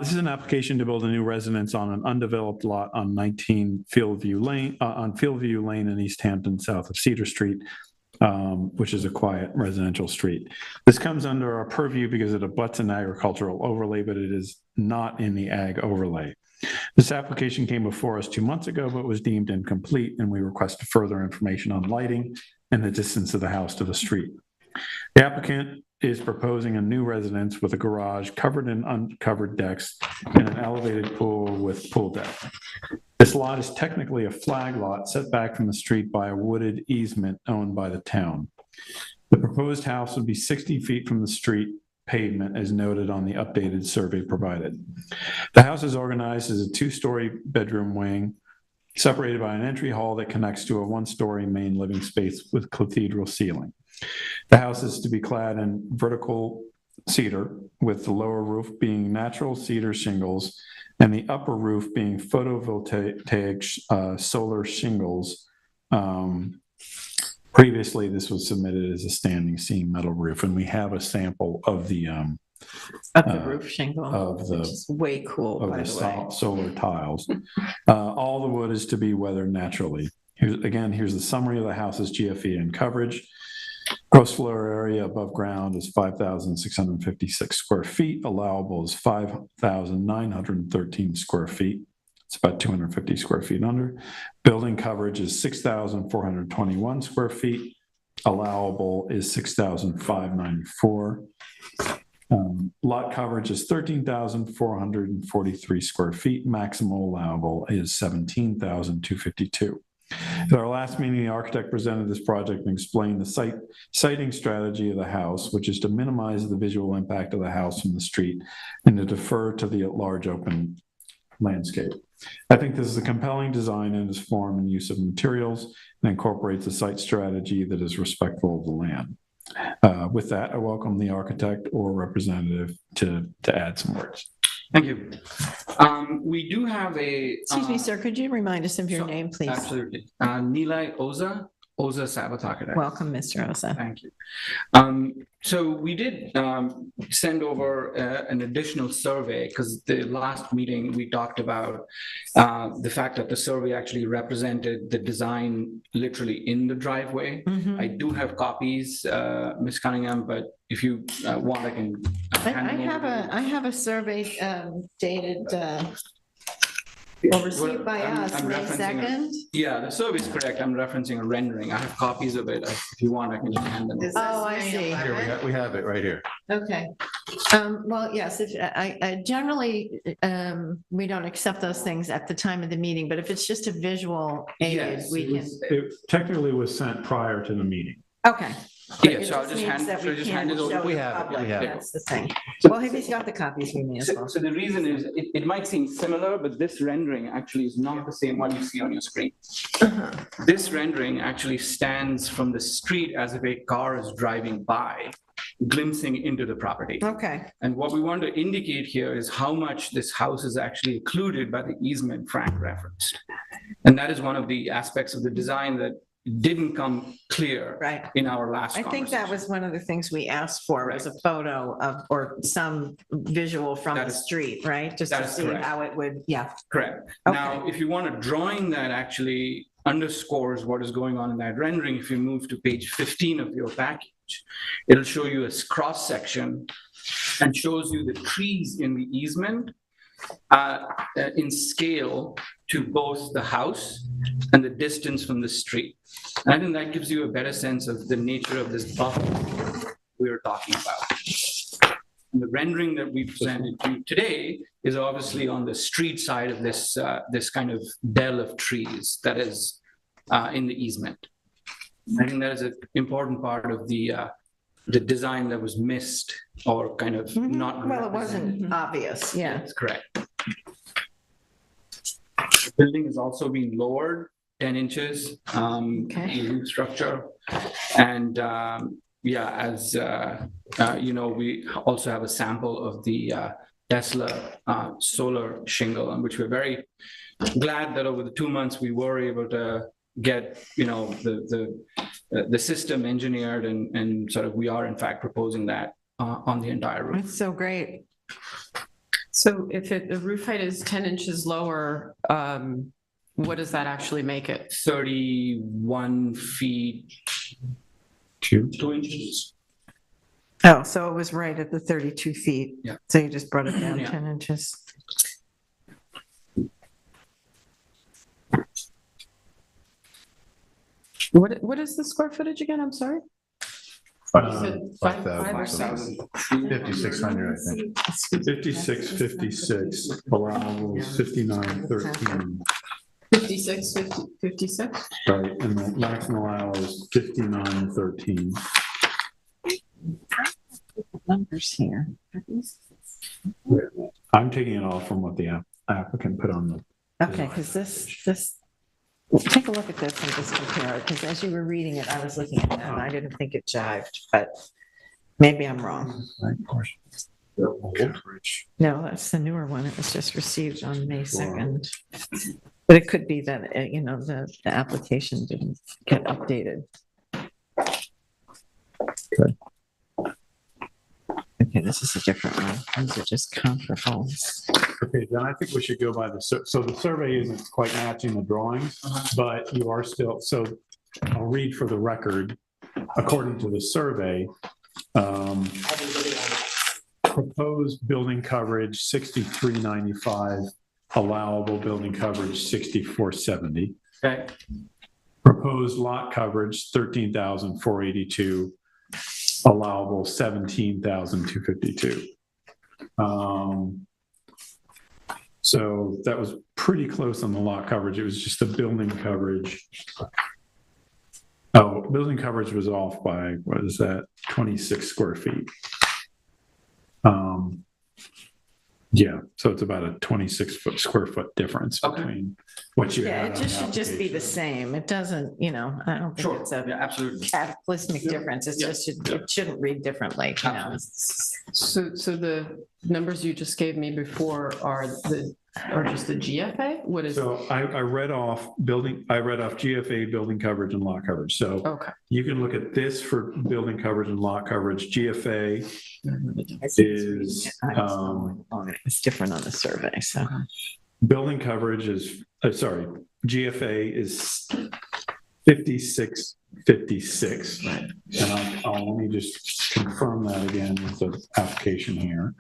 S8: this is an application to build a new residence on an undeveloped lot on 19 Fieldview Lane, on Fieldview Lane in East Hampton, south of Cedar Street, which is a quiet residential street. This comes under our purview because it abuts an agricultural overlay, but it is not in the ag overlay. This application came before us 2 months ago, but was deemed incomplete, and we requested further information on lighting and the distance of the house to the street. The applicant is proposing a new residence with a garage covered in uncovered decks and an elevated pool with pool deck. This lot is technically a flag lot set back from the street by a wooded easement owned by the town. The proposed house would be 60 feet from the street pavement as noted on the updated survey provided. The house is organized as a 2-story bedroom wing separated by an entry hall that connects to a 1-story main living space with cathedral ceiling. The house is to be clad in vertical cedar, with the lower roof being natural cedar shingles and the upper roof being photovoltaic solar shingles. Previously, this was submitted as a standing seam metal roof, and we have a sample of the
S2: Roof shingle,
S8: of the
S2: which is way cool,
S8: of
S2: by
S8: the
S2: the way.
S8: solar tiles. All the wood is to be weathered naturally. Here's the summary of the house's GFE and coverage. Gross floor area above ground is 5,656 square feet. Allowable is 5,913 square feet. It's about 250 square feet under. Building coverage is 6,421 square feet. Allowable is 6,594. Lot coverage is 13,443 square feet. Maximum allowable is 17,252. At our last meeting, the architect presented this project and explained the siting strategy of the house, which is to minimize the visual impact of the house from the street and to defer to the large open landscape. I think this is a compelling design in its form and use of materials and incorporates a site strategy that is respectful of the land. With that, I welcome the architect or representative to add some words.
S11: Thank you. We do have a.
S2: Excuse me, sir, could you remind us of your
S11: so-
S2: name, please?
S11: Absolutely. Nilay Oza Sabatakare.
S2: Welcome, Mr. Osa.
S11: Thank you. So we did send over an additional survey because the last meeting we talked about the fact that the survey actually represented the design literally in the driveway.
S2: Mhm.
S11: I do have copies, Ms. Cunningham, but if you want, I can hand them over.
S2: I have a survey dated or received by us
S11: I'm
S2: May
S11: referencing
S2: 2nd.
S11: Yeah, the survey is correct. I'm referencing a rendering. I have copies of it. If you want, I can just hand them.
S2: Oh, I see.
S9: Here, we have it right here.
S2: Okay. Well, yes, if I generally, we don't accept those things at the time of the meeting, but if it's just a visual aid,
S11: Yes,
S2: we can.
S8: It technically was sent prior to the meeting.
S2: Okay.
S11: Yeah,
S2: It
S11: so I'll just
S2: means
S11: hand,
S2: that
S11: so
S2: we
S11: just
S2: can't
S11: hand it over.
S2: show
S9: We
S2: the
S9: have it,
S2: public,
S9: we have it.
S2: That's the thing. Well, if he's got the copies, we may as well.
S11: So the reason is, it might seem similar, but this rendering actually is not the same one you see on your screen. This rendering actually stands from the street as if a car is driving by, glimpsing into the property.
S2: Okay.
S11: And what we want to indicate here is how much this house is actually included by the easement Frank referenced. And that is one of the aspects of the design that didn't come clear
S2: Right.
S11: in our last
S2: I think that
S11: conversation.
S2: was one of the things we asked for was a photo of, or some visual from
S11: That
S2: the
S11: is-
S2: street, right? Just
S11: that
S2: to
S11: is
S2: see
S11: correct.
S2: how it would, yeah.
S11: Correct.
S2: Okay.
S11: Now, if you want a drawing that actually underscores what is going on in that rendering, if you move to page 15 of your package, it'll show you a cross section and shows you the trees in the easement in scale to both the house and the distance from the street. And I think that gives you a better sense of the nature of this buffer we're talking about. And the rendering that we presented to you today is obviously on the street side of this this kind of dell of trees that is in the easement. I think that is an important part of the design that was missed or kind of not.
S2: Well, it
S11: represented.
S2: wasn't obvious, yeah.
S11: That's correct. The building is also being lowered 10 inches,
S2: Okay.
S11: the roof structure. And yeah, as you know, we also have a sample of the Tesla solar shingle, on which we're very glad that over the 2 months we were able to get, you know, the system engineered and sort of we are in fact proposing that on the entire roof.
S2: That's so great.
S3: So if the roof height is 10 inches lower, what does that actually make it?
S11: 31 feet, 2 inches.
S2: Oh, so it was right at the 32 feet.
S11: Yeah.
S2: So you just brought it down
S11: Yeah.
S2: 10 inches.
S3: What is the square footage again? I'm sorry?
S11: Um,
S9: 5,000. 5,600, I think.
S8: 5656, allowable 5913.
S3: 56, 56?
S8: Right, and the maximum allowable is 5913.
S2: Numbers here.
S8: I'm taking it off from what the applicant put on the.
S2: Okay, because this, take a look at this and just compare it, because as you were reading it, I was looking at that and I didn't think it jived, but maybe I'm wrong. No, that's the newer one. It was just received on May 2nd. But it could be that, you know, the application didn't get updated.
S8: Good.
S2: Okay, this is a different one. These are just comparables.
S8: Okay, then I think we should go by the, so the survey isn't quite matching the drawings, but you are still, so I'll read for the record. According to the survey, proposed building coverage 6395, allowable building coverage 6470.
S11: Okay.
S8: Proposed lot coverage 13,482, allowable 17,252. So that was pretty close on the lot coverage. It was just the building coverage. Oh, building coverage was off by, what is that, 26 square feet. Yeah, so it's about a 26 square foot difference
S11: Okay.
S8: between what you
S2: Yeah,
S8: had
S2: it
S8: on
S2: just
S8: the
S2: should just be the
S8: application.
S2: same. It doesn't, I don't think
S11: Sure,
S2: it's a
S11: yeah, absolutely.
S2: cataclysmic difference. It's
S11: Yeah.
S2: just, it shouldn't read differently,
S3: So the numbers you just gave me before are just the GFA? What is?
S8: So I read off GFA, building coverage and lot coverage. So
S3: Okay.
S8: you can look at this for building coverage and lot coverage. GFA is,
S2: It's different on the survey, so.
S8: building coverage is, GFA is 5656.
S3: Right.
S8: And let me just confirm that again with the application here.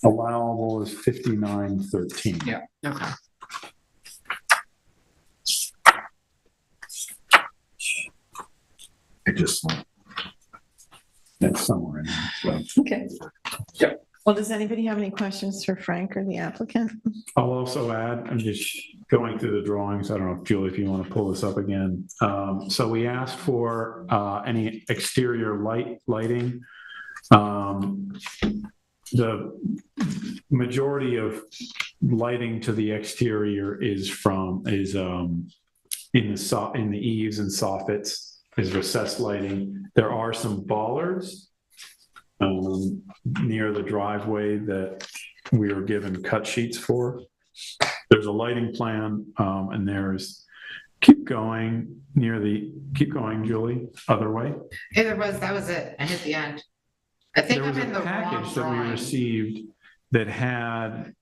S8: Allowable is 5913.
S11: Yeah.
S3: Okay.
S8: I just, that's somewhere in there. So.
S2: Okay. Well, does anybody have any questions for Frank or the applicant?
S8: I'll also add, I'm just going through the drawings. I don't know if Julie, if you want to pull this up again. So we asked for any exterior lighting. The majority of lighting to the exterior is in the eaves and soffits, is recessed lighting. There are some bollards near the driveway that we were given cut sheets for. There's a lighting plan, and there's, keep going, Julie, other way.
S5: Yeah, that was it. I hit the end. I think
S8: There
S5: I'm
S8: was
S5: in
S8: a
S5: the wrong
S8: package that we
S5: drawing.
S8: received that had,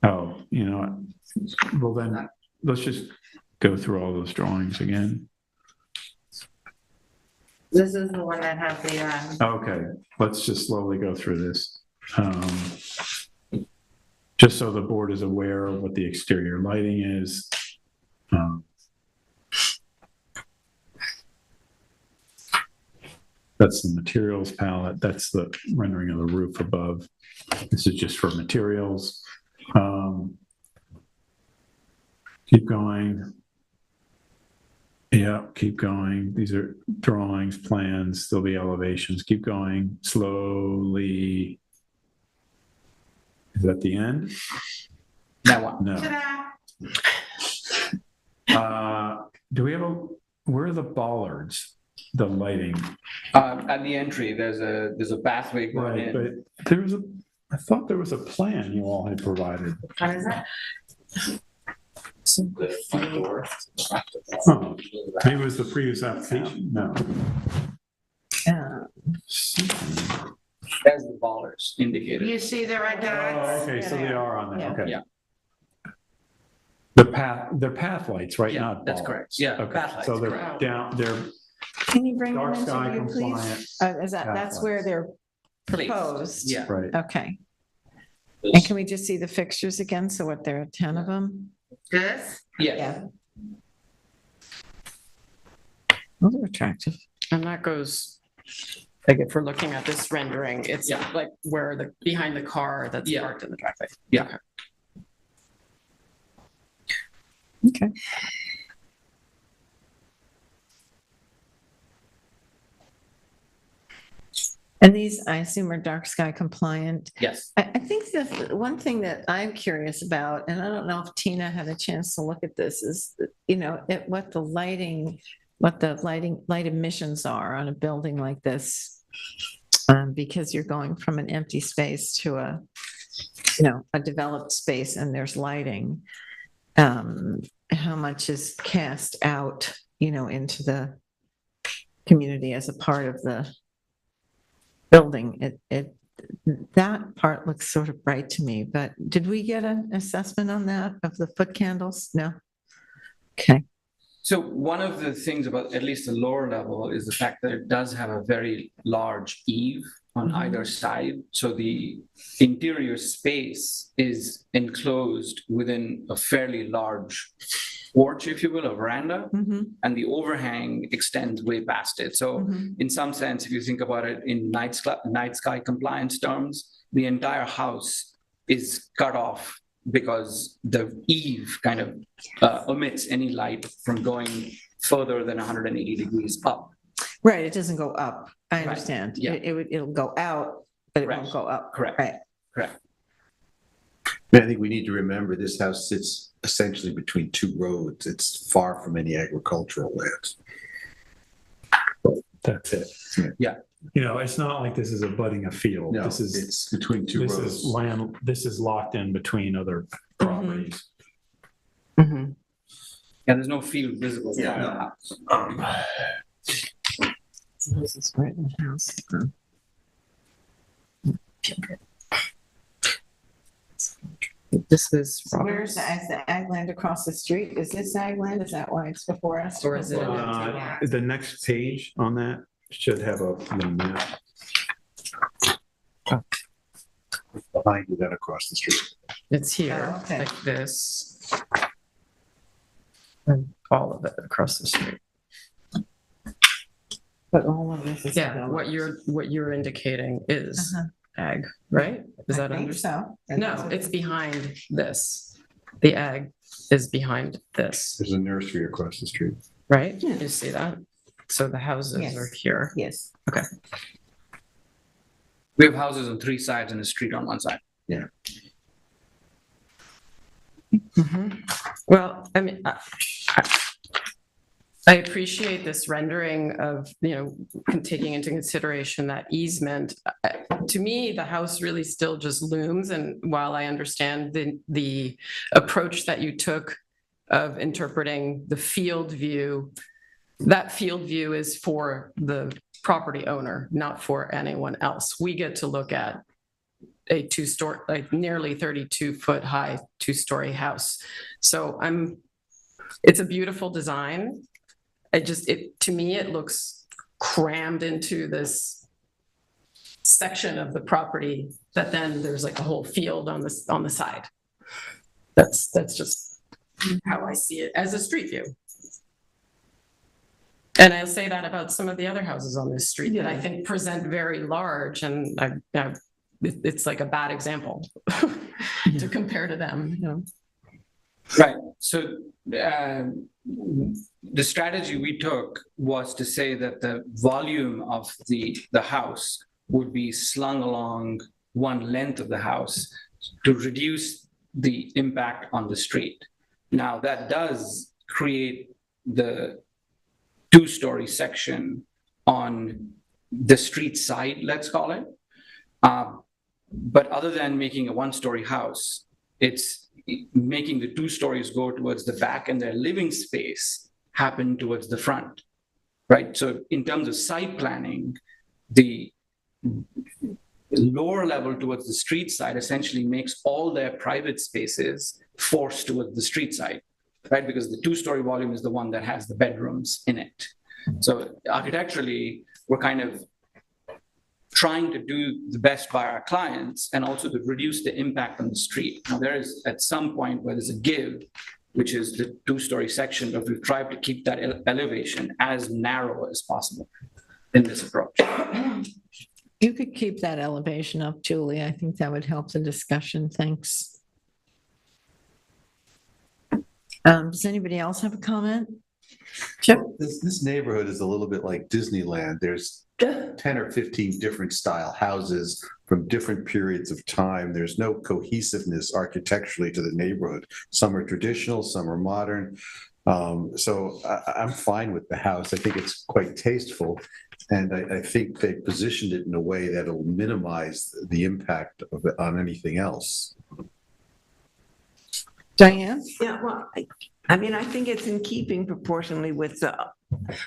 S8: well then, let's just go through all those drawings again.
S5: This is the one that has the,
S8: Okay, let's just slowly go through this. Just so the board is aware of what the exterior lighting is. That's the materials palette. That's the rendering of the roof above. This is just for materials. Keep going. Yeah, keep going. These are drawings, plans, there'll be elevations. Keep going slowly. Is that the end?
S11: That one.
S8: No. Do we have where are the bollards? The lighting?
S11: At the entry, there's a pathway going
S8: Right,
S11: in.
S8: but I thought there was a plan you all had provided.
S5: what is that?
S8: Oh, maybe it was the previous application? No.
S11: There's the bollards indicated.
S5: You see the red
S8: Oh,
S5: dots?
S8: okay, so they are on there,
S2: Yeah.
S8: okay.
S11: Yeah.
S8: They're path lights, right?
S11: Yeah,
S8: Not
S11: that's
S8: bollards.
S11: correct. Yeah,
S8: Okay,
S11: path lights,
S8: so they're
S11: correct.
S8: down, they're
S2: Can you bring them
S8: dark
S2: into
S8: sky
S2: view,
S8: compliant.
S2: please?
S8: path
S2: That's where
S8: lights.
S2: they're
S11: Placed.
S2: proposed?
S11: Yeah.
S8: Right.
S2: Okay. And can we just see the fixtures again? So what, there are 10 of them?
S5: This?
S11: Yeah.
S2: Those are attractive.
S3: And that goes, like if we're looking at this rendering, it's
S11: Yeah.
S3: like where behind the car that's
S11: Yeah.
S3: parked in the driveway.
S11: Yeah.
S2: Okay. And these, I assume, are dark sky compliant.
S11: Yes.
S2: I think the one thing that I'm curious about, and I don't know if Tina had a chance to look at this, is, what the light emissions are on a building like this. Because you're going from an empty space to a developed space and there's lighting. How much is cast out, into the community as a part of the building? That part looks sort of bright to me, but did we get an assessment on that of the foot candles? No? Okay.
S11: So one of the things about at least the lower level is the fact that it does have a very large eave on either side. So the interior space is enclosed within a fairly large porch, if you will, a veranda, and the overhang extends way past it. So in some sense, if you think about it in night sky compliance terms, the entire house is cut off because the eave kind of omits any light from going further than 180 degrees up.
S2: Right, it doesn't go up. I
S11: Right,
S2: understand.
S11: yeah.
S2: It'll go out, but it
S11: Correct.
S2: won't go up.
S11: Correct.
S2: Right.
S11: Correct.
S9: I think we need to remember this house sits essentially between two roads. It's far from any agricultural lands.
S8: That's it.
S9: Yeah.
S8: You know, it's not like this is abutting a field.
S9: No,
S8: This is,
S9: it's between two
S8: this
S9: roads.
S8: is land, this is locked in between other properties.
S3: Mhm.
S11: Yeah, there's no field visible from
S9: Yeah.
S11: the house.
S2: This is right in the house.
S3: This is
S2: Where's the ag land across the street? Is this ag land? Is that why it's before us?
S3: Or is it-
S8: The next page on that should have a little map.
S9: Behind you, then across the street.
S3: It's here,
S2: Oh, okay.
S3: like this. And all of it across the street.
S2: But all of this is.
S3: Yeah,
S2: developed.
S3: what you're indicating is
S2: Uh-huh.
S3: ag, right? Is that
S2: I think
S3: understand?
S2: so.
S3: No, it's behind this. The ag is behind this,
S9: There's a nursery across the street.
S3: right?
S2: Yeah.
S3: You see that? So the houses
S2: Yes.
S3: are here.
S2: Yes.
S11: We have houses on 3 sides and a street on 1 side.
S3: Well, I mean, I appreciate this rendering of, taking into consideration that easement. To me, the house really still just looms, and while I understand the approach that you took of interpreting the field view, that field view is for the property owner, not for anyone else. We get to look at a two-story, like nearly 32-foot high, two-story house. So it's a beautiful design. To me, it looks crammed into this section of the property that then there's like a whole field on the side. That's just how I see it as a street view. And I'll say that about some of the other houses on this street that I think present very large, and it's like a bad example to compare to them.
S11: Right. So the strategy we took was to say that the volume of the house would be slung along one length of the house to reduce the impact on the street. Now, that does create the 2-story section on the street side, let's call it. But other than making a 1-story house, it's making the 2 stories go towards the back and their living space happen towards the front, right? So in terms of site planning, the lower level towards the street side essentially makes all their private spaces forced towards the street side, right? Because the 2-story volume is the one that has the bedrooms in it. So architecturally, we're kind of trying to do the best by our clients and also to reduce the impact on the street. Now, there is at some point where there's a give, which is the 2-story section, but we've tried to keep that elevation as narrow as possible in this approach.
S2: You could keep that elevation up, Julie. I think that would help the discussion. Thanks. Does anybody else have a comment? Chip?
S9: This neighborhood is a little bit like Disneyland. There's 10 or 15 different style houses from different periods of time. There's no cohesiveness architecturally to the neighborhood. Some are traditional, some are modern. So I'm fine with the house. I think it's quite tasteful. And I think they positioned it in a way that'll minimize the impact of it on anything else.
S2: Diane?
S6: Yeah, well, I mean, I think it's in keeping proportionally with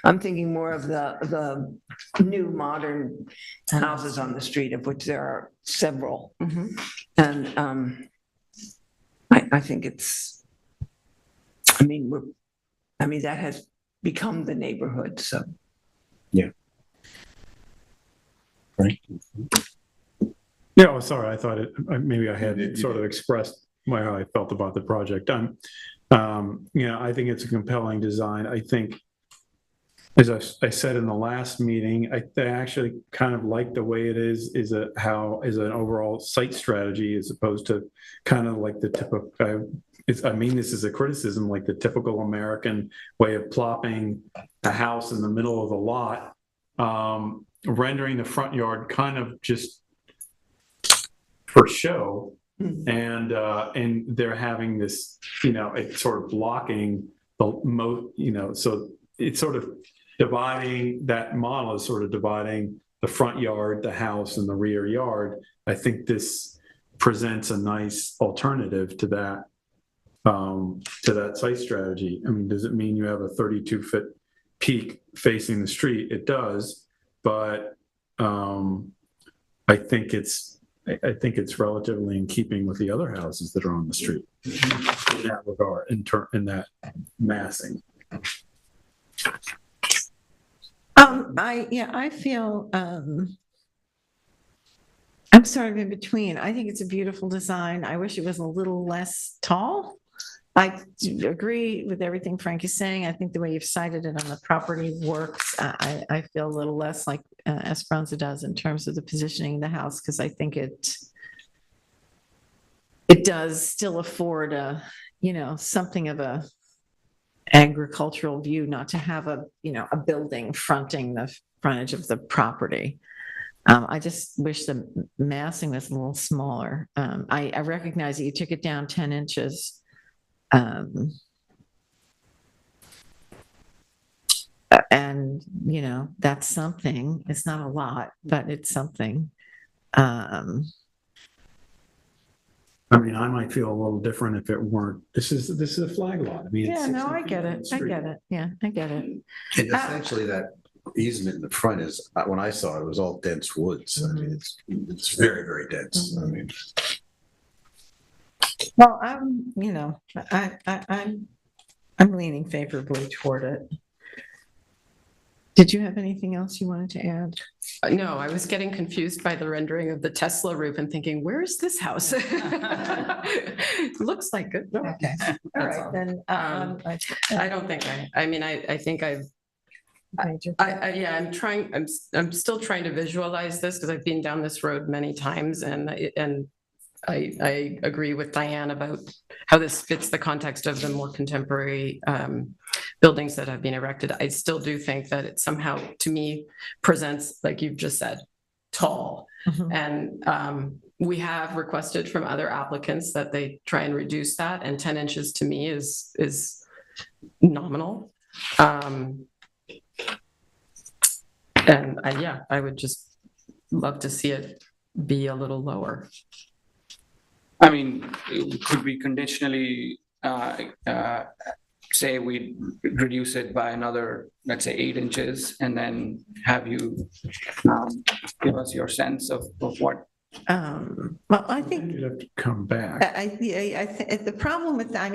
S6: I'm thinking more of the new modern houses on the street, of which there are several. And I think it's, I mean, that has become the neighborhood, so.
S9: Yeah. Right.
S8: Yeah, oh, sorry, I thought maybe I had sort of expressed how I felt about the project. I think it's a compelling design. I think, as I said in the last meeting, I actually kind of like the way it is an overall site strategy, as opposed to kind of like the typical, this is a criticism, like the typical American way of plopping a house in the middle of the lot, rendering the front yard kind of just for show, And they're having this, it's sort of blocking so it's sort of dividing, that model is sort of dividing the front yard, the house, and the rear yard. I think this presents a nice alternative to that site strategy. I mean, does it mean you have a 32-foot peak facing the street? It does, but I think it's relatively in keeping with the other houses that are on the street in that regard, in that massing.
S2: I feel, I'm sort of in between. I think it's a beautiful design. I wish it was a little less tall. I agree with everything Frank is saying. I think the way you've cited it on the property works. I feel a little less like Esperanza does in terms of the positioning of the house, because I think it does still afford something of a agricultural view, not to have a building fronting the frontage of the property. I just wish the massing was a little smaller. I recognize that you took it down 10 inches. And that's something. It's not a lot, but it's something.
S8: I mean, I might feel a little different if it weren't. This is a flag lot. I mean,
S2: Yeah,
S8: it's
S2: no,
S8: 60
S2: I
S8: feet
S2: get
S8: from
S2: it.
S8: the
S2: I
S8: street.
S2: get it. Yeah, I get it.
S9: And essentially that easement in the front is, when I saw it, it was all dense woods. I mean, it's very, very dense. I mean,
S2: Well, I'm leaning favorably toward it. Did you have anything else you wanted to add?
S3: No, I was getting confused by the rendering of the Tesla roof and thinking, where is this house? Looks like it.
S2: Okay. All right, then.
S3: I don't think I think I've, I'm still trying to visualize this because I've been down this road many times, and I agree with Diane about how this fits the context of the more contemporary buildings that have been erected. I still do think that it somehow, to me, presents, like you've just said, tall. And we have requested from other applicants that they try and reduce that, and 10 inches to me is nominal. And I would just love to see it be a little lower.
S11: I mean, could we conditionally say we reduce it by another, let's say 8 inches, and then have you give us your sense of what?
S2: Well, I think
S8: You'd have to come back.
S2: the problem with that,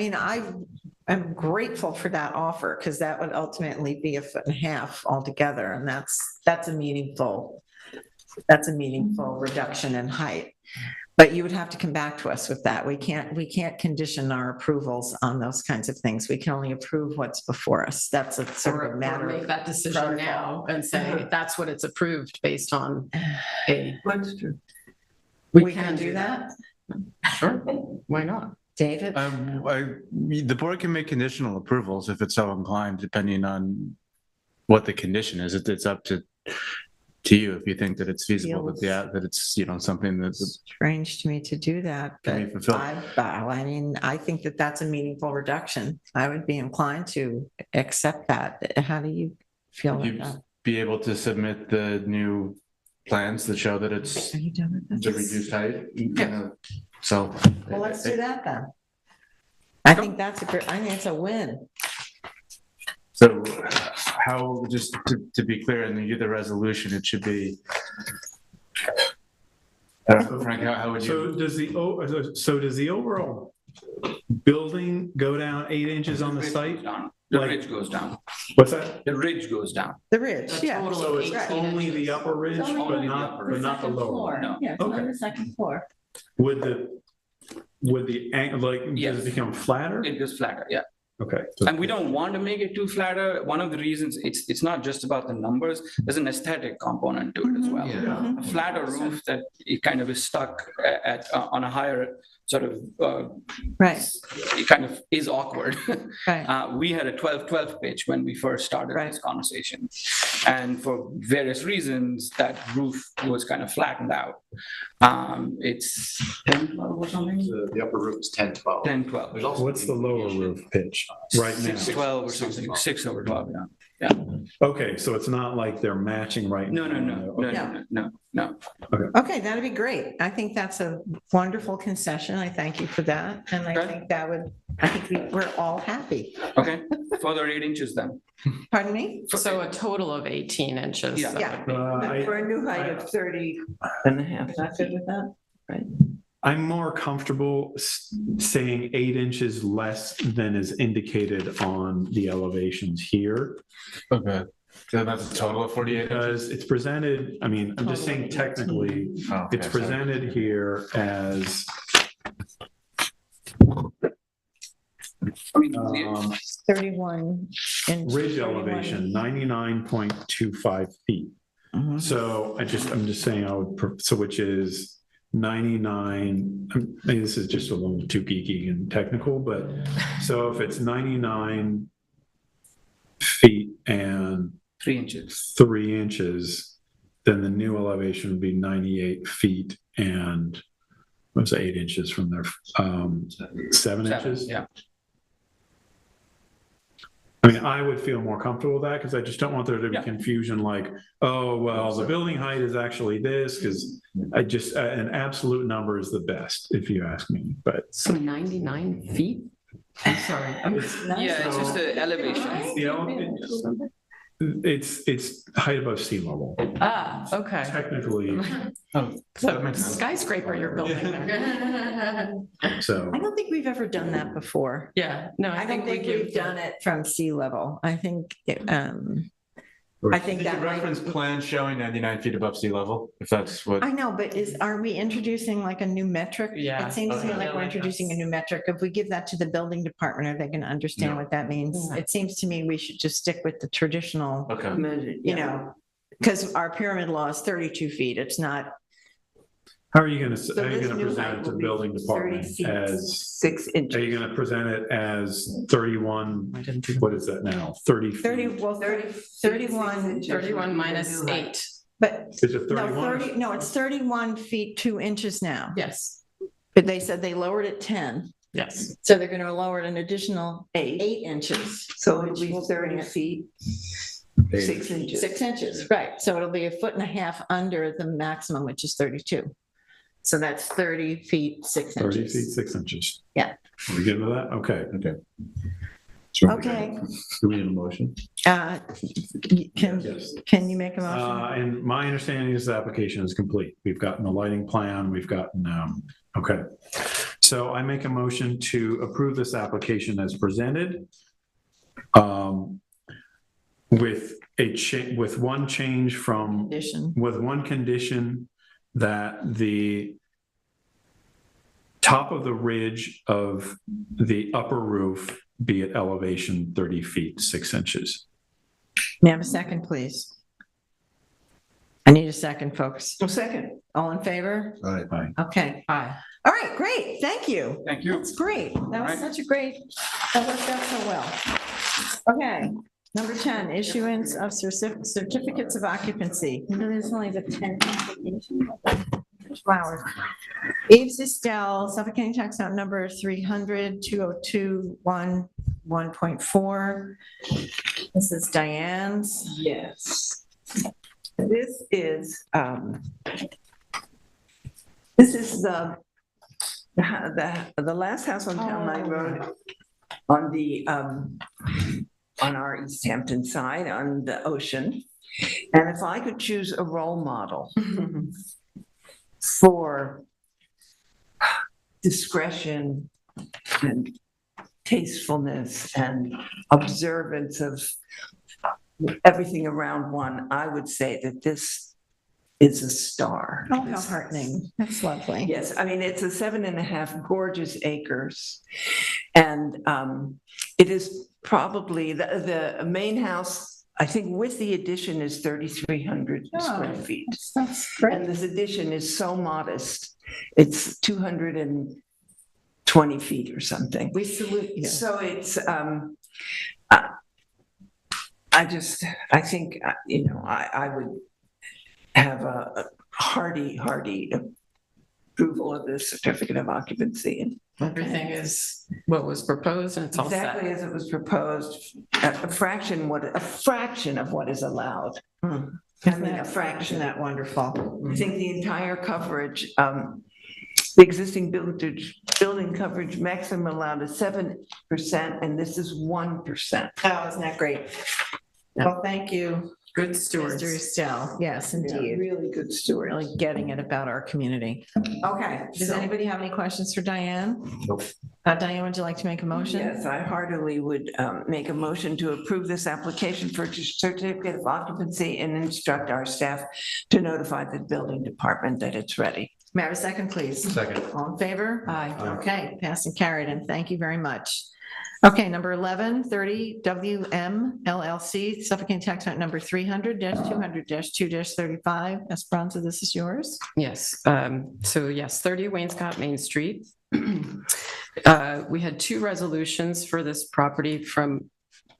S2: I'm grateful for that offer, because that would ultimately be 1.5 feet altogether, and that's a meaningful reduction in height. But you would have to come back to us with that. We can't condition our approvals on those kinds of things. We can only approve what's before us. That's a sort of matter.
S3: Or make that decision now and say that's what it's approved based on.
S6: That's true.
S2: We can do that?
S3: Sure, why not?
S2: David?
S10: The board can make conditional approvals if it's so inclined, depending on what the condition is. It's up to you if you think that it's feasible, that it's, something that's
S2: Strange to me to do that,
S10: can be
S2: but
S10: fulfilled.
S2: I think that that's a meaningful reduction. I would be inclined to accept that. How do you feel
S10: Would
S2: about
S10: you
S2: that?
S10: be able to submit the new plans that show that it's
S2: Are you done with
S10: the
S2: this?
S10: reduced height? So.
S2: Well, let's do that then. I think it's a win.
S10: So how, just to be clear, in the resolution, it should be, Frank, how would
S8: So
S10: you?
S8: does the overall building go down 8 inches on the site?
S11: The ridge goes down.
S8: What's that?
S11: The ridge goes down.
S2: The ridge, yeah.
S8: So it's only the upper ridge, but not the lower?
S11: No.
S2: Yeah, it's on
S8: Okay.
S2: the second floor.
S8: Would the angle, does
S11: Yes.
S8: it become flatter?
S11: It goes flatter, yeah.
S8: Okay.
S11: And we don't want to make it too flatter. One of the reasons, it's not just about the numbers, there's an aesthetic component to it as well.
S9: Yeah.
S11: A flatter roof that it kind of is stuck on a higher sort of,
S2: Right,
S11: it kind of is awkward.
S2: right.
S11: We had a 12-12 pitch when we first started
S2: Right.
S11: this conversation. And for various reasons, that roof was kind of flattened out. It's 10-12 or something?
S9: The upper roof is 10-12.
S11: 10-12.
S8: What's the lower roof pitch right now?
S11: 6-12 or something, 6/12, yeah.
S8: Okay, so it's not like they're matching right
S11: No,
S8: now.
S11: no.
S2: Okay, that'd be great. I think that's a wonderful concession. I thank you for that. And I
S11: Right.
S2: think that would, I think we're all happy.
S11: Okay, further 8 inches then.
S2: Pardon me?
S3: So a total of 18 inches.
S11: Yeah.
S2: Yeah.
S6: For a new height of 30 and a half.
S2: Is that good with that?
S8: I'm more comfortable saying 8 inches less than is indicated on the elevations here.
S10: Okay. So that's a total of 48 inches?
S8: Because it's presented, I mean, I'm just saying technically,
S10: Okay,
S8: it's
S10: so-
S8: presented here as,
S11: I mean,
S2: 31 inch.
S8: ridge elevation, 99.25 feet.
S2: Mhm.
S8: So I'm just saying I would, so which is 99, maybe this is just a little too geeky and technical, but so if it's 99 feet and
S11: 3 inches.
S8: 3 inches, then the new elevation would be 98 feet and what's 8 inches from there? 7 inches?
S11: Yeah.
S8: I mean, I would feel more comfortable with that because I just don't want there to be
S11: Yeah.
S8: confusion like, oh, well, the building height is actually this, because I just, an absolute number is the best, if you ask me, but.
S3: So 99 feet? I'm sorry.
S11: Yeah, it's just the elevation.
S8: It's height above sea level.
S3: Ah, okay.
S8: Technically,
S3: So skyscraper you're building there.
S8: so.
S2: I don't think we've ever done that before.
S3: Yeah, no,
S2: I
S3: I
S2: don't
S3: think we
S2: think
S3: give.
S2: we've done it from sea level. I think, I think
S10: You
S2: that
S10: could reference
S2: might.
S10: plans showing 99 feet above sea level, if that's what.
S2: I know, but are we introducing like a new metric?
S3: Yeah.
S2: It seems to me
S3: Okay.
S2: like we're introducing a new metric. If we give that to the building department, are they going to understand what that means? It seems to me we should just stick with the traditional,
S10: Okay.
S2: you know, because our pyramid law is 32 feet. It's not.
S8: How are you gonna,
S6: So
S8: how are you
S6: this
S8: gonna
S6: new
S8: present
S6: height
S8: it to
S6: will
S8: the
S6: be
S8: building
S6: 30
S8: department
S6: feet,
S8: as,
S6: 6
S8: are
S6: inches.
S8: you gonna present it as 31, what is that now, 30 feet?
S2: 30, well, 31,
S3: 31 minus 8.
S2: but
S8: Is it
S2: no,
S8: 31?
S2: no, it's 31 feet, 2 inches now.
S3: Yes,
S2: But they said they lowered it 10.
S3: yes.
S2: So they're going to lower it an additional 8 inches.
S6: So it'll
S2: which
S6: be
S2: will bring
S6: 30
S2: it
S6: feet, 6 inches.
S2: 6 inches, right. So it'll be 1.5 feet under the maximum, which is 32. So that's 30 feet, 6
S8: 30
S2: inches.
S8: feet, 6 inches.
S2: Yeah.
S8: Are we good with that? Okay.
S2: Okay.
S9: Do we need a motion?
S2: Can, can you make a motion?
S8: And my understanding is the application is complete. We've gotten the lighting plan, we've gotten, okay. So I make a motion to approve this application as presented. With with one change from,
S2: Condition.
S8: with one condition that the top of the ridge of the upper roof be at elevation 30 feet, 6 inches.
S2: May I have a second, please? I need a second, folks.
S6: A second.
S2: All in favor?
S9: All right, fine.
S2: Okay.
S3: Aye.
S2: All right, great. Thank you.
S11: Thank you.
S2: That's great. That was
S11: Alright.
S2: such a great, that worked out so well. Okay, number 10, issuance of certificates of occupancy. You know, there's only the 10 applications. Flowers. Eves Estelle, Suffolk County Tax Note number 300-202-1.4. This is Diane's.
S6: Yes. This is the last house on Town Line Road on the, on our East Hampton side on the ocean. And if I could choose a role model for discretion and tastefulness and observance of everything around one, I would say that this is a star.
S2: Oh, how heartening. That's lovely.
S6: Yes, I mean, it's a 7.5 gorgeous acres. And it is probably the main house, I think with the addition is 3,300 square feet.
S2: That's great.
S6: And this addition is so modest. It's 200 and 20 feet or something.
S2: We salute you.
S6: So it's, I think, I would have a hearty approval of this certificate of occupancy. And
S3: Everything is what was proposed and it's all set.
S6: exactly as it was proposed, a fraction of what is allowed.
S2: Isn't isn't that wonderful?
S6: I think the entire coverage, the existing building coverage maximum allowed is 7%, and this is 1%.
S2: Oh, isn't that great? Well, thank you,
S3: Good stewards.
S2: Mr. Estelle. Yes, indeed.
S6: Really good steward.
S2: Really getting it about our community. Okay, does anybody have any questions for Diane?
S9: Nope.
S2: Diane, would you like to make a motion?
S6: Yes, I heartily would make a motion to approve this application for a certificate of occupancy and instruct our staff to notify the building department that it's ready.
S2: May I have a second, please?
S9: Second.
S2: All in favor?
S6: Aye.
S2: Okay, passed and carried, and thank you very much. Okay, number 1130 WM LLC, Suffolk County Tax Note number 300-200-2-35. Esperanza, this is yours.
S3: Yes, so yes, 30 Wainscott Main Street. We had two resolutions for this property from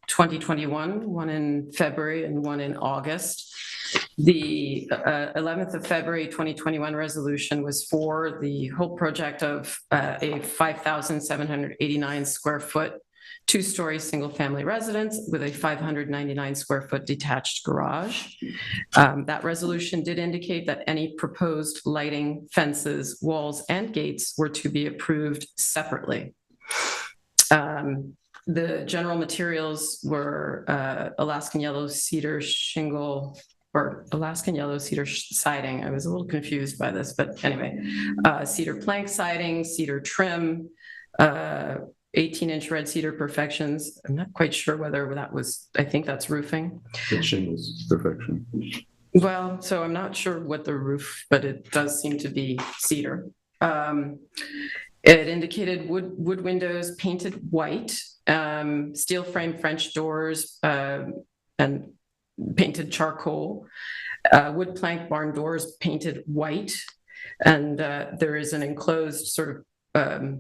S3: 2021, one in February and one in August. The 11th of February 2021 resolution was for the whole project of a 5,789 square foot, two-story single-family residence with a 599 square foot detached garage. That resolution did indicate that any proposed lighting, fences, walls, and gates were to be approved separately. The general materials were Alaskan yellow cedar shingle or Alaskan yellow cedar siding. I was a little confused by this, but anyway, cedar plank siding, cedar trim, 18-inch red cedar perfections. I'm not quite sure whether that was, I think that's roofing.
S9: The shingles perfection.
S3: Well, so I'm not sure what the roof, but it does seem to be cedar. It indicated wood windows painted white, steel frame French doors, and painted charcoal, wood plank barn doors painted white, and there is an enclosed sort of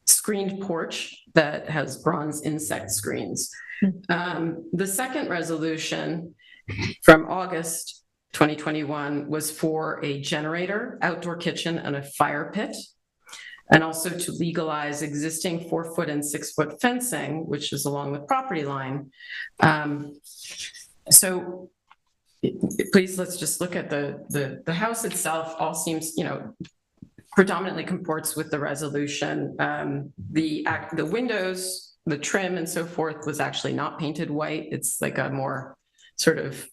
S3: screened porch that has bronze insect screens. The second resolution from August 2021 was for a generator, outdoor kitchen, and a fire pit, and also to legalize existing 4-foot and 6-foot fencing, which is along the property line. So please, let's just look at the house itself. All seems, predominantly comports with the resolution. The windows, the trim and so forth was actually not painted white. It's like a more sort of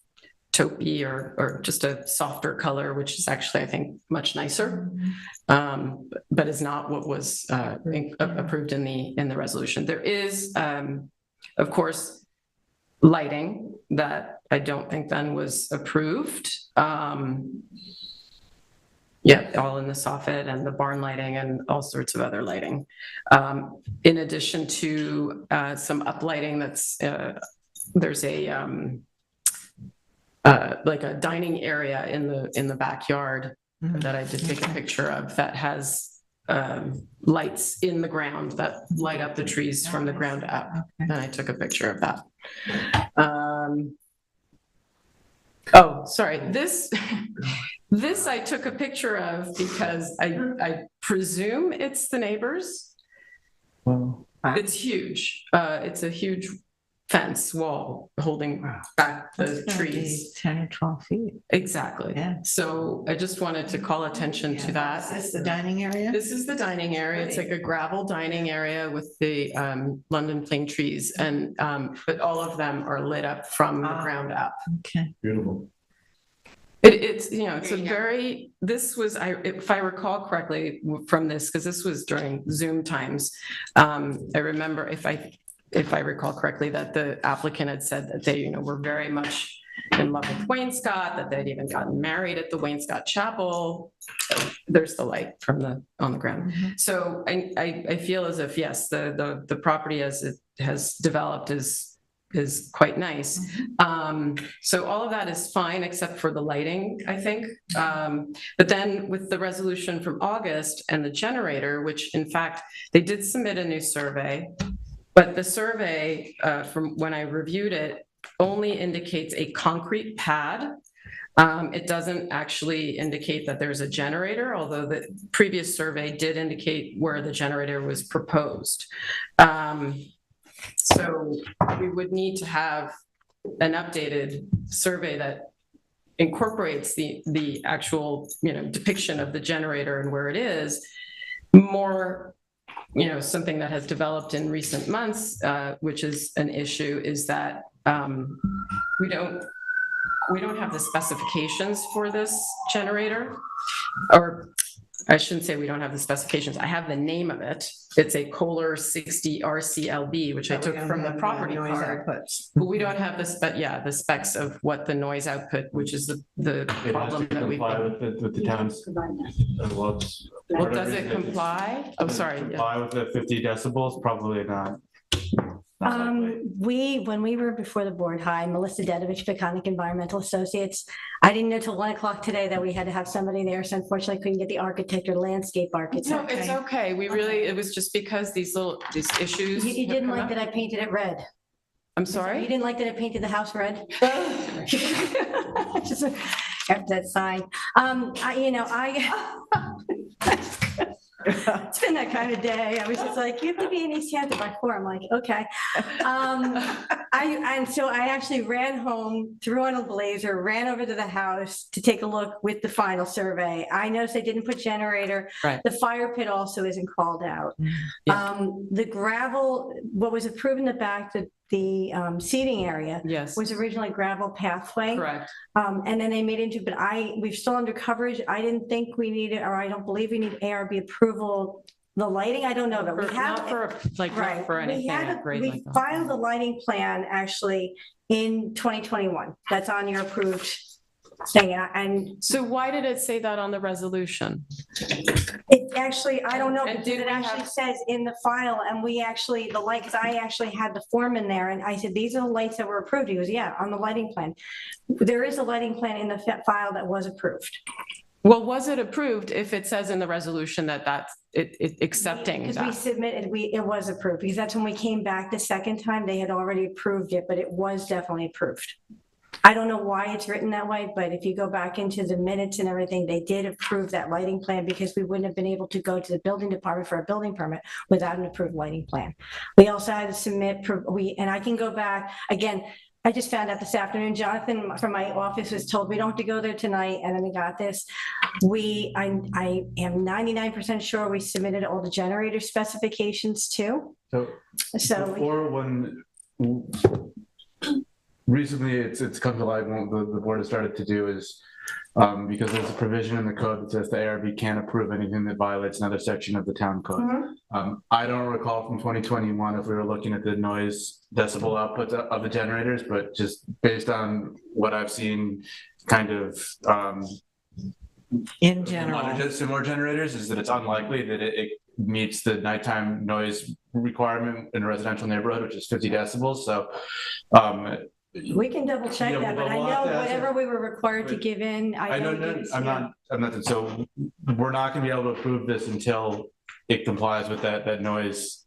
S3: taupey or just a softer color, which is actually, I think, much nicer, but is not what was approved in the resolution. There is, of course, lighting that I don't think then was approved. Yeah, all in the soffit and the barn lighting and all sorts of other lighting. In addition to some uplighting that's, there's a like a dining area in the backyard that I did take a picture of that has lights in the ground that light up the trees from the ground up. And I took a picture of that. Oh, sorry. This I took a picture of because I presume it's the neighbors.
S9: Wow.
S3: It's huge. It's a huge fence wall holding back the trees.
S2: 10 or 12 feet.
S3: Exactly.
S2: Yeah.
S3: So I just wanted to call attention to that.
S2: Is this the dining area?
S3: This is the dining area. It's like a gravel dining area with the London plane trees, and but all of them are lit up from the ground up.
S2: Okay.
S9: Beautiful.
S3: It's it's a very, this was, if I recall correctly from this, because this was during Zoom times, I remember if I recall correctly that the applicant had said that they were very much in love with Wainscott, that they'd even gotten married at the Wainscott Chapel. There's the light from on the ground. So I feel as if, yes, the property as it has developed is is quite nice. So all of that is fine, except for the lighting, I think. But then with the resolution from August and the generator, which in fact, they did submit a new survey, but the survey, from when I reviewed it, only indicates a concrete pad. It doesn't actually indicate that there's a generator, although the previous survey did indicate where the generator was proposed. So we would need to have an updated survey that incorporates the actual, depiction of the generator and where it is. More, something that has developed in recent months, which is an issue, is that we don't have the specifications for this generator, or I shouldn't say we don't have the specifications. I have the name of it. It's a Kohler 60 RCLB, which I took from the property card. But we don't have the specs of what the noise output, which is the problem that we've been.
S10: With the town's.
S3: Well, does it comply? Oh, sorry.
S10: Comply with the 50 decibels? Probably not.
S16: When we were before the board, hi, Melissa Dedovich, Peconic Environmental Associates. I didn't know till 1 o'clock today that we had to have somebody there, so unfortunately I couldn't get the architect or landscape architect.
S3: No, it's okay. it was just because these issues.
S16: You didn't like that I painted it red.
S3: I'm sorry?
S16: You didn't like that I painted the house red? Just after that sign. It's been that kind of day. I was just like, you have to be in East Hampton by 4. I'm like, okay. So I actually ran home, threw on a blazer, ran over to the house to take a look with the final survey. I noticed they didn't put generator.
S3: Right.
S16: The fire pit also isn't called out.
S3: Yeah.
S16: The gravel, what was approved in the back, the seating area,
S3: Yes.
S16: was originally gravel pathway.
S3: Correct.
S16: And then they made into, but we're still under coverage. I didn't think we needed, or I don't believe we need ARB approval. The lighting, I don't know, but we have.
S3: Not for anything.
S16: We filed the lighting plan actually in 2021. That's on your approved thing. And
S3: so why did it say that on the resolution?
S16: it actually, I don't know,
S3: And
S16: because
S3: did
S16: it
S3: we
S16: actually
S3: have-
S16: says in the file, and we actually, the light, because I actually had the form in there, and I said, these are the lights that were approved. He goes, yeah, on the lighting plan. There is a lighting plan in the file that was approved.
S3: Well, was it approved if it says in the resolution that that's accepting
S16: Because
S3: that?
S16: we submitted, it was approved, because that's when we came back the second time, they had already approved it, but it was definitely approved. I don't know why it's written that way, but if you go back into the minutes and everything, they did approve that lighting plan, because we wouldn't have been able to go to the building department for a building permit without an approved lighting plan. We also had to submit, and I can go back, again, I just found out this afternoon, Jonathan from my office was told we don't have to go there tonight, and then we got this. I am 99% sure we submitted all the generator specifications too. So
S10: Before when recently it's come to light, what the board has started to do is, because there's a provision in the code that says the ARB can't approve anything that violates another section of the town code. I don't recall from 2021 if we were looking at the noise decibel output of the generators, but just based on what I've seen kind of
S2: in general,
S10: similar generators, is that it's unlikely that it meets the nighttime noise requirement in a residential neighborhood, which is 50 decibels. So
S16: we can double check
S10: Yeah,
S16: that, but I
S10: we'll
S16: know
S10: have to ask
S16: whatever
S10: it.
S16: we were required to give in.
S10: I'm not, so we're not gonna be able to approve this until it complies with that noise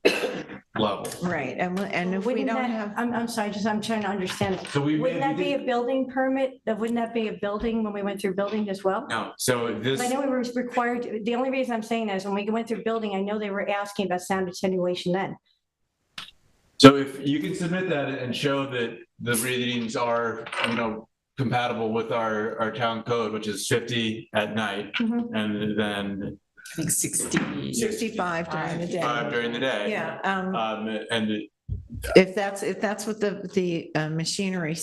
S10: level.
S2: right, and if we
S16: Wouldn't
S2: don't
S16: that-
S2: have.
S16: I'm sorry, I'm trying to understand.
S10: So
S16: Wouldn't that be a building permit? Wouldn't that be a building when we went through building as well?
S10: No, so this.
S16: I know we were required, the only reason I'm saying that is when we went through building, I know they were asking about sound attenuation then.
S10: So if you can submit that and show that the readings are, compatible with our town code, which is 50 at night, and then
S3: I think
S2: 65 during the day.
S10: 5 during the day.
S2: Yeah,
S10: And
S2: if that's what the machinery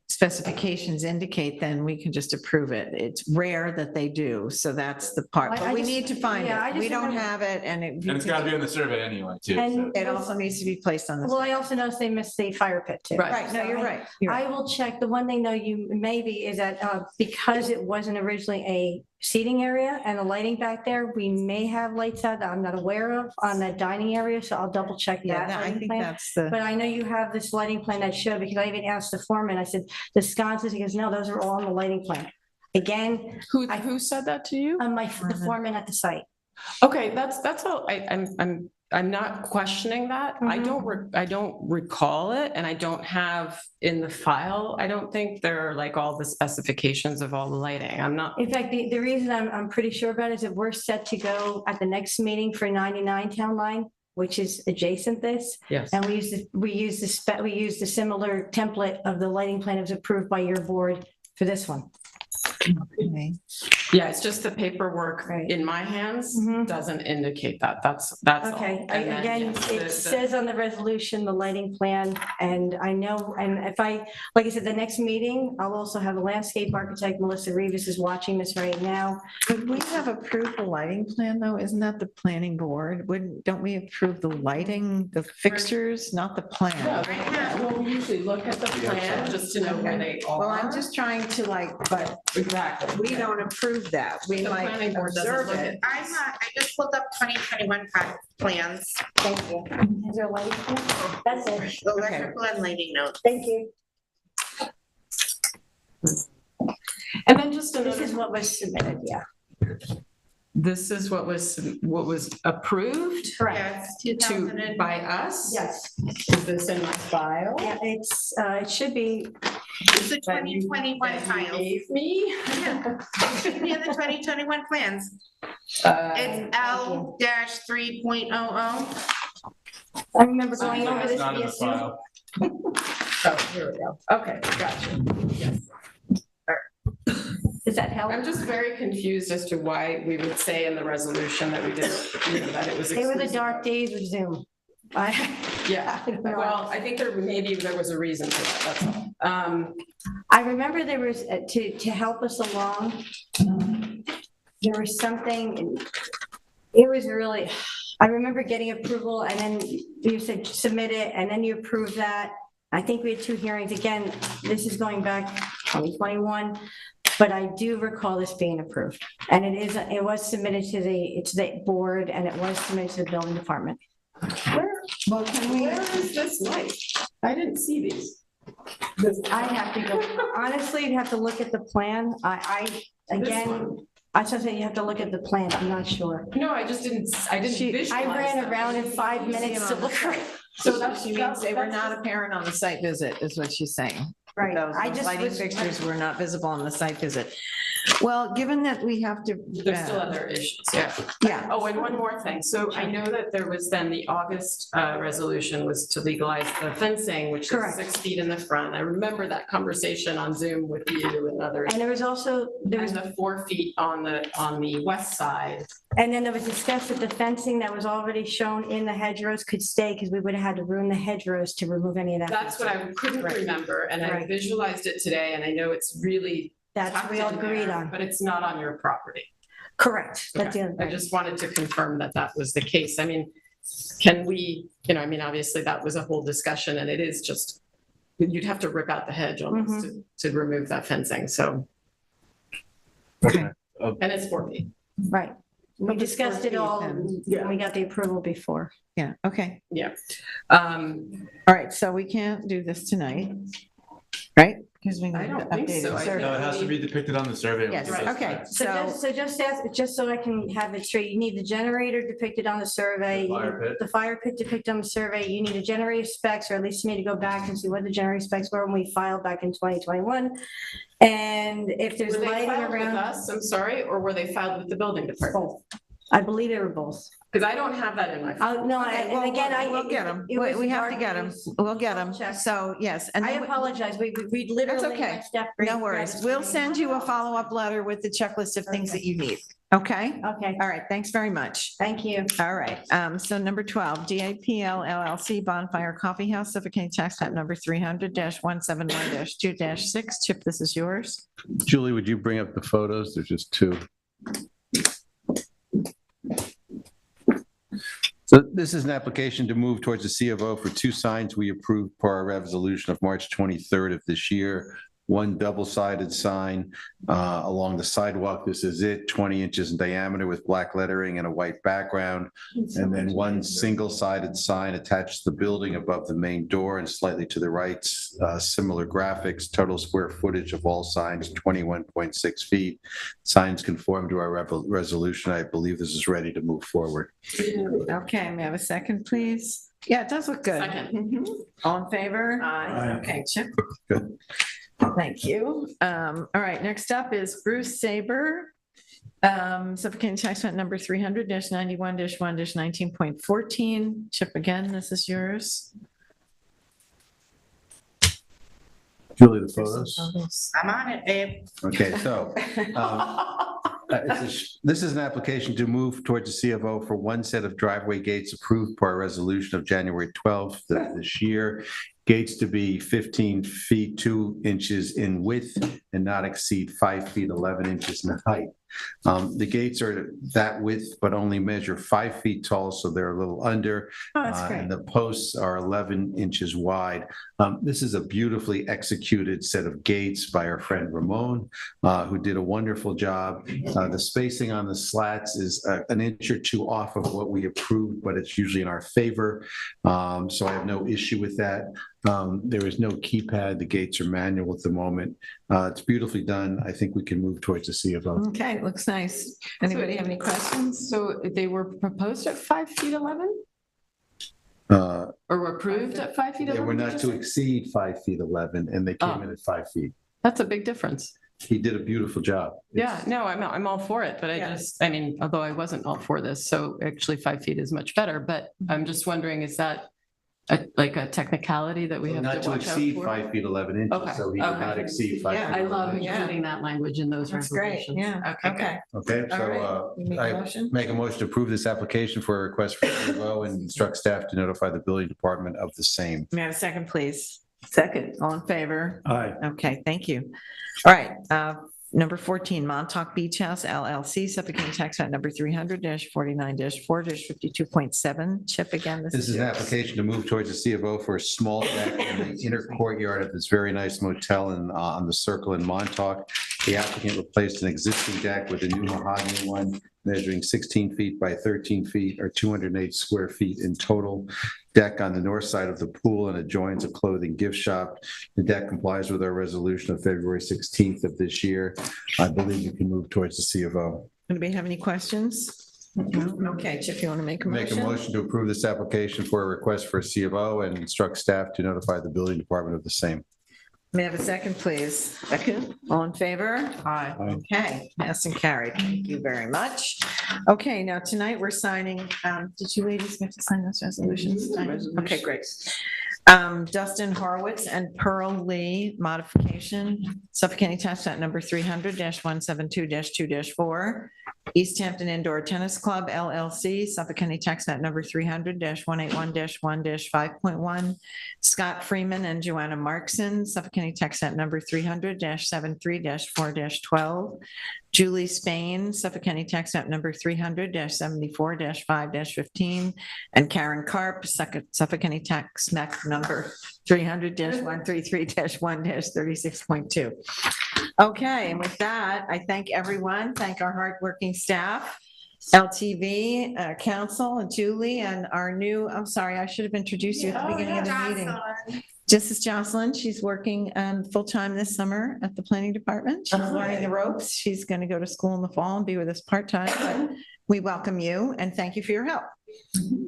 S2: specifications indicate, then we can just approve it. It's rare that they do, so that's the part, but we need to find
S16: I
S2: it.
S16: just
S2: We don't
S16: remember-
S2: have it, and
S10: it's gotta be on the survey anyway, too.
S16: And
S2: it also needs to be placed on the.
S16: Well, I also noticed they missed the fire pit too.
S2: Right, no, you're right. You're right.
S16: I will check. The one thing though, you maybe is that because it wasn't originally seating area and the lighting back there. We may have lights out that I'm not aware of on that dining area, so I'll double check
S2: Yeah,
S16: that
S2: I
S16: lighting
S2: think
S16: plan.
S2: that's the,
S16: But I know you have this lighting plan that showed, because I even asked the foreman, I said, the sconces, he goes, no, those are all on the lighting plan. Again,
S3: Who said that to you?
S16: the foreman at the site.
S3: Okay, that's all. I'm not questioning that. I don't recall it, and I don't have in the file. I don't think there are like all the specifications of all the lighting. I'm not.
S16: In fact, the reason I'm pretty sure about it is that we're set to go at the next meeting for 99 Town Line, which is adjacent this.
S3: Yes.
S16: And we use the similar template of the lighting plan that was approved by your board for this one.
S2: okay.
S3: Yeah, it's just the paperwork
S16: Right.
S3: in my hands
S16: Mhm.
S3: doesn't indicate that. That's all.
S16: Okay,
S3: And then,
S16: again,
S3: yes,
S16: it says on the resolution, the lighting plan, and I know, and if like I said, the next meeting, I'll also have a landscape architect, Melissa Rivas is watching this right now.
S2: Would we have approved the lighting plan though? Isn't that the planning board? Don't we approve the lighting, the fixtures, not the plan?
S3: Well, we usually look at the plan just to know where they are.
S2: Well, I'm just trying to but
S3: Exactly.
S2: we don't approve that. We
S3: The
S2: might
S3: planning board doesn't
S2: observe
S3: look
S2: it.
S5: I just pulled up 2021 plans,
S16: Thank you. Is there a lighting plan? That's it.
S5: electrical and lighting notes.
S16: Thank you.
S3: And then just
S16: This
S3: another.
S16: is what was submitted, yeah.
S3: This is what was approved
S16: Correct.
S5: Yes,
S3: by us?
S16: Yes.
S3: Is this in my file?
S16: Yeah, it should be,
S5: It's the 2021
S3: That you
S5: file.
S3: gave me?
S5: Yeah, it should be in the 2021 plans. It's L-3.00.
S16: I remember going over this.
S10: It's not in the
S16: via Zoom.
S10: file.
S3: Oh, here we go. Okay, gotcha. Yes.
S16: Does that help?
S3: I'm just very confused as to why we would say in the resolution that we did, that it was.
S16: They were the
S3: exclusive.
S16: dark days with Zoom.
S3: Yeah,
S16: I don't know.
S3: well, I think maybe there was a reason for that, that's all.
S16: I remember there was, to help us along, there was something, it was really, I remember getting approval and then you said submit it and then you approved that. I think we had 2 hearings. Again, this is going back 2021, but I do recall this being approved. And it was submitted to the board and it was submitted to the building department.
S3: Where is this light? I didn't see these.
S16: I have to go, honestly, you have to look at the plan. Again, I was saying you have to look at the plan. I'm not sure.
S3: No, I didn't visualize.
S16: I ran
S3: them.
S16: around in 5 minutes to look.
S2: So she means they were not apparent on the site visit, is what she's saying.
S16: Right.
S2: Those lighting fixtures were not visible on the site visit. Well, given that we have to.
S3: There's still other issues, yeah.
S2: Yeah.
S3: Oh, and one more thing. So I know that there was then the August resolution was to legalize the fencing, which is
S16: Correct.
S3: 6 feet in the front. I remember that conversation on Zoom with you and others.
S16: And there was also,
S3: And the 4 feet on the west side.
S16: and then there was discussed that the fencing that was already shown in the hedgerows could stay because we would have had to ruin the hedgerows to remove any of that.
S3: That's what I couldn't remember, and I
S16: Right.
S3: visualized it today, and I know it's really.
S16: That's what we all
S3: tucked in
S16: agreed
S3: there,
S16: on.
S3: But it's not on your property.
S16: Correct. That's the
S3: Okay.
S16: other
S3: I
S16: thing.
S3: just wanted to confirm that that was the case. I mean, can we, obviously that was a whole discussion and it is just, you'd have to rip out the hedge almost to remove that fencing, so.
S2: Okay.
S3: And it's 4 feet.
S16: Right. We
S2: But it's
S16: discussed it
S2: 4 feet
S16: all
S2: then.
S16: when we got the approval before.
S2: Yeah, okay.
S3: Yeah.
S2: All right, so we can't do this tonight, right? Because we need
S3: I
S2: to
S3: don't think
S2: update
S3: so.
S2: the
S3: I
S2: survey.
S10: No, it has to be depicted on the survey.
S2: Yes,
S3: Right.
S2: okay, so,
S16: Just so I can have it straight, you need the generator depicted on the survey.
S10: The fire pit.
S16: The fire pit depicted on the survey. You need a generator specs, or at least you need to go back and see what the generator specs were when we filed back in 2021. And if there's
S3: Were they
S16: lighting
S3: filed with
S16: around,
S3: us, I'm sorry, or were they filed with the building department?
S16: I believe they were both.
S3: Because I don't have that in my.
S16: No,
S2: okay, well,
S16: and again,
S2: we'll get them.
S16: it was
S2: We have to
S16: dark
S2: get them.
S16: days.
S2: We'll get them.
S16: Check.
S2: So, yes. And
S16: I
S2: then we-
S16: apologize. We literally.
S2: That's okay.
S16: went step
S2: No
S16: right
S2: worries.
S16: through
S2: We'll
S16: this.
S2: send you a follow-up letter with the checklist of things that you need. Okay?
S16: Okay,
S2: All right, thanks very much.
S16: thank you.
S2: All right, so number 12, DAPL LLC Bonfire Coffee House, Suffolk County Tax Map number 300-171-2-6. Chip, this is yours.
S9: Julie, would you bring up the photos? There's just 2. So this is an application to move towards the C of O for 2 signs we approved per our resolution of March 23rd of this year. one double-sided sign along the sidewalk. This is it, 20 inches in diameter with black lettering and a white background. And then one single-sided sign attached to the building above the main door and slightly to the right. Similar graphics, total square footage of all signs, 21.6 feet. Signs conform to our resolution. I believe this is ready to move forward.
S2: Okay, may I have a second, please? Yeah, it does look good.
S3: Second.
S2: All in favor?
S6: Aye.
S2: Okay, Chip.
S9: Good.
S2: Thank you. All right, next up is Bruce Saber. Suffolk County Tax Map number 300-91-1-19.14. Chip, again, this is yours.
S9: Julie, the photos.
S15: I'm on it, babe.
S9: Okay, so this is an application to move towards the C of O for one set of driveway gates approved per resolution of January 12th of this year. Gates to be 15 feet 2 inches in width and not exceed 5 feet 11 inches in height. The gates are that width, but only measure 5 feet tall, so they're a little under.
S2: Oh, that's great.
S9: And the posts are 11 inches wide. This is a beautifully executed set of gates by our friend Ramon, who did a wonderful job. The spacing on the slats is an inch or two off of what we approved, but it's usually in our favor. So I have no issue with that. There is no keypad. The gates are manual at the moment. It's beautifully done. I think we can move towards the C of O.
S2: Okay, looks nice. Anybody have any questions?
S3: So they were proposed at 5 feet 11? Or were approved at 5 feet 11?
S9: They were not
S3: did
S9: to
S3: you say?
S9: exceed 5 feet 11, and they came in at 5 feet.
S3: That's a big difference.
S9: He did a beautiful job.
S3: Yeah, no, I'm all for it, but I mean, although I wasn't all for this, so actually 5 feet is much better, but I'm just wondering, is that like a technicality that we have
S9: Not
S3: to
S9: to
S3: watch out
S9: exceed
S3: for?
S9: 5 feet 11 inches,
S3: Okay,
S9: so he did
S3: okay.
S9: not exceed 5
S2: Yeah,
S9: feet.
S3: I love
S9: 11 inches.
S3: including that language in those
S2: That's great,
S3: resolutions.
S2: yeah, okay.
S9: Okay,
S2: All right,
S9: so
S2: you make a
S9: I
S2: motion?
S9: make a motion to approve this application for a request for C of O and instruct staff to notify the building department of the same.
S2: May I have a second, please?
S6: Second.
S2: All in favor?
S8: Aye.
S2: Okay, thank you. All right, number 14, Montauk Beach House LLC, Suffolk County Tax Map number 300-49-4-52.7. Chip, again,
S9: This is an
S2: yours.
S9: application to move towards the C of O for a small deck in the inner courtyard of this very nice motel on the Circle in Montauk. The applicant replaced an existing deck with a new mahogany one measuring 16 feet by 13 feet or 208 square feet in total. Deck on the north side of the pool and adjoins a clothing gift shop. The deck complies with our resolution of February 16th of this year. I believe you can move towards the C of O.
S2: Anybody have any questions? Okay, Chip, you want to make a
S9: Make
S2: motion?
S9: a motion to approve this application for a request for a C of O and instruct staff to notify the building department of the same.
S2: May I have a second, please? Second. All in favor?
S3: Aye.
S2: Okay, passed and carried. Thank you very much. Okay, now tonight we're signing, did you ladies get to sign those resolutions? Okay, great. Dustin Horowitz and Pearl Lee modification, Suffolk County Tax Map number 300-172-2-4. East Hampton Indoor Tennis Club LLC, Suffolk County Tax Map number 300-181-1-5.1. Scott Freeman and Joanna Markson, Suffolk County Tax Map number 300-73-4-12. Julie Spain, Suffolk County Tax Map number 300-74-5-15. And Karen Karp, Suffolk County Tax Map number 300-133-1-36.2. Okay, and with that, I thank everyone, thank our hardworking staff, LTV, council, and Julie, and our new, I'm sorry, I should have introduced you at the beginning of the meeting. This is Jocelyn. She's working full-time this summer at the planning department. She's learning the ropes. She's going to go to school in the fall and be with us part-time, but we welcome you and thank you for your help.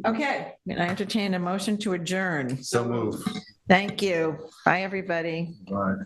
S2: Okay, and I entertain a motion to adjourn.
S9: So move.
S2: Thank you. Bye, everybody.
S9: All right.